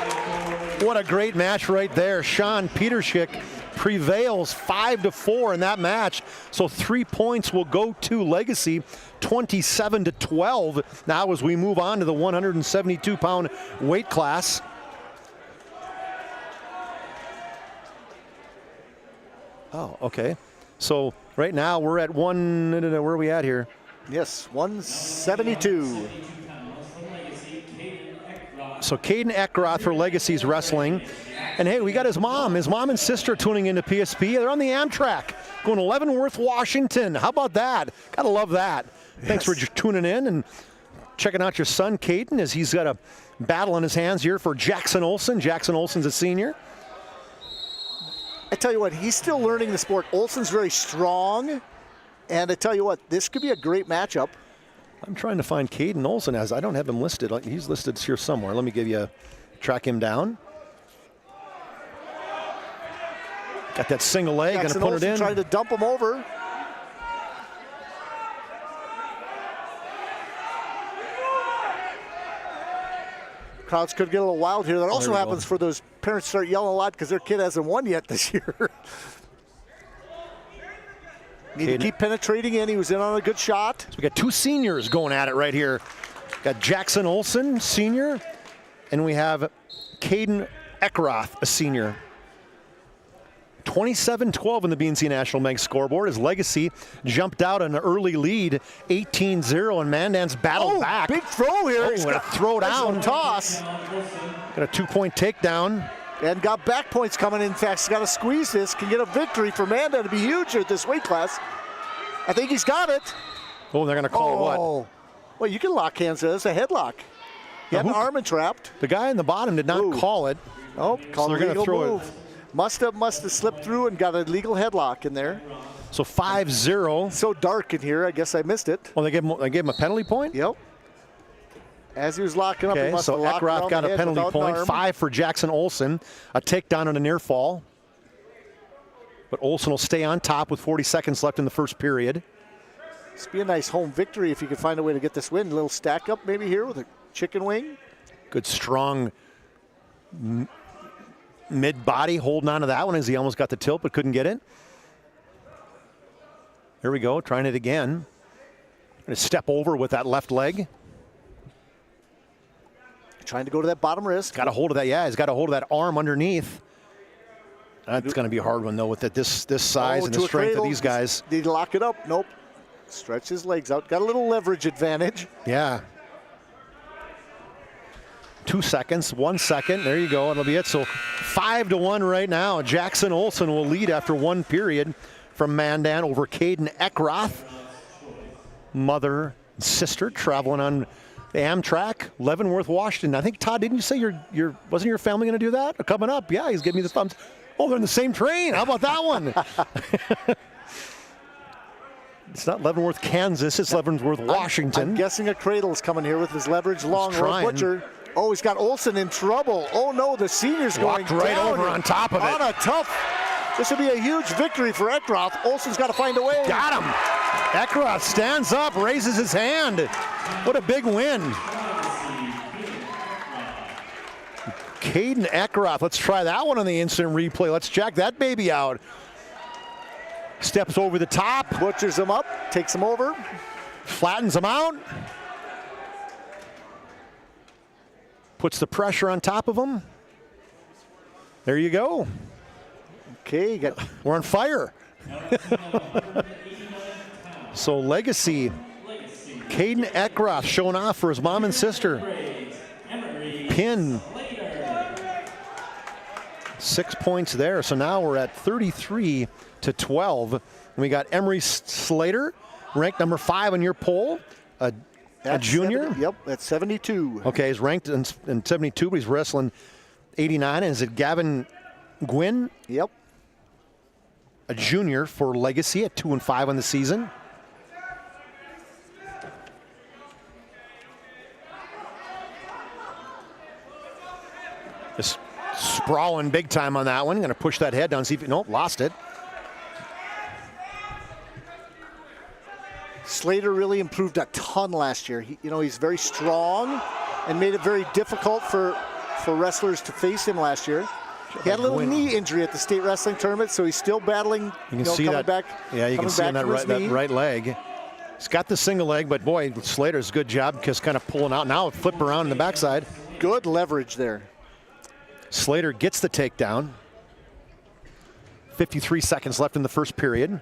What a great match right there. Sean Petershick prevails 5-4 in that match. So 3 points will go to Legacy, 27-12. Now as we move on to the 172-pound weight class. Oh, okay. So right now we're at where are we at here? Yes, 172. So Caden Eckroth for Legacy's Wrestling. And hey, we got his mom and sister tuning into PSP. They're on the Amtrak going to Leavenworth, Washington. How about that? Gotta love that. Yes. Thanks for tuning in and checking out your son, Caden, as he's got a battle on his hands here for Jackson Olson. Jackson Olson's a senior. I tell you what, he's still learning the sport. Olson's very strong, and I tell you what, this could be a great matchup. I'm trying to find Caden Olson as I don't have him listed. He's listed here somewhere. Let me track him down. Got that single leg, Jackson gonna put Olson it in. Trying to dump him over. Crowds could get a little wild here. That also happens for those parents start yelling a lot because their kid hasn't won yet this year. Need to keep penetrating in. He was in on a good shot. So we got 2 seniors going at it right here. Got Jackson Olson, senior, and we have Caden Eckroth, a senior. 27-12 in the BNC National Meg scoreboard as Legacy jumped out an early lead, 18-0, and Mandan's battled back. Big throw here. Oh, gonna throw down. Toss. Got a 2-point takedown. And got back points coming in. In fact, he's got to squeeze this. Can get a victory for Mandan to be huge at this weight class. I think he's got it. Oh, they're going to call it what? Well, you can lock hands there. It's a headlock. He had an arm entrapped. The guy in the bottom did not call it. Oh, called so a legal move. Must have slipped through and got a legal headlock in there. So 5-0. So dark in here. I guess I missed it. Well, they gave him a penalty point? Yep. As he was locking up, he must have locked Eckroth got a penalty point. 5 for Jackson Olson. A takedown on a near fall. But Olson will stay on top with 40 seconds left in the first period. This would be a nice home victory if you could find a way to get this win. A little stack up maybe here with a chicken wing. Good strong mid-body holding on to that one as he almost got the tilt but couldn't get it. Here we go, trying it again. Going to step over with that left leg. Trying to go to that bottom wrist. Got a hold of that, yeah, he's got a hold of that arm underneath. That's going to be a hard one, though, with this size and the strength of these guys. Did he lock it up? Nope. Stretch his legs out. Got a little leverage advantage. Yeah. 2 seconds, 1 second. There you go. That'll be it. So 5-1 right now. Jackson Olson will lead after 1 period from Mandan over Caden Eckroth. Mother and sister traveling on the Amtrak, Leavenworth, Washington. I think, Todd, didn't you say wasn't your family going to do that? Coming up. Yeah, he's giving me the thumbs. Oh, they're in the same train. How about that one? It's not Leavenworth, Kansas. It's Leavenworth, Washington. I'm guessing a cradle's coming here with his leverage long rope butcher. Oh, he's got Olson in trouble. Oh, no, the senior's going right down over on top of it. On a tough. This would be a huge victory for Eckroth. Olson's got to find a way. Got him. Eckroth stands up, raises his hand. What a big win. Caden Eckroth. Let's try that one on the instant replay. Let's check that baby out. Steps over the top. Butchers him up, takes him over. Flattens him out. Puts the pressure on top of him. There you go. Okay, we're on fire. So Legacy, Caden Eckroth showing off for his mom and sister. Pin. 6 points there. So now we're at 33-12. And we got Emery Slater, ranked number 5 on your poll. A junior? Yep, at 72. Okay, he's ranked in 72, but he's wrestling 89. And is it Gavin Gwynn? Yep. A junior for Legacy at 2-5 on the season. Just sprawling big time on that one. Going to push that head down, see if, nope, lost it. Slater really improved a ton last year. He's very strong and made it very difficult for wrestlers to face him last year. He had a little knee injury at the state wrestling tournament, so he's still battling. You can see coming that. Back, yeah, you can see on that right leg. He's got the single leg, but boy, Slater's a good job just kind of pulling out. Now flip around in the backside. Good leverage there. Slater gets the takedown. 53 seconds left in the first period.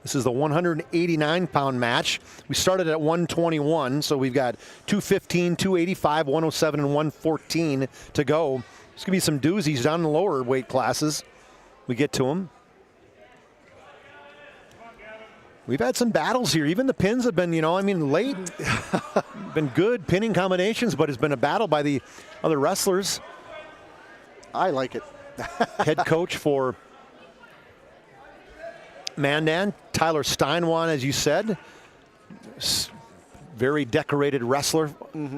This is the 189-pound match. We started at 121, so we've got 215, 285, 107, and 114 to go. There's going to be some doozies down in the lower weight classes. We get to them. We've had some battles here. Even the pins have been, late. Been good pinning combinations, but it's been a battle by the other wrestlers. I like it. Head coach for Mandan, Tyler Steinwan, as you said. Very decorated wrestler,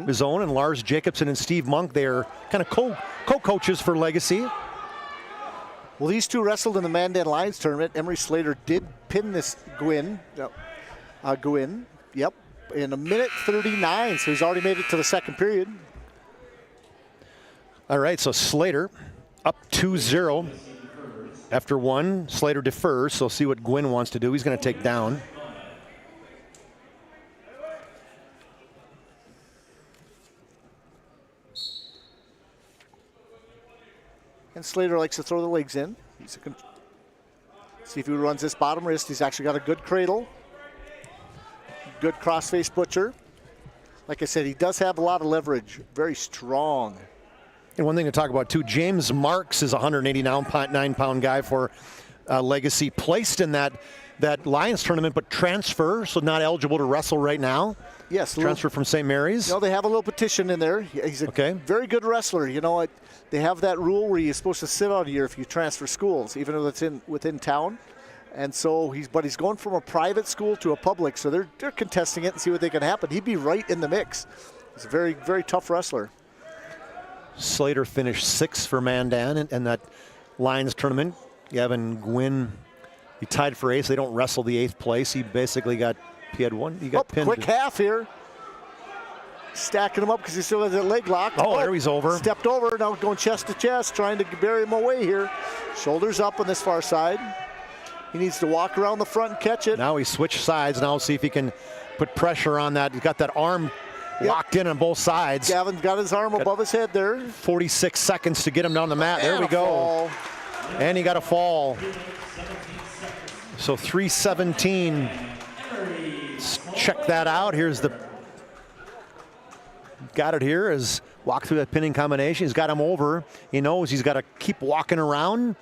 his own, and Lars Jacobson and Steve Monk, they're kind of co-coaches for Legacy. Well, these two wrestled in the Mandan Lions tournament. Emery Slater did pin this Gwynn, yep, in a minute 39, so he's already made it to the second period. All right, so Slater up 2-0 after one. Slater defers, so see what Gwynn wants to do. He's going to take down. And Slater likes to throw the legs in. See if he runs this bottom wrist. He's actually got a good cradle. Good crossface butcher. Like I said, he does have a lot of leverage. Very strong. And one thing to talk about too, James Marks is a 189-pound guy for Legacy. Placed in that Lions tournament, but transfer, so not eligible to wrestle right now. Yes. Transfer from St. Mary's. They have a little petition in there. He's a very good wrestler. They have that rule where you're supposed to sit out a year if you transfer schools, even though it's within town. And so he's going from a private school to a public, so they're contesting it and see what they can happen. He'd be right in the mix. He's a very, very tough wrestler. Slater finished 6th for Mandan in that Lions tournament. Gavin Gwynn, he tied for 8th. They don't wrestle the 8th place. He basically got pinned. Quick half here. Stacking him up because he still has that leg lock. There he's over. Stepped over, now going chest to chest, trying to bury him away here. Shoulders up on this far side. He needs to walk around the front and catch it. Now he switched sides. Now see if he can put pressure on that. He's got that arm locked in on both sides. Gavin's got his arm above his head there. 46 seconds to get him down the mat. There we go. Fall. And he got a fall. So 3:17. Let's check that out. Got it here as walk through that pinning combination. He's got him over. He knows he's got to keep walking around.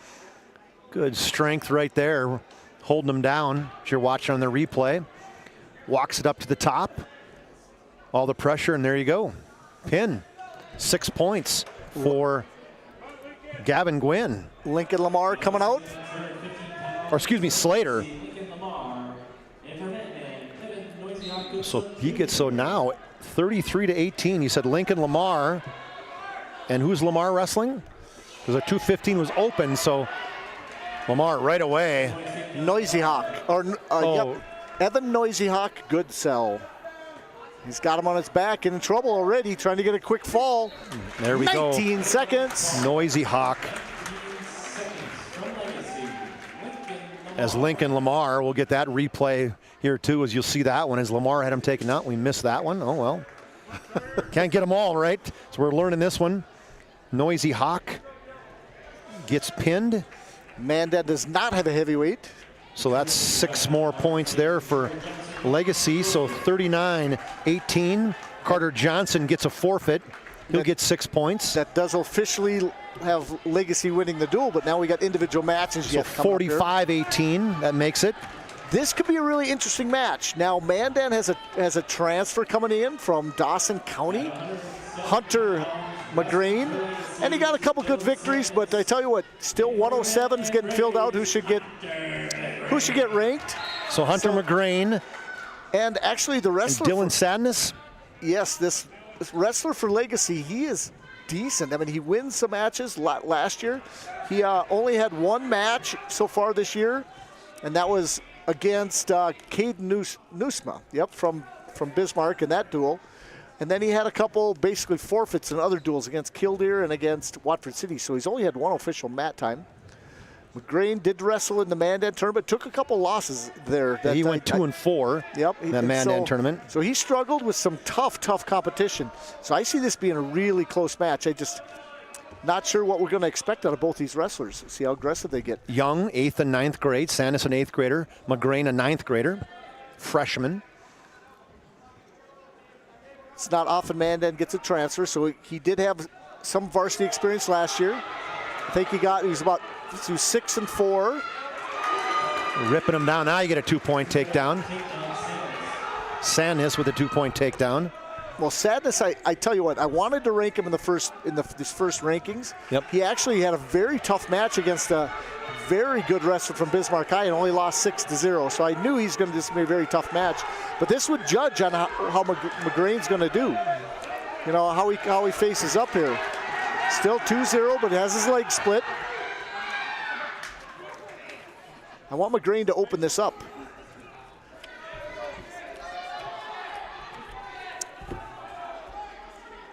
Good strength right there, holding him down as you're watching on the replay. Walks it up to the top. All the pressure, and there you go. Pin. 6 points for Gavin Gwynn. Lincoln Lamar coming out. Or excuse me, Slater. So now 33-18. You said Lincoln Lamar. And who's Lamar wrestling? Because the 215 was open, so Lamar right away. Noisy Hawk. Yep. Evan Noisy Hawk, good sell. He's got him on his back and in trouble already, trying to get a quick fall. There we go. 19 seconds. Noisy Hawk. As Lincoln Lamar, we'll get that replay here too, as you'll see that one. As Lamar had him taken out, we missed that one. Oh well. Can't get them all, right? So we're learning this one. Noisy Hawk gets pinned. Mandan does not have a heavyweight. So that's 6 more points there for Legacy. So 39-18. Carter Johnson gets a forfeit. He'll get 6 points. That does officially have Legacy winning the duel, but now we got individual matches. So 45-18, that makes it. This could be a really interesting match. Now, Mandan has a transfer coming in from Dawson County, Hunter McGrain, and he got a couple good victories. But I tell you what, still 107 is getting filled out. Who should get ranked? So Hunter McGrain, and actually the wrestler Dylan Sadness. Yes, this wrestler for Legacy, he is decent. I mean, he wins some matches. Last year, he only had one match so far this year, and that was against Caden Nusma, from Bismarck in that duel. And then he had a couple basically forfeits in other duels against Killdeer and against Watford City. So he's only had one official mat time. McGrain did wrestle in the Mandan tournament, took a couple losses there. He went 2-4 in that Mandan tournament. So he struggled with some tough competition. So I see this being a really close match. I just not sure what we're going to expect out of both these wrestlers. See how aggressive they get. Young, 8th and 9th grade. Sandus, an 8th grader. McGrain, a 9th grader. Freshman. It's not often Mandan gets a transfer, so he did have some varsity experience last year. I think he was about 6-4. Ripping him down. Now you get a 2-point takedown. Sandus with a 2-point takedown. Well, Sadness, I tell you what, I wanted to rank him in this first rankings. Yep. He actually had a very tough match against a very good wrestler from Bismarck High and only lost 6-0. So I knew he's going to just be a very tough match. But this would judge on how McGrain's going to do. You know, how he faces up here. Still 2-0, but has his leg split. I want McGrain to open this up.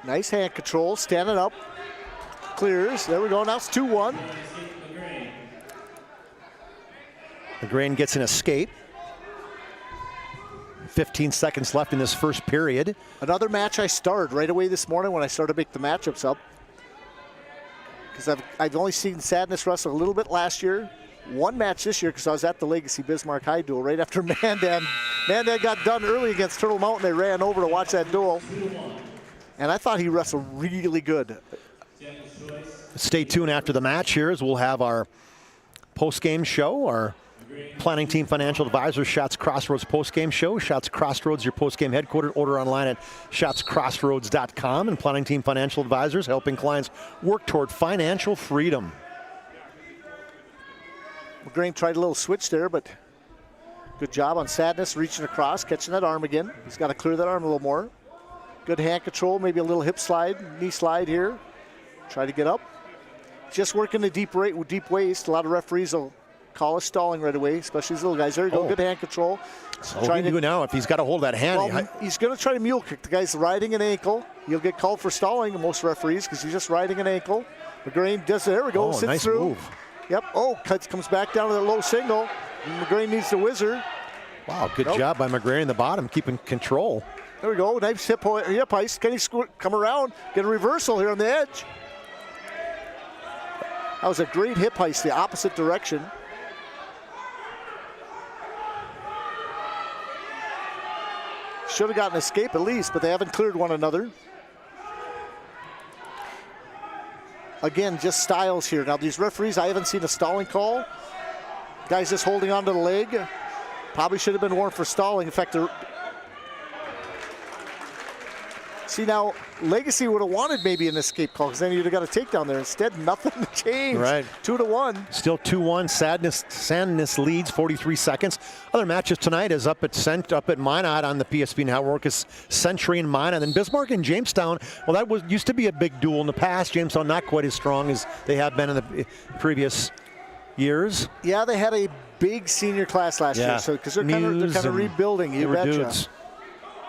Nice hand control, standing up, clears. There we go, now it's 2-1. McGrain gets an escape. 15 seconds left in this first period. Another match I started right away this morning when I started to make the matchups up. Because I've only seen Sadness wrestle a little bit last year. One match this year because I was at the Legacy Bismarck High duel right after Mandan. Mandan got done early against Turtle Mountain. They ran over to watch that duel. And I thought he wrestled really good. Stay tuned after the match here as we'll have our post-game show, our Planning Team Financial Advisor Shots Crossroads post-game show. Shots Crossroads, your post-game headquarters. Order online at shotscrossroads.com. And Planning Team Financial Advisors helping clients work toward financial freedom. McGrain tried a little switch there, but good job on Sadness, reaching across, catching that arm again. He's got to clear that arm a little more. Good hand control, maybe a little hip slide, knee slide here. Try to get up. Just working the deep waist. A lot of referees will call a stalling right away, especially these little guys. There you go, good hand control. So what do you do now if he's got to hold that hand? Well, he's going to try to mule kick. The guy's riding an ankle. He'll get called for stalling in most referees because he's just riding an ankle. McGrain does it. There we go, sits nice through. Move. Yep, comes back down to the low single. And McGrain needs the whizzer. Wow, good job by McGrain in the bottom, keeping control. There we go, nice hip heist. Can he come around, get a reversal here on the edge? That was a great hip heist, the opposite direction. Should have gotten an escape at least, but they haven't cleared one another. Again, just styles here. Now these referees, I haven't seen a stalling call. Guy's just holding onto the leg. Probably should have been warned for stalling. In fact, see now, Legacy would have wanted maybe an escape call because then you'd have got a takedown there. Instead, nothing changed. Right. 2-1. Still 2-1. Sadness leads 43 seconds. Other matches tonight is up at Minot on the PSP Network is Century and Minot. Then Bismarck and Jamestown. Well, that used to be a big duel in the past. Jamestown not quite as strong as they have been in the previous years. Yeah, they had a big senior class last year, so because they're kind of rebuilding. You betcha. Dudes.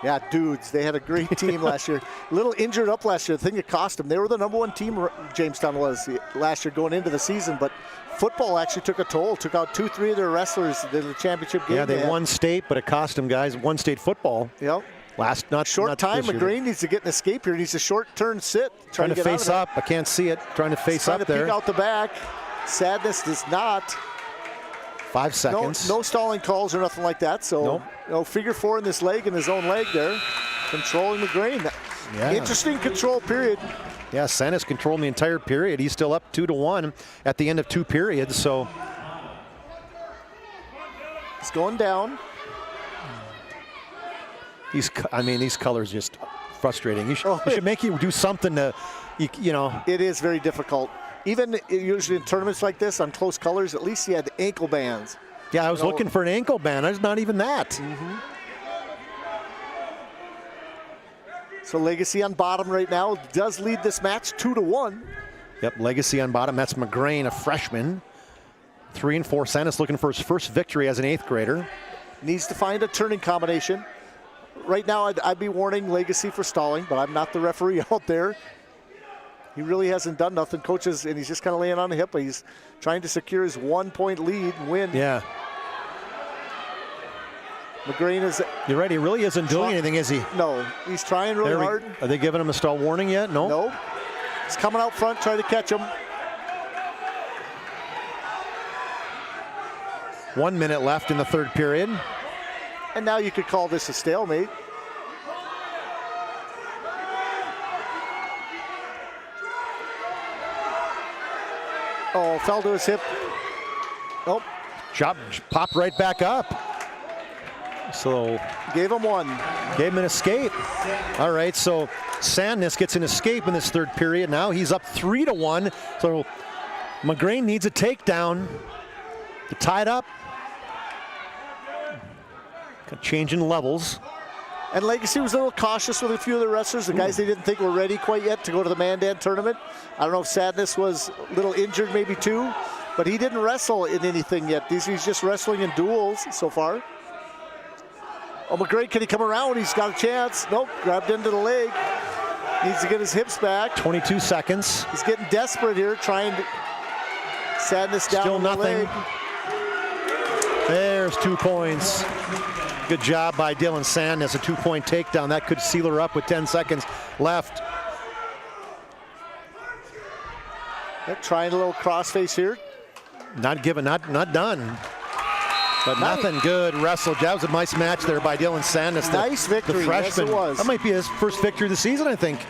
Yeah, dudes. They had a great team last year. A little injured up last year. The thing that cost them. They were the #1 team, Jamestown was, last year going into the season. But football actually took a toll. Took out 2-3 of their wrestlers in the championship game. Yeah, they won state, but it cost them, guys, won state football. Yep. Short time. McGrain needs to get an escape here. He needs a short turn sit. Trying to face up. I can't see it. Trying to face up there. Trying to peek out the back. Sadness does not. 5 seconds. No stalling calls or nothing like that. So, figure 4 in this leg, in his own leg there. Controlling McGrain. Yeah. Interesting control period. Yeah, Santa's controlling the entire period. He's still up 2-1 at the end of 2 periods. So He's going down. These colors just frustrating. You should make you do something to, you know. It is very difficult. Even usually in tournaments like this on close colors, at least you had ankle bands. Yeah, I was looking for an ankle band. There's not even that. Mm-hmm. So Legacy on bottom right now does lead this match 2-1. Yep, Legacy on bottom. That's McGrain, a freshman. 3-4. Sandus looking for his first victory as an 8th grader. Needs to find a turning combination. Right now, I'd be warning Legacy for stalling, but I'm not the referee out there. He really hasn't done nothing. Coaches, and he's just kind of laying on the hip, but he's trying to secure his 1-point lead and win. Yeah. McGrain is... You're right, he really isn't doing anything, is he? No, he's trying really hard. Are they giving him a stall warning yet? No? No. He's coming out front, trying to catch him. 1 minute left in the 3rd period. And now you could call this a stalemate. Oh, fell to his hip. Oh. Popped right back up. So. Gave him one. Gave him an escape. All right, so Sandness gets an escape in this 3rd period. Now he's up 3-1. So McGrain needs a takedown to tie it up. Changing levels. And Legacy was a little cautious with a few of the wrestlers, the guys they didn't think were ready quite yet to go to the Mandan tournament. I don't know if Sadness was a little injured maybe too, but he didn't wrestle in anything yet. He's just wrestling in duels so far. Oh, McGrain, can he come around? He's got a chance. Nope, grabbed into the leg. Needs to get his hips back. 22 seconds. He's getting desperate here, trying to... Sadness down. Still nothing. There's 2 points. Good job by Dylan Sandness, a 2-point takedown. That could seal her up with 10 seconds left. They're trying a little crossface here. Not done. But nothing good wrestled. That was a nice match there by Dylan Sandness. Nice victory, the freshman. yes it was. That might be his first victory of the season, I think.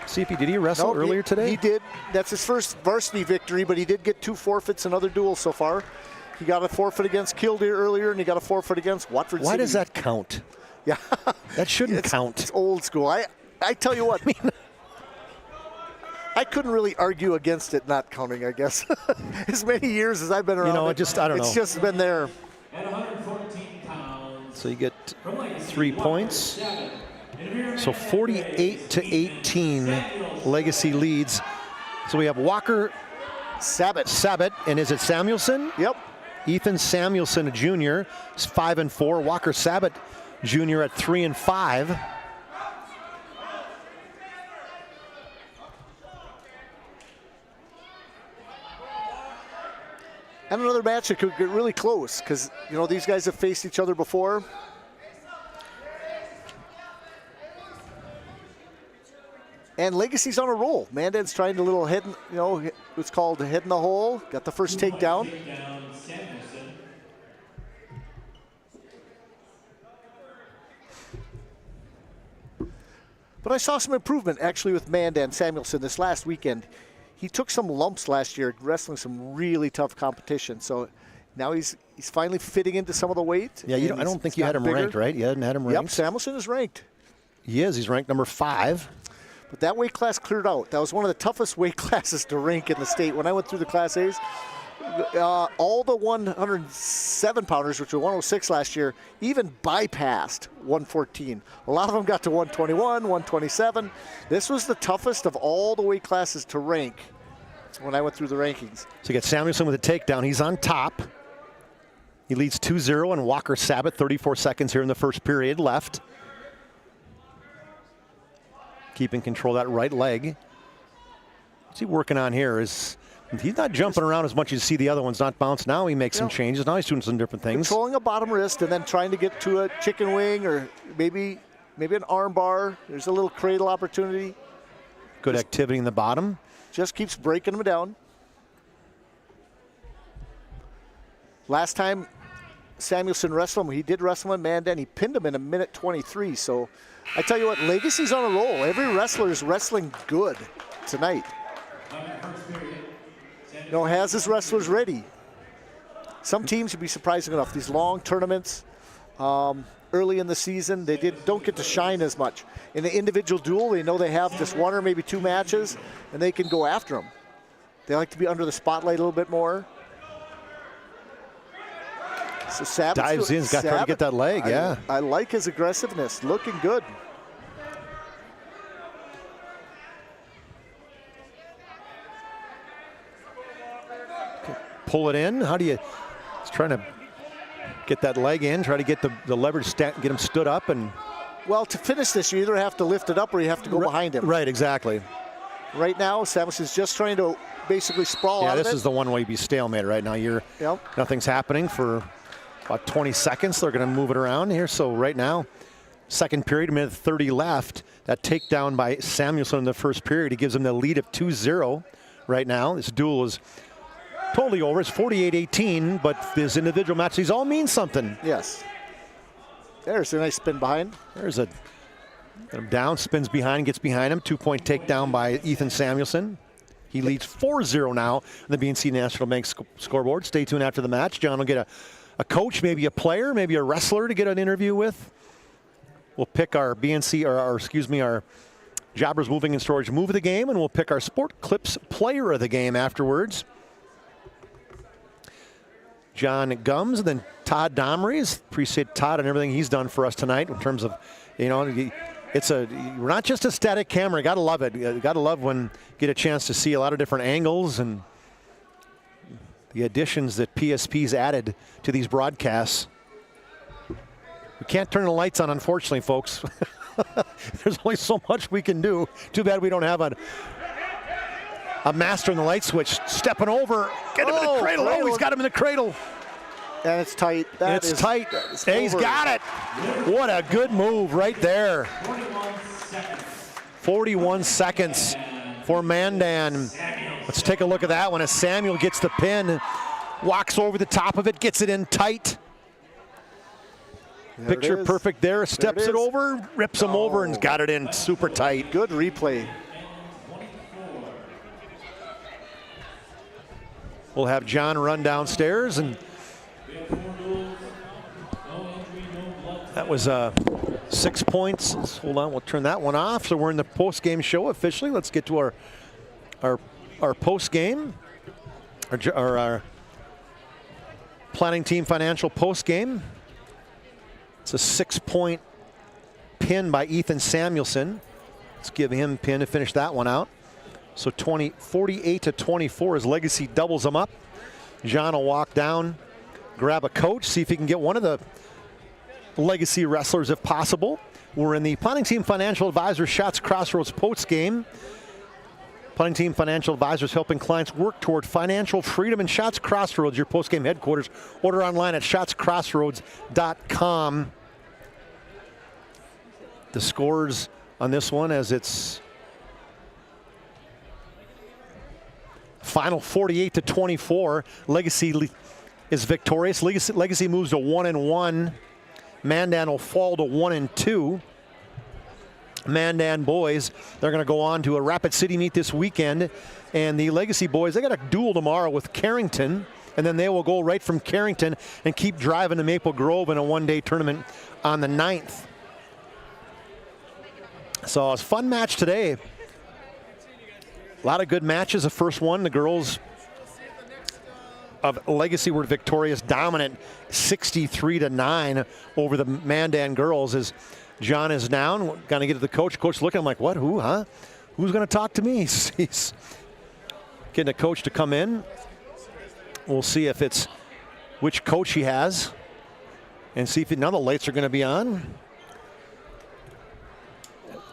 See if did he wrestle earlier today? He did. That's his first varsity victory, but he did get 2 forfeits in other duels so far. He got a forfeit against Killdeer earlier, and he got a forfeit against Watford City. Why does that count? Yeah. That shouldn't count. It's old school. I tell you what. I couldn't really argue against it not counting, I guess. As many years as I've been around, I don't know. It's just been there. So you get 3 points. So 48-18, Legacy leads. So we have Walker Sabat, and is it Samuelson? Yep. Ethan Samuelson, a junior, is 5-4. Walker Sabat, junior, at 3-5. And another match that could get really close because, these guys have faced each other before. And Legacy's on a roll. Mandan's trying to little head, it's called head in the hole. Got the first takedown. But I saw some improvement actually with Mandan Samuelson this last weekend. He took some lumps last year wrestling some really tough competition. So now he's finally fitting into some of the weight. Yeah, I don't think you had him ranked, right? You hadn't had him ranked? Yep, Samuelson is ranked. He is. He's ranked number 5. But that weight class cleared out. That was one of the toughest weight classes to rank in the state. When I went through the Class A's, all the 107-pounders, which were 106 last year, even bypassed 114. A lot of them got to 121, 127. This was the toughest of all the weight classes to rank when I went through the rankings. So you get Samuelson with a takedown. He's on top. He leads 2-0, and Walker Sabat, 34 seconds here in the first period left. Keeping control of that right leg. What's he working on here? He's not jumping around as much as you see the other ones not bounce. Now he makes some changes. Now he's doing some different things. Controlling a bottom wrist and then trying to get to a chicken wing or maybe an arm bar. There's a little cradle opportunity. Good activity in the bottom. Just keeps breaking him down. Last time Samuelson wrestled him, he did wrestle him, Mandan. He pinned him in a minute 23. So I tell you what, Legacy's on a roll. Every wrestler is wrestling good tonight. Has his wrestlers ready. some teams would be surprising enough. These long tournaments, early in the season, they don't get to shine as much. In the individual duel, they know they have just one or maybe two matches, and they can go after them. They like to be under the spotlight a little bit more. So Savage dives in, got trying to get that leg, yeah. I like his aggressiveness, looking good. Pull it in. How do you? He's trying to get that leg in, try to get the leverage, get him stood up. And well, to finish this, you either have to lift it up or you have to go behind him. Right, exactly. Right now, Savage is just trying to basically sprawl out of it. Yeah, this is the one way you'd be stalemate right now. Nothing's happening for about 20 seconds. They're going to move it around here. So right now, second period, minute 30 left. That takedown by Samuelson in the first period. He gives him the lead of 2-0 right now. This duel is totally over. It's 48-18, but this individual match, these all mean something. Yes. There's a nice spin behind. There's a down, spins behind, gets behind him. 2-point takedown by Ethan Samuelson. He leads 4-0 now on the BNC National Bank scoreboard. Stay tuned after the match. John will get a coach, maybe a player, maybe a wrestler to get an interview with. We'll pick our BNC, our Jobbers Moving and Storage move of the game, and we'll pick our Sport Clips player of the game afterwards. John Gums, and then Todd Domries. Appreciate Todd and everything he's done for us tonight in terms of, we're not just a static camera. You got to love it. You got to love when you get a chance to see a lot of different angles and the additions that PSP's added to these broadcasts. We can't turn the lights on, unfortunately, folks. There's only so much we can do. Too bad we don't have a master in the light switch. Stepping over, get him in the cradle. Oh, he's got him in the cradle. And it's tight. It's tight. Hey, he's got it. What a good move right there. 41 seconds for Mandan. Let's take a look at that one as Samuel gets the pin, walks over the top of it, gets it in tight. Picture perfect there. Steps it over, rips him over, and got it in super tight. Good replay. We'll have John run downstairs, and that was 6 points. Hold on, we'll turn that one off. So we're in the post-game show officially. Let's get to our post-game, our planning team financial post-game. It's a 6-point pin by Ethan Samuelson. Let's give him pin to finish that one out. So 48-24 as Legacy doubles them up. John will walk down, grab a coach, see if he can get one of the Legacy wrestlers if possible. We're in the Planning Team Financial Advisors Shots Crossroads post game. Planning Team Financial Advisors helping clients work toward financial freedom. And Shots Crossroads, your post game headquarters. Order online at shotscrossroads.com. The scores on this one as it's final 48-24. Legacy is victorious. Legacy moves to 1-1. Mandan will fall to 1-2. Mandan boys, they're going to go on to a Rapid City meet this weekend. And the Legacy boys, they got a duel tomorrow with Carrington. And then they will go right from Carrington and keep driving to Maple Grove in a one-day tournament on the 9th. So it's a fun match today. A lot of good matches. The first one, the girls of Legacy were victorious, dominant, 63-9 over the Mandan girls. As John is down, going to get to the coach. Coach looking, I'm like, what? Who? Huh? Who's going to talk to me? He's getting a coach to come in. We'll see if it's which coach he has, and see if none of the lights are going to be on.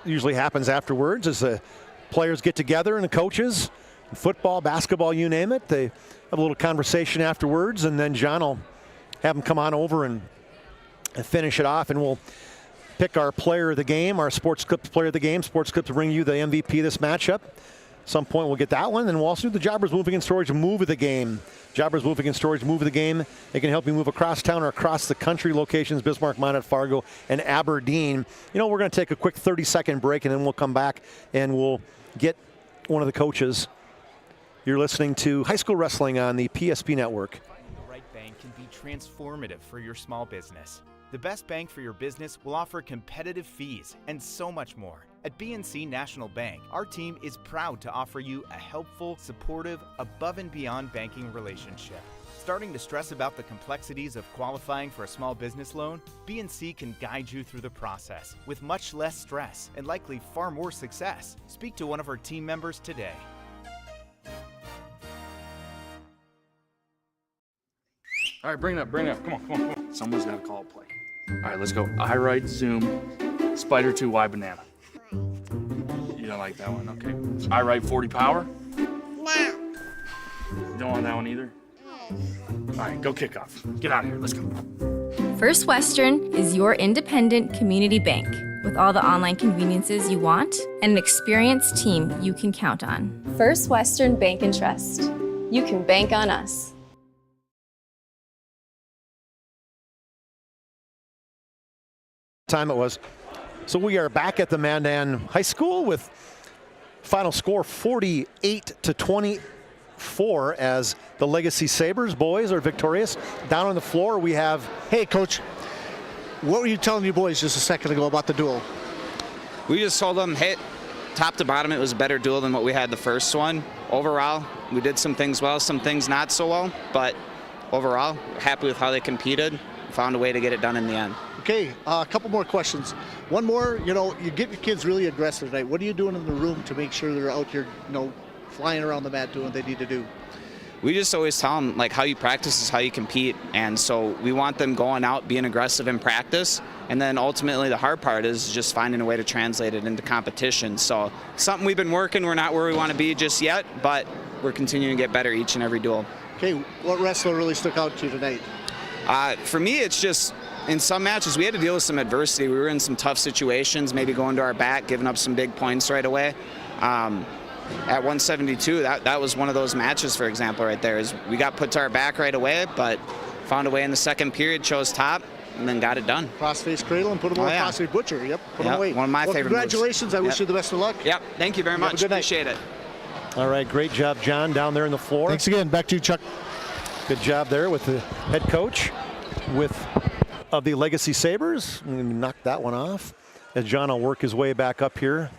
Usually happens afterwards as the players get together and the coaches, football, basketball, you name it. They have a little conversation afterwards, and then John will have them come on over and finish it off, and we'll pick our player of the game, our Sports Clips player of the game. Sports Clips will bring you the MVP of this matchup. At some point we'll get that one, and we'll also do the Jobbers Moving and Storage move of the game. Jobbers Moving and Storage move of the game. They can help you move across town or across the country. Locations: Bismarck, Minot, Fargo, and Aberdeen. You know, we're going to take a quick 30-second break, and then we'll come back and we'll get one of the coaches. You're listening to High School Wrestling on the PSP Network. The right bank can be transformative for your small business. The best bank for your business will offer competitive fees and so much more. At BNC National Bank, our team is proud to offer you a helpful, supportive, above and beyond banking relationship. Starting to stress about the complexities of qualifying for a small business loan? BNC can guide you through the process with much less stress and likely far more success. Speak to one of our team members today. All right, bring it up. Come on. Someone's got to call a play. All right, let's go. I right, zoom, spider 2, Y banana. You don't like that one, okay. I right, 40 power? No. You don't want that one either? All right, go kick off. Get out of here, let's go. First Western is your independent community bank with all the online conveniences you want and an experienced team you can count on. First Western Bank and Trust. You can bank on us. Time it was. So we are back at the Mandan High School with final score 48-24 as the Legacy Sabres boys are victorious. Down on the floor we have, hey coach, what were you telling your boys just a second ago about the duel? We just told them, hey, top to bottom it was a better duel than what we had the first one. Overall, we did some things well, some things not so well, but overall, happy with how they competed, found a way to get it done in the end. Okay, a couple more questions. One more, you get your kids really aggressive tonight. What are you doing in the room to make sure they're out here, flying around the mat doing what they need to do? We just always tell them, how you practice is how you compete. And so we want them going out, being aggressive in practice. And then ultimately the hard part is just finding a way to translate it into competition. So something we've been working. We're not where we want to be just yet, but we're continuing to get better each and every duel. Okay, what wrestler really stuck out to you tonight? For me, it's just, in some matches, we had to deal with some adversity. We were in some tough situations, maybe going to our back, giving up some big points right away. At 172, that was one of those matches, for example, right there. Is we got put to our back right away, but found a way in the second period, chose top, and then got it done. Crossface cradle and put him on crossface butcher. Yep, put him away. One of my favorite congratulations. moves. I wish you the best of luck. Yep, thank you very much. Appreciate it. All right, great job, John, down there on the floor. Thanks again. Back to you, Chuck. Good job there with the head coach of the Legacy Sabres. Knocked that one off as John will work his way back up here.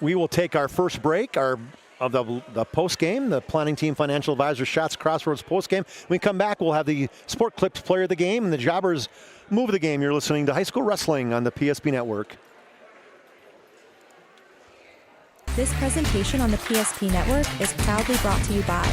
We will take our first break of the post game, the Planning Team Financial Advisor Shots Crossroads post game. When we come back, we'll have the Sport Clips Player of the Game and the Jobbers Move of the Game. You're listening to High School Wrestling on the PSP Network. This presentation on the PSP Network is proudly brought to you by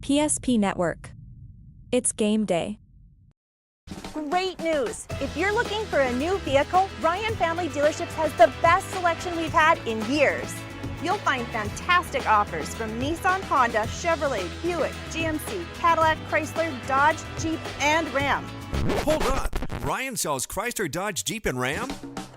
PSP Network. It's game day. Great news! If you're looking for a new vehicle, Ryan Family Dealerships has the best selection we've had in years. You'll find fantastic offers from Nissan, Honda, Chevrolet, Buick, GMC, Cadillac, Chrysler, Dodge, Jeep, and Ram. Hold on. Ryan sells Chrysler, Dodge, Jeep, and Ram?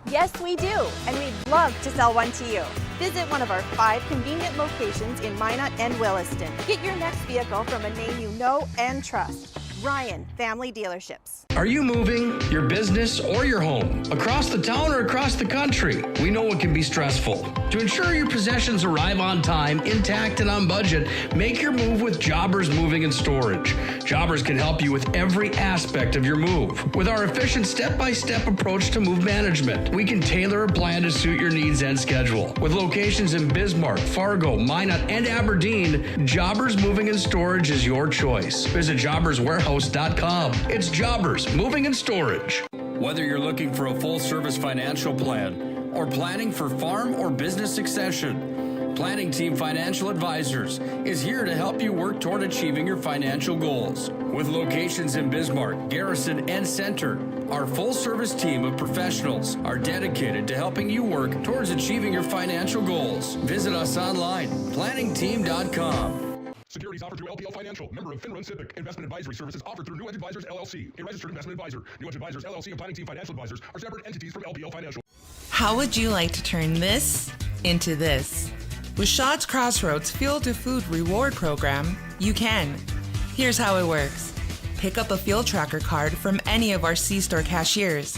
Yes, we do, and we'd love to sell one to you. Visit one of our 5 convenient locations in Minot and Williston. Get your next vehicle from a name you know and trust. Ryan Family Dealerships. Are you moving your business or your home across the town or across the country? We know it can be stressful. To ensure your possessions arrive on time, intact, and on budget, make your move with Jobbers Moving and Storage. Jobbers can help you with every aspect of your move. With our efficient step-by-step approach to move management, we can tailor a plan to suit your needs and schedule. With locations in Bismarck, Fargo, Minot, and Aberdeen, Jobbers Moving and Storage is your choice. Visit jobberswarehouse.com. It's Jobbers Moving and Storage. Whether you're looking for a full-service financial plan or planning for farm or business succession, Planning Team Financial Advisors is here to help you work toward achieving your financial goals. With locations in Bismarck, Garrison, and Center, our full-service team of professionals are dedicated to helping you work towards achieving your financial goals. Visit us online, planningteam.com. Securities offered through LPL Financial, member of FINRA SIPC. Investment advisory services offered through New Edge Advisors LLC, a registered investment advisor. New Edge Advisors LLC and Planning Team Financial Advisors are separate entities from LPL Financial. How would you like to turn this into this? With Shot's Crossroads Fuel to Food Reward Program, you can. Here's how it works. Pick up a fuel tracker card from any of our C-store cashiers.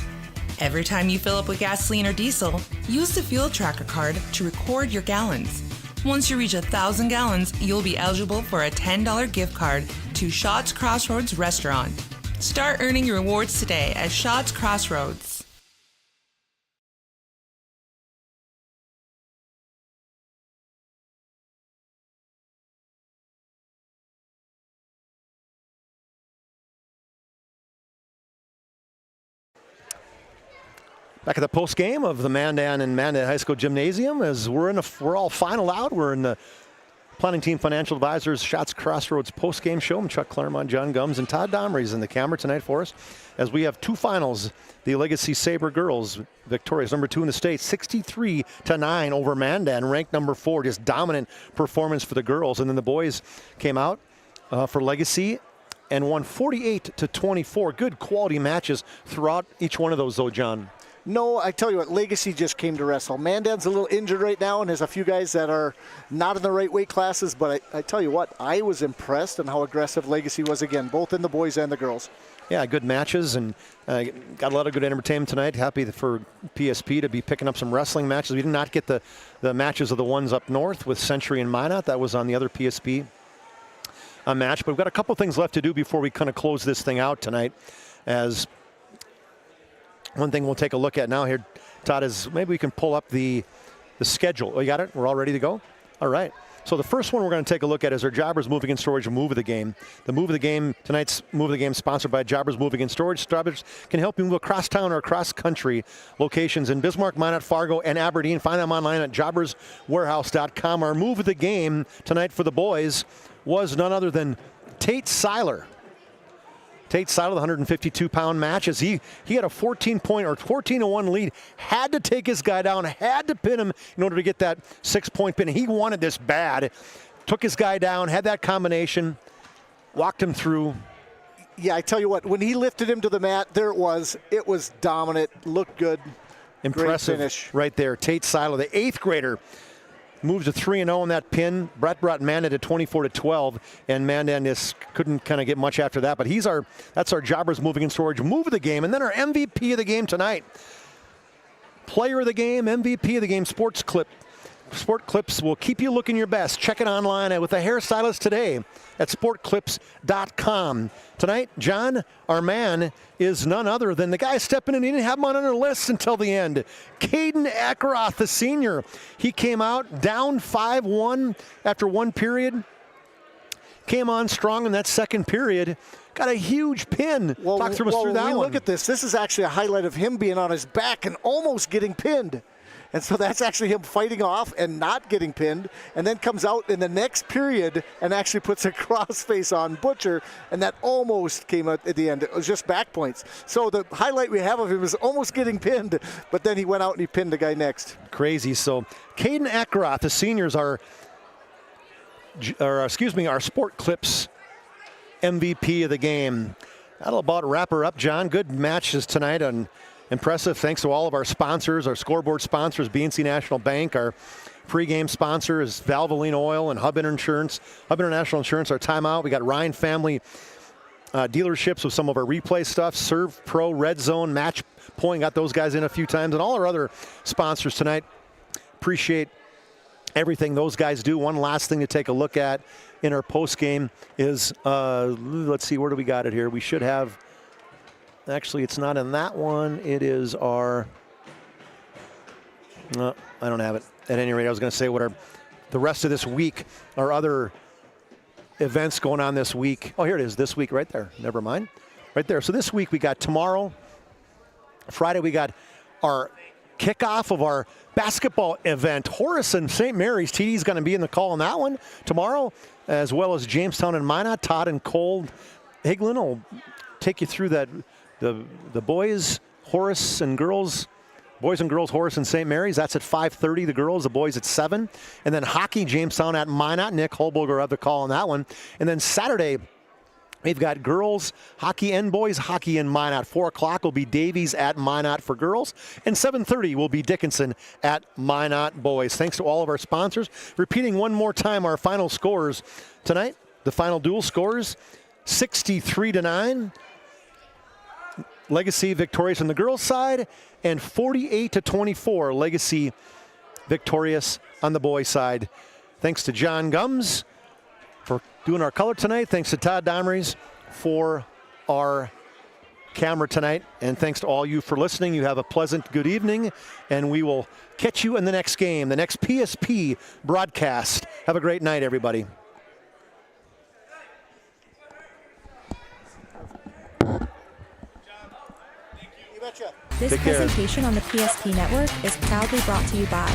Every time you fill up with gasoline or diesel, use the fuel tracker card to record your gallons. Once you reach 1,000 gallons, you'll be eligible for a $10 gift card to Shot's Crossroads Restaurant. Start earning your rewards today at Shot's Crossroads. Back at the post game of the Mandan and Mandan High School Gymnasium, as we're all final out. We're in the Planning Team Financial Advisors Shots Crossroads post game show. I'm Chuck Claremont, John Gums, and Todd Domry's in the camera tonight for us, as we have 2 finals. The Legacy Sabre girls victorious, number 2 in the state, 63-9 over Mandan, ranked number 4. Just dominant performance for the girls. And then the boys came out for Legacy and won 48-24. Good quality matches throughout each one of those, though, John. No, I tell you what, Legacy just came to wrestle. Mandan's a little injured right now, and there's a few guys that are not in the right weight classes, but I tell you what, I was impressed on how aggressive Legacy was again, both in the boys and the girls. Yeah, good matches, and got a lot of good entertainment tonight. Happy for PSP to be picking up some wrestling matches. We did not get the matches of the ones up north with Century and Minot. That was on the other PSP match, but we've got a couple things left to do before we kind of close this thing out tonight. As one thing we'll take a look at now here, Todd, is maybe we can pull up the schedule. Oh, you got it? We're all ready to go? All right. So the first one we're going to take a look at is our Jobbers Moving and Storage Move of the Game. The Move of the Game, tonight's Move of the Game, sponsored by Jobbers Moving and Storage. Jobbers can help you move across town or across country. Locations in Bismarck, Minot, Fargo, and Aberdeen. Find them online at jobberswarehouse.com. Our Move of the Game tonight for the boys was none other than Tate Seiler. Tate Seiler, the 152-pound match, as he had a 14-1 lead, had to take his guy down, had to pin him in order to get that 6-point pin. He wanted this bad. Took his guy down, had that combination, walked him through. Yeah, I tell you what, when he lifted him to the mat, there it was. It was dominant, looked good. Impressive great finish right there. Tate Seiler, the 8th grader, moves to 3-0 in that pin. Brett brought Mandan to 24-12, and Mandan just couldn't kind of get much after that. But that's our Jobbers Moving and Storage Move of the Game. And then our MVP of the game tonight. Player of the game, MVP of the game, Sports Clip. Sport Clips will keep you looking your best. Check it online with the hairstylist today at sportclips.com. Tonight, John, our man, is none other than the guy stepping in. He didn't have him on our list until the end. Caden Ackroth, the senior. He came out down 5-1 after one period. Came on strong in that second period. Got a huge pin. Well, Talk through us through that one. Look at this. This is actually a highlight of him being on his back and almost getting pinned. And so that's actually him fighting off and not getting pinned, and then comes out in the next period and actually puts a crossface on Butcher, and that almost came out at the end. It was just back points. So the highlight we have of him is almost getting pinned, but then he went out and he pinned the guy next. Crazy. So Caden Eckroth, the seniors, our Sport Clips MVP of the game. That'll about wrap her up, John. Good matches tonight and impressive. Thanks to all of our sponsors, our scoreboard sponsors, BNC National Bank. Our pregame sponsor is Valvoline Oil and Hub Insurance. Hub International Insurance, our timeout. We got Ryan Family dealerships with some of our replay stuff. Serve Pro, Red Zone, Match Point. Got those guys in a few times. And all our other sponsors tonight. Appreciate everything those guys do. One last thing to take a look at in our post game is, let's see, where do we got it here? We should have, actually, it's not in that one. It is our, no, I don't have it. At any rate, I was going to say what the rest of this week, our other events going on this week. Oh, here it is, this week right there. Never mind. Right there. So this week we got tomorrow, Friday, we got our kickoff of our basketball event. Horace and St. Mary's. TD's going to be in the call on that one tomorrow, as well as Jamestown and Minot. Todd and Cole Higlin will take you through that. The boys, Horace and girls, boys and girls, Horace and St. Mary's. That's at 5:30. The girls, the boys at 7. And then hockey, Jamestown at Minot. Nick Holberger will have the call on that one. And then Saturday, we've got girls hockey and boys hockey in Minot. 4 o'clock will be Davies at Minot for girls. And 7:30 will be Dickinson at Minot boys. Thanks to all of our sponsors. Repeating one more time our final scores tonight. The final duel scores 63-9. Legacy victorious on the girls' side, and 48-24. Legacy victorious on the boys' side. Thanks to John Gums for doing our color tonight. Thanks to Todd Domrys for our camera tonight. And thanks to all you for listening. You have a pleasant good evening, and we will catch you in the next game, the next PSP broadcast. Have a great night, everybody. This presentation on the PSP Network is proudly brought to you by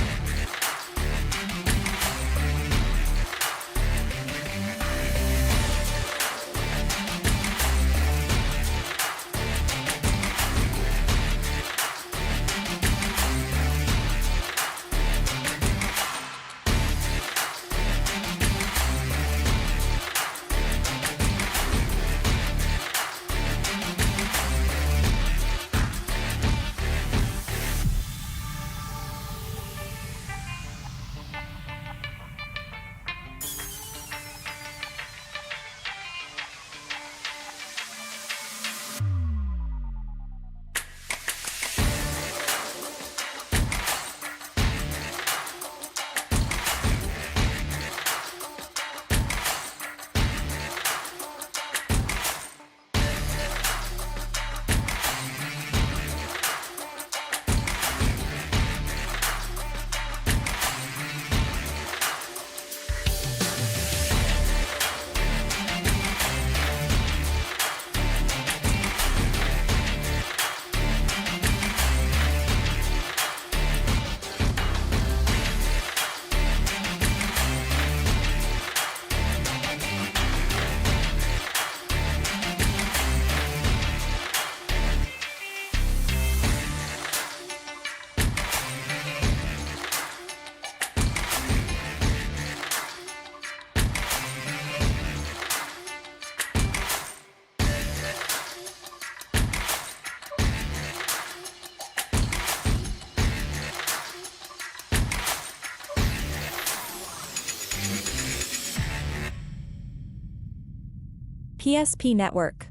PSP Network.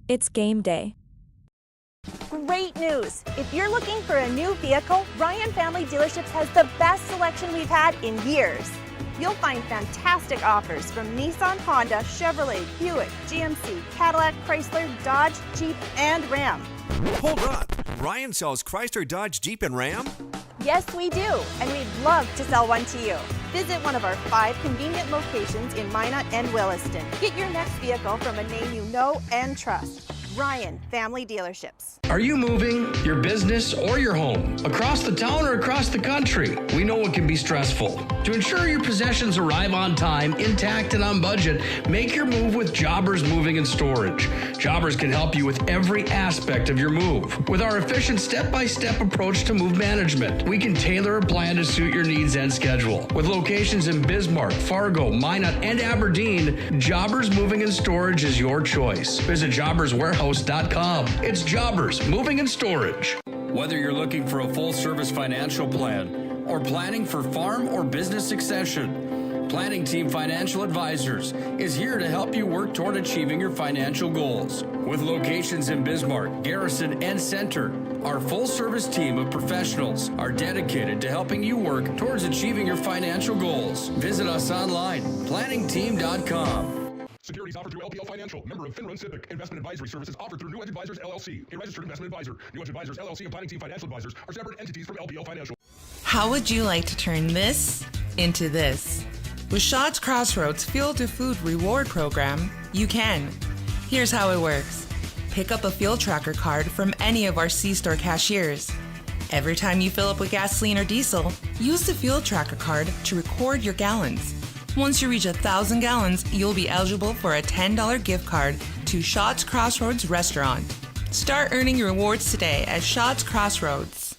It's game day. Great news! If you're looking for a new vehicle, Ryan Family Dealerships has the best selection we've had in years. You'll find fantastic offers from Nissan, Honda, Chevrolet, Buick, GMC, Cadillac, Chrysler, Dodge, Jeep, and Ram. Hold on. Ryan sells Chrysler, Dodge, Jeep, and Ram? Yes, we do, and we'd love to sell one to you. Visit one of our 5 convenient locations in Minot and Williston. Get your next vehicle from a name you know and trust. Ryan Family Dealerships. Are you moving your business or your home across the town or across the country? We know it can be stressful. To ensure your possessions arrive on time, intact, and on budget, make your move with Jobbers Moving and Storage. Jobbers can help you with every aspect of your move. With our efficient step-by-step approach to move management, we can tailor a plan to suit your needs and schedule. With locations in Bismarck, Fargo, Minot, and Aberdeen, Jobbers Moving and Storage is your choice. Visit jobberswarehouse.com. It's Jobbers Moving and Storage. Whether you're looking for a full-service financial plan or planning for farm or business succession, Planning Team Financial Advisors is here to help you work toward achieving your financial goals. With locations in Bismarck, Garrison, and Center, our full-service team of professionals are dedicated to helping you work towards achieving your financial goals. Visit us online, planningteam.com. Securities offered through LPL Financial, member of Finrun Civic. Investment advisory services offered through New Edge Advisors LLC, a registered investment advisor. New Edge Advisors LLC and Planning Team Financial Advisors are separate entities from LPL Financial. How would you like to turn this into this? With Shaw's Crossroads Fuel to Food Reward Program, you can. Here's how it works. Pick up a fuel tracker card from any of our C-store cashiers. Every time you fill up with gasoline or diesel, use the fuel tracker card to record your gallons. Once you reach 1,000 gallons, you'll be eligible for a $10 gift card to Shaw's Crossroads Restaurant. Start earning your rewards today at Shaw's Crossroads.